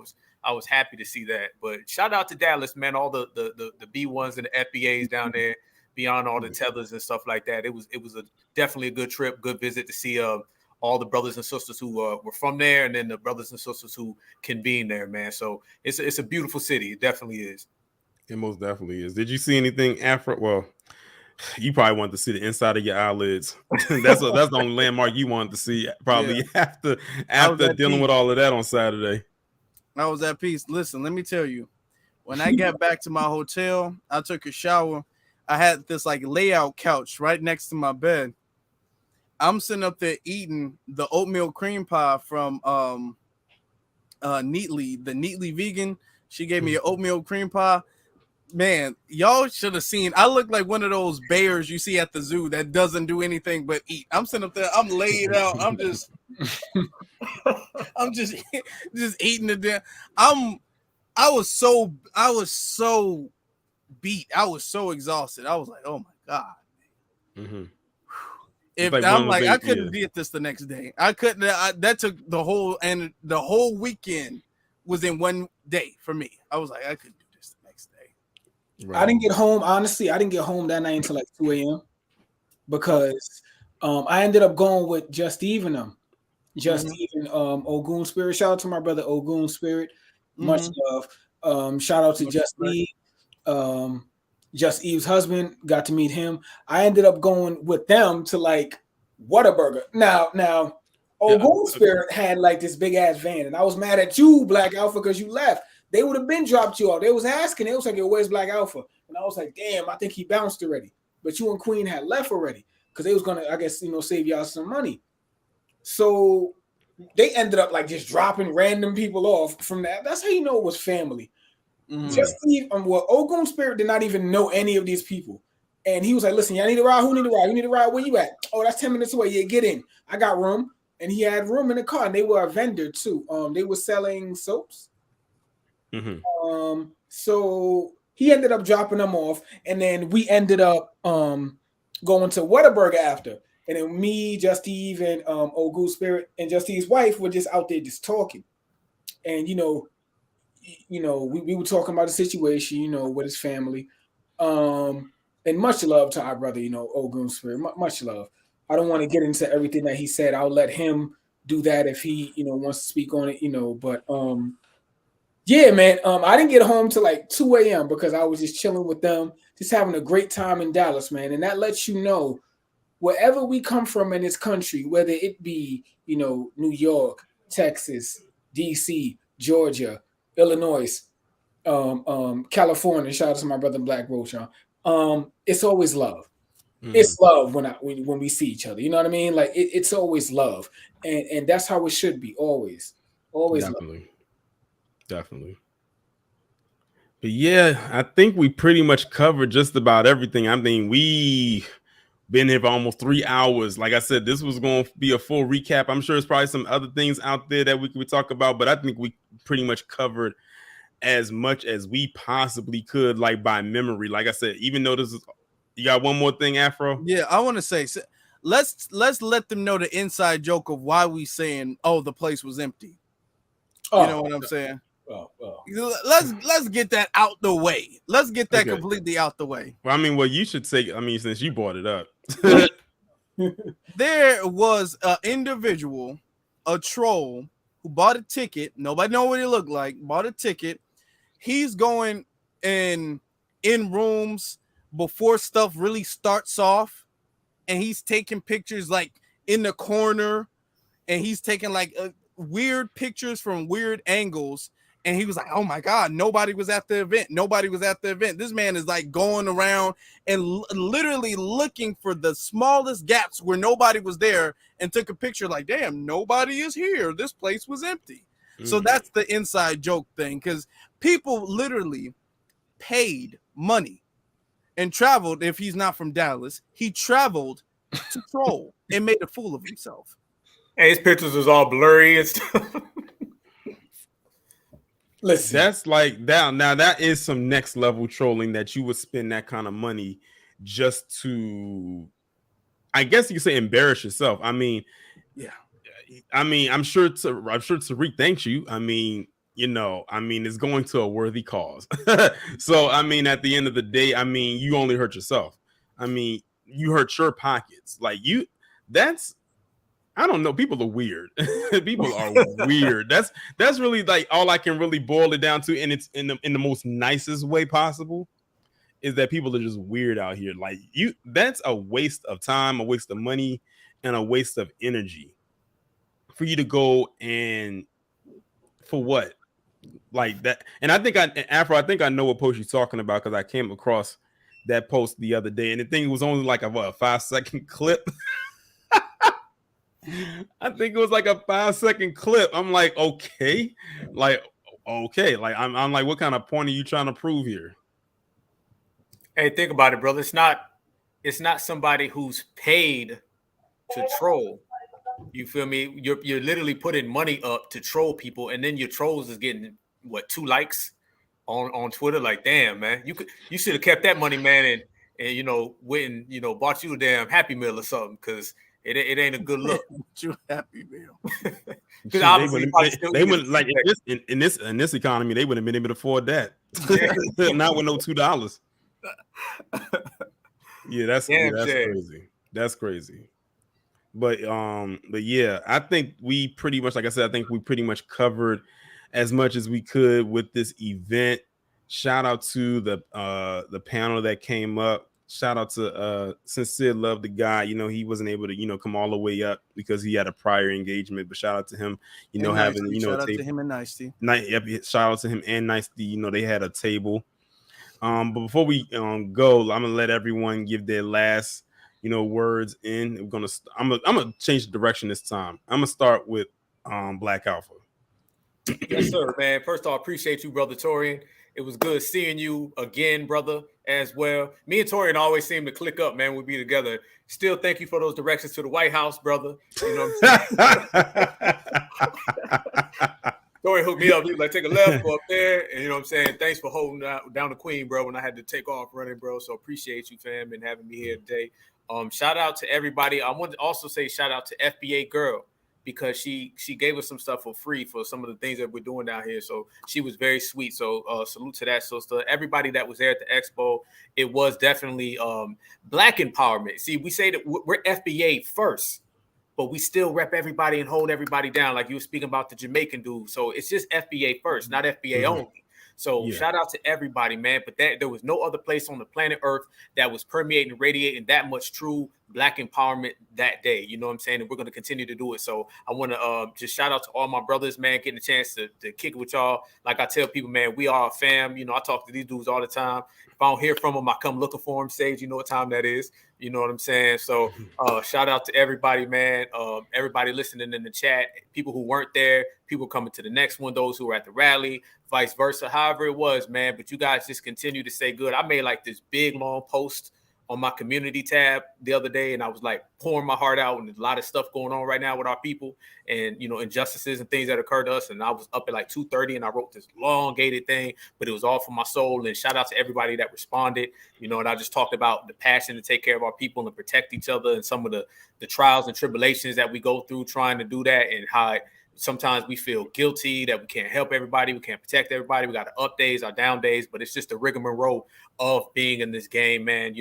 was happy to see that. But shout out to Dallas, man. All the B1s and the FBAs down there, beyond all the tethers and stuff like that. It was definitely a good trip, good visit to see all the brothers and sisters who were from there, and then the brothers and sisters who convened there, man. So it's a beautiful city. It definitely is. It most definitely is. Did you see anything after? Well, you probably wanted to see the inside of your eyelids. that's the only landmark you wanted to see, probably after dealing with all of that on Saturday. I was at peace. Listen, let me tell you, when I got back to my hotel, I took a shower. I had this like layout couch right next to my bed. I'm sitting up there eating the oatmeal cream pie from Neatly, the Neatly vegan. She gave me an oatmeal cream pie. Man, y'all should have seen. I look like one of those bears you see at the zoo that doesn't do anything but eat. I'm sitting up there. I'm laid out. I'm just eating it there. I was so beat. I was so exhausted. I was like, oh my God. Mm-hmm. If like I'm like, I couldn't get this the next day. I couldn't. That took the whole weekend was in one day for me. I was like, I couldn't do this the next day. Right. I didn't get home. Honestly, I didn't get home that night until like 2 a.m. because I ended up going with Just Even them. Even Ogun Spirit. Shout out to my brother Ogun Spirit. Much love. Shout out to Just Eve. Just Eve's husband, got to meet him. I ended up going with them to like Whataburger. Now Ogun Spirit had like this big ass van, and I was mad at you, Black Alpha, because you left. They would have been dropped you off. They was asking. It was like, where's Black Alpha? And I was like, damn, I think he bounced already. But you and Queen had left already because they was gonna, I guess, save y'all some money. So they ended up like just dropping random people off from that. That's how you know it was family. Just Steve, Ogun Spirit did not even know any of these people. And he was like, listen, y'all need a ride? Who need a ride? You need a ride? Where you at? Oh, that's 10 minutes away. Yeah, get in. I got room. And he had room in the car. And they were a vendor too. They were selling soaps. So he ended up dropping them off. And then we ended up going to Whataburger after. And then me, Just Eve, and Ogun Spirit, and Just Eve's wife were just out there just talking. And, we were talking about the situation, with his family. And much love to our brother, Ogun Spirit. Much love. I don't want to get into everything that he said. I'll let him do that if he, wants to speak on it, But yeah, man. I didn't get home till like 2 a.m. because I was just chilling with them, just having a great time in Dallas, man. And that lets you know wherever we come from in this country, whether it be, New York, Texas, DC, Georgia, Illinois, California. Shout out to my brother Black Roach. It's always love. It's love when we see each other. You know what I mean? Like it's always love, and that's how it should be. Always definitely. But yeah, I think we pretty much covered just about everything. I mean, we been here for almost 3 hours. Like I said, this was going to be a full recap. I'm sure there's probably some other things out there that we could talk about, but I think we pretty much covered as much as we possibly could, like by memory. Like I said, even though this is, you got one more thing, Afro? Yeah, I want to say, let's let them know the inside joke of why we saying, oh, the place was empty. You know what I'm saying? Let's get that out the way. Let's get that completely out the way. Well, I mean, well, you should say, I mean, since you brought it up. There was an individual, a troll, who bought a ticket. Nobody know what he looked like. Bought a ticket. He's going in rooms before stuff really starts off, and he's taking pictures like in the corner, and he's taking like weird pictures from weird angles. And he was like, oh my God, nobody was at the event. Nobody was at the event. This man is like going around and literally looking for the smallest gaps where nobody was there and took a picture like, damn, nobody is here. This place was empty. So that's the inside joke thing, because people literally paid money and traveled. If he's not from Dallas, he traveled to troll and made a fool of himself. Hey, his pictures was all blurry and stuff. Listen, that's like that. Now that is some next level trolling, that you would spend that kind of money just to, I guess you could say, embarrass yourself. I mean, yeah. I mean, I'm sure Tariq thanks you. I mean, it's going to a worthy cause. So, I mean, at the end of the day, I mean, you only hurt yourself. I mean, you hurt your pockets. Like I don't know. People are weird. People are weird. That's really like all I can really boil it down to, and it's in the most nicest way possible, is that people are just weird out here. Like that's a waste of time, a waste of money, and a waste of energy for you to go and for what? Like that. And I think I think I know what post you're talking about, because I came across that post the other day, and the thing was only like a 5-second clip. I think it was like a 5-second clip. I'm like, okay. Like, I'm like, what kind of point are you trying to prove here? Hey, think about it, brother. It's not somebody who's paid to troll. You feel me? You're literally putting money up to troll people, and then your trolls is getting 2 likes. on Twitter. Like, damn, man, you should have kept that money, man, and went and bought you a damn Happy Meal or something, because it ain't a good look. You Happy Meal. Because obviously they wouldn't like in this economy, they wouldn't have been able to afford that. Not with no $2. Yeah, that's crazy. That's crazy. But yeah, I think we pretty much, like I said, I think we pretty much covered as much as we could with this event. Shout out to the panel that came up. Shout out to Sincere Love, the guy. He wasn't able to come all the way up because he had a prior engagement. But shout out to him, having shout out to him and Nice T. Shout out to him and Nice T. They had a table. But before we go, I'm gonna let everyone give their last words in. I'm gonna change the direction this time. I'm gonna start with Black Alpha. Yes, sir, man. First off, appreciate you, brother Torian. It was good seeing you again, brother, as well. Me and Torian always seem to click up, man. We'll be together. Still, thank you for those directions to the White House, brother. You know what I'm saying? Torian hooked me up. He was like, take a left, go up there. And you know what I'm saying? Thanks for holding down the queen, bro, when I had to take off running, bro. So appreciate you, fam, and having me here today. Shout out to everybody. I want to also say shout out to FBA Girl, because she gave us some stuff for free for some of the things that we're doing down here. So she was very sweet. So salute to that sister. Everybody that was there at the expo, it was definitely Black empowerment. See, we say that we're FBA first, but we still rep everybody and hold everybody down, like you were speaking about the Jamaican dude. So it's just FBA first, not FBA only. So shout out to everybody, man. But there was no other place on the planet Earth that was permeating and radiating that much true Black empowerment that day. You know what I'm saying? And we're going to continue to do it. So I want to just shout out to all my brothers, man, getting a chance to kick it with y'all. Like I tell people, man, we are a fam. I talk to these dudes all the time. If I don't hear from them, I come looking for them. Sage, you know what time that is. You know what I'm saying? So shout out to everybody, man. Everybody listening in the chat, people who weren't there, people coming to the next one, those who were at the rally, vice versa, however it was, man. But you guys just continue to say good. I made like this big, long post on my community tab the other day, and I was like pouring my heart out, and there's a lot of stuff going on right now with our people, and injustices and things that occur to us. And I was up at like 2:30, and I wrote this elongated thing, but it was all for my soul. And shout out to everybody that responded, and I just talked about the passion to take care of our people and protect each other, and some of the trials and tribulations that we go through trying to do that, and how sometimes we feel guilty that we can't help everybody, we can't protect everybody. We got our up days, our down days, but it's just the rigmarole of being in this game, man.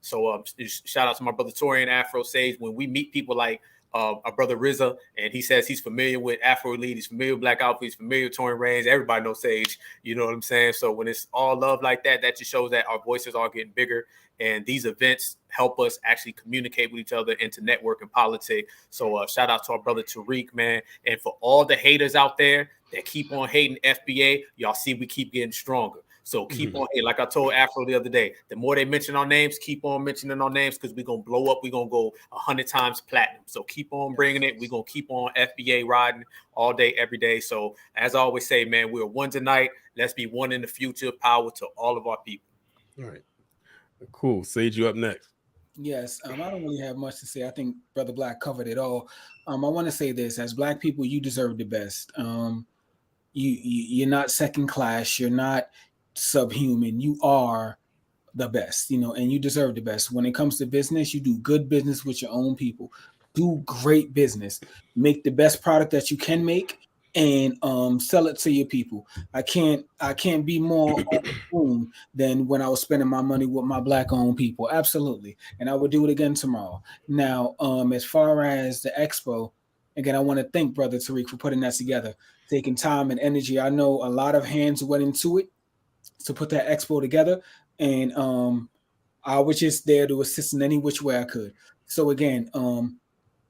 So shout out to my brother Torian, Afro Sage. When we meet people like our brother Rizza, and he says he's familiar with Afro Elite, he's familiar with Black Alpha, he's familiar with Torian Reigns. Everybody knows Sage. You know what I'm saying? So when it's all love like that, that just shows that our voices are getting bigger. And these events help us actually communicate with each other and to network and politics. So shout out to our brother Tariq, man. And for all the haters out there that keep on hating FBA, y'all see we keep getting stronger. So keep on hating. Like I told Afro the other day, the more they mention our names, keep on mentioning our names, because we're going to blow up. We're going to go 100 times platinum. So keep on bringing it. We're going to keep on FBA riding all day, every day. So as I always say, man, we're one tonight. Let's be one in the future. Power to all of our people. All right. Cool. Sage, you up next. Yes, I don't really have much to say. I think Brother Black covered it all. I want to say this: as Black people, you deserve the best. You're not second class. You're not subhuman. You are the best, and you deserve the best. When it comes to business, you do good business with your own people. Do great business. Make the best product that you can make, and sell it to your people. I can't be more boom than when I was spending my money with my Black-owned people. Absolutely. And I would do it again tomorrow. Now, as far as the expo, again, I want to thank Brother Tariq for putting that together, taking time and energy. I know a lot of hands went into it to put that expo together, and I was just there to assist in any which way I could. So again,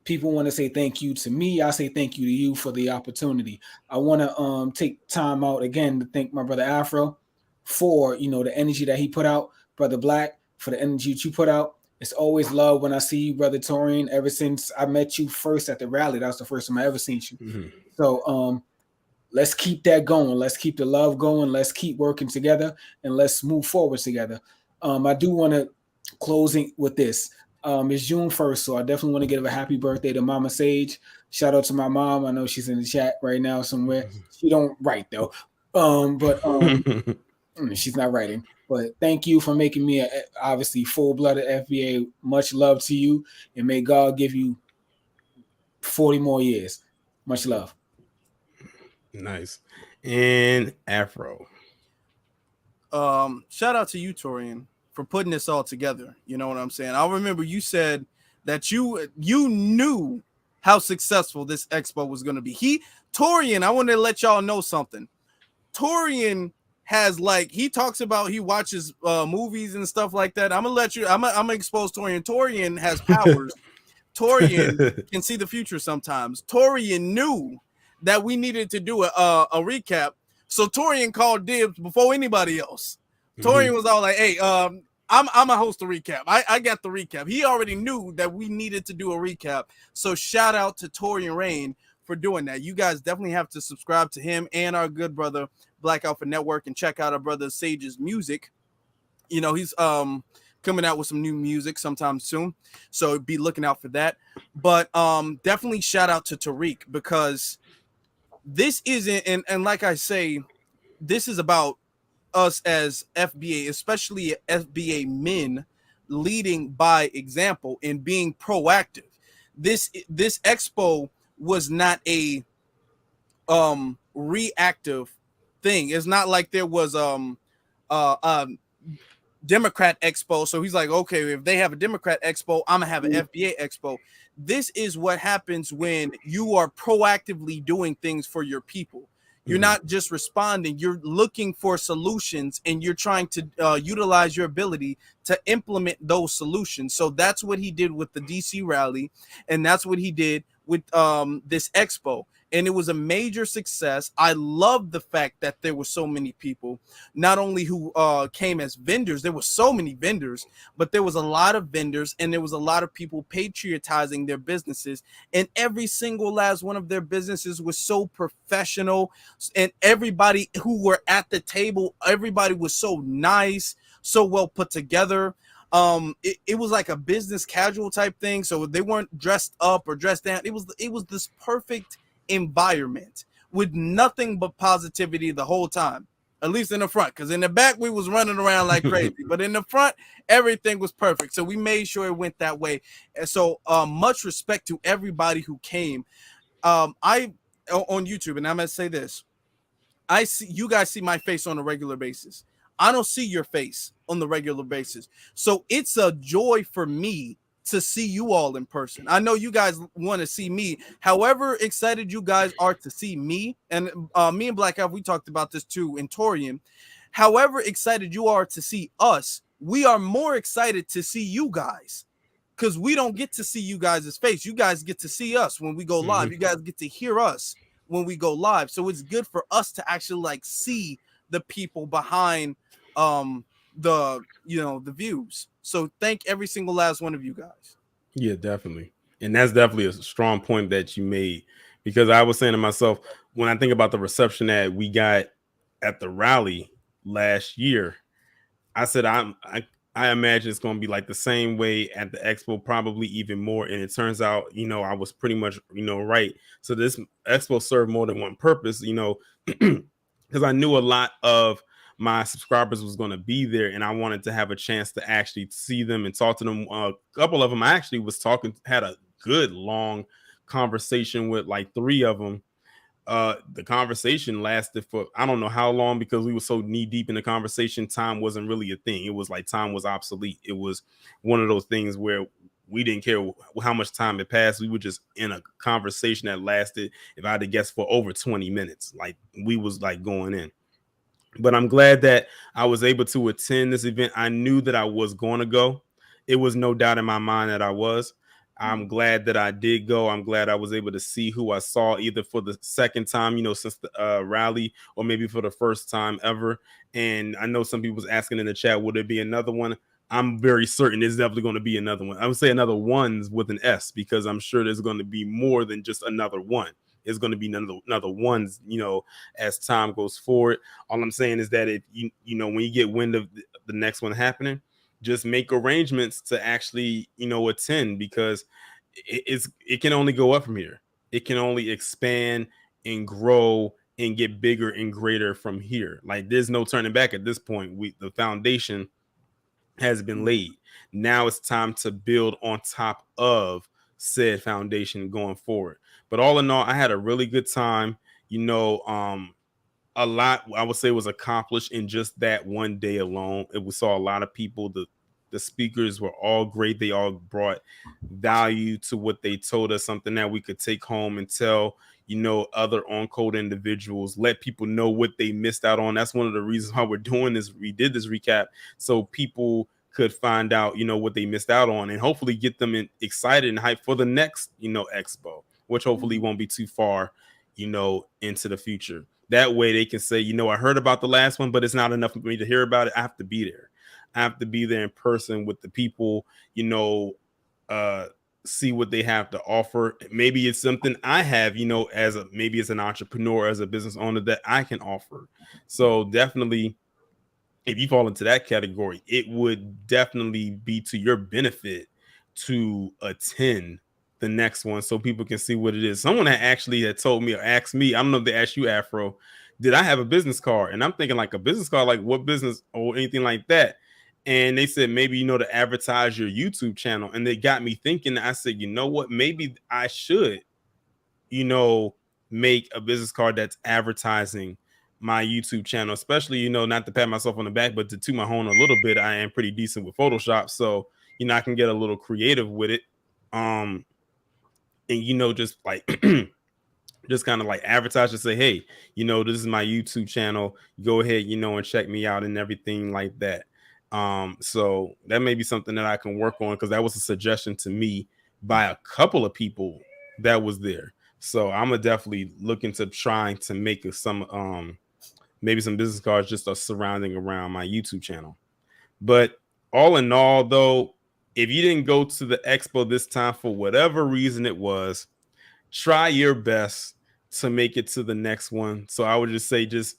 people want to say thank you to me. I say thank you to you for the opportunity. I want to take time out again to thank my brother Afro for the energy that he put out, Brother Black for the energy that you put out. It's always love when I see you, Brother Torian. Ever since I met you first at the rally, that was the first time I ever seen you. Mm-hmm. So let's keep that going. Let's keep the love going. Let's keep working together, and let's move forward together. I do want to closing with this. It's June 1st, so I definitely want to give a happy birthday to Mama Sage. Shout out to my mom. I know she's in the chat right now somewhere. She don't write though. But She's not writing, but thank you for making me obviously full-blooded FBA. Much love to you, and may God give you 40 more years. Much love. Nice. And Afro. Shout out to you, Torian, for putting this all together. You know what I'm saying? I remember you said that you knew how successful this expo was going to be. Torian, I want to let y'all know something. Torian has he talks about he watches movies and stuff like that. I'm gonna expose Torian. Torian has powers. Torian can see the future sometimes. Torian knew that we needed to do a recap, so Torian called dibs before anybody else. Torian was all like, "Hey, I'm a host a recap. I got the recap." He already knew that we needed to do a recap. So shout out to Torian Rain for doing that. You guys definitely have to subscribe to him and our good brother Black Alpha Network and check out our brother Sage's music. You know, he's coming out with some new music sometime soon, so be looking out for that. But definitely shout out to Tariq, because this isn't, and like I say, this is about us as FBA, especially FBA men, leading by example and being proactive. This expo was not a reactive thing. It's not like there was Democrat Expo. So he's like, okay, if they have a Democrat Expo, I'm gonna have an FBA Expo. This is what happens when you are proactively doing things for your people. You're not just responding, you're looking for solutions, and you're trying to utilize your ability to implement those solutions. So that's what he did with the DC rally, and that's what he did with this expo. And it was a major success. I love the fact that there were so many people, not only who came as vendors, there were so many vendors, but there was a lot of vendors, and there was a lot of people patriotizing their businesses. And every single last one of their businesses was so professional. And everybody who were at the table, everybody was so nice, so well put together. It was like a business casual type thing. So they weren't dressed up or dressed down. It was this perfect environment with nothing but positivity the whole time, at least in the front, because in the back we was running around like crazy, but in the front everything was perfect. So we made sure it went that way. And so much respect to everybody who came. I on YouTube, and I'm gonna say this, I see you guys see my face on a regular basis. I don't see your face on the regular basis. So it's a joy for me to see you all in person. I know you guys want to see me. However excited you guys are to see me, and me and Black Elf, we talked about this too in Torian. However excited you are to see us, we are more excited to see you guys, because we don't get to see you guys' face. You guys get to see us when we go live. You guys get to hear us when we go live. So it's good for us to actually see the people behind the views. So thank every single last one of you guys. Yeah, definitely. And that's definitely a strong point that you made, because I was saying to myself, when I think about the reception that we got at the rally last year, I said I imagine it's going to be like the same way at the expo, probably even more. And it turns out, I was pretty much, right. So this expo served more than one purpose, because I knew a lot of my subscribers was going to be there, and I wanted to have a chance to actually see them and talk to them. A couple of them I actually had a good long conversation with, like 3 of them. The conversation lasted for I don't know how long, because we were so knee deep in the conversation. Time wasn't really a thing. It was like time was obsolete. It was one of those things where we didn't care how much time had passed. We were just in a conversation that lasted, if I had to guess, for over 20 minutes. Like we was like going in. But I'm glad that I was able to attend this event. I knew that I was going to go. It was no doubt in my mind that I was. I'm glad that I did go. I'm glad I was able to see who I saw, either for the second time, since the rally, or maybe for the first time ever. And I know some people was asking in the chat, will there be another one? I'm very certain there's definitely going to be another one. I would say another ones with an S, because I'm sure there's going to be more than just another one. It's going to be another ones, as time goes forward. All I'm saying is that if when you get wind of the next one happening, just make arrangements to actually, attend, because it can only go up from here. It can only expand and grow and get bigger and greater from here. Like there's no turning back at this point. The foundation has been laid. Now it's time to build on top of said foundation going forward. But all in all, I had a really good time. A lot I would say was accomplished in just that one day alone. We saw a lot of people. The speakers were all great. They all brought value to what they told us, something that we could take home and tell other on code individuals, let people know what they missed out on. That's one of the reasons why we're doing this. We did this recap so people could find out what they missed out on, and hopefully get them excited and hyped for the next expo, which hopefully won't be too far into the future. That way they can say, I heard about the last one, but it's not enough for me to hear about it. I have to be there. I have to be there in person with the people, see what they have to offer. Maybe it's something I have, maybe as an entrepreneur, as a business owner, that I can offer. So definitely, if you fall into that category, it would definitely be to your benefit to attend the next one so people can see what it is. Someone had told me or asked me, I don't know if they asked you, Afro, did I have a business card? And I'm thinking like a business card, like what business or anything like that. And they said, maybe, to advertise your YouTube channel. And they got me thinking. I said, you know what? Maybe I should, make a business card that's advertising my YouTube channel, especially, not to pat myself on the back, but to toot my horn a little bit. I am pretty decent with Photoshop. So, I can get a little creative with it. And, just like, just kind of like advertise and say, hey, this is my YouTube channel. Go ahead, and check me out and everything like that. So that may be something that I can work on, because that was a suggestion to me by a couple of people that was there. So I'm gonna definitely look into trying to make some maybe some business cards just surrounding around my YouTube channel. But all in all, though, if you didn't go to the expo this time for whatever reason it was, try your best to make it to the next one. So I would just say, just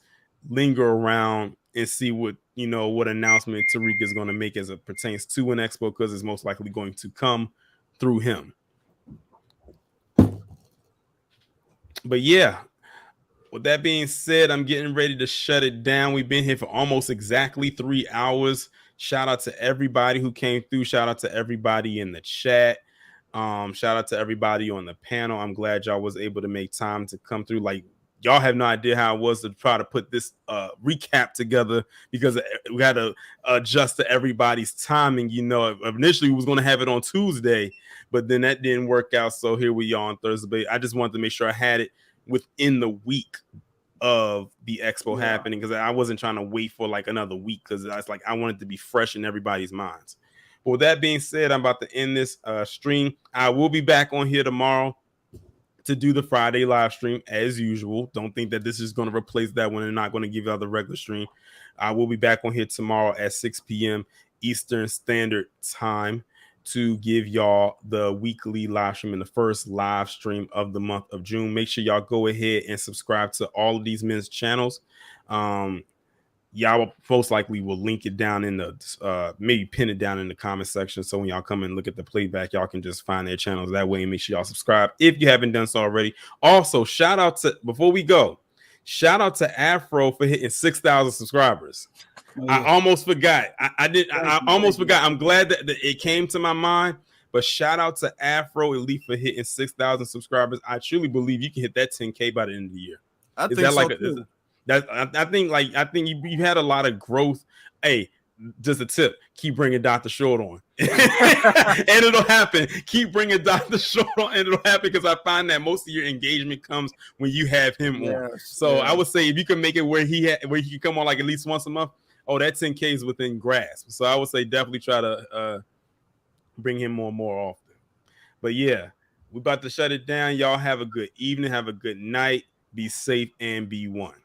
linger around and see what what announcement Tariq is going to make as it pertains to an expo, because it's most likely going to come through him. But yeah, with that being said, I'm getting ready to shut it down. We've been here for almost exactly 3 hours. Shout out to everybody who came through. Shout out to everybody in the chat. Shout out to everybody on the panel. I'm glad y'all was able to make time to come through. Like, y'all have no idea how it was to try to put this recap together, because we had to adjust to everybody's timing. Initially we was going to have it on Tuesday, but then that didn't work out. So here we are on Thursday. I just wanted to make sure I had it within the week of the expo happening, because I wasn't trying to wait for like another week, because I was like, I wanted to be fresh in everybody's minds. But with that being said, I'm about to end this stream. I will be back on here tomorrow to do the Friday live stream as usual. Don't think that this is going to replace that one and not going to give y'all the regular stream. I will be back on here tomorrow at 6 p.m. Eastern Standard Time to give y'all the weekly live stream and the first live stream of the month of June. Make sure y'all go ahead and subscribe to all of these men's channels. Y'all most likely will link it down in the maybe pin it down in the comment section, so when y'all come and look at the playback, y'all can just find their channels that way, and make sure y'all subscribe if you haven't done so already. Also, shout out to, before we go, shout out to Afro for hitting 6,000 subscribers. I almost forgot. I almost forgot. I'm glad that it came to my mind. But shout out to Afro Elite for hitting 6,000 subscribers. I truly believe you can hit that 10K by the end of the year. I think so too. I think you had a lot of growth. Hey, just a tip: keep bringing Dr. Short on, and it'll happen. Keep bringing Dr. Short on, and it'll happen, because I find that most of your engagement comes when you have him on. So I would say, if you can make it where he can come on like at least once a month, that 10K is within grasp. So I would say definitely try to bring him on more often. But yeah, we're about to shut it down. Y'all have a good evening. Have a good night. Be safe and be one.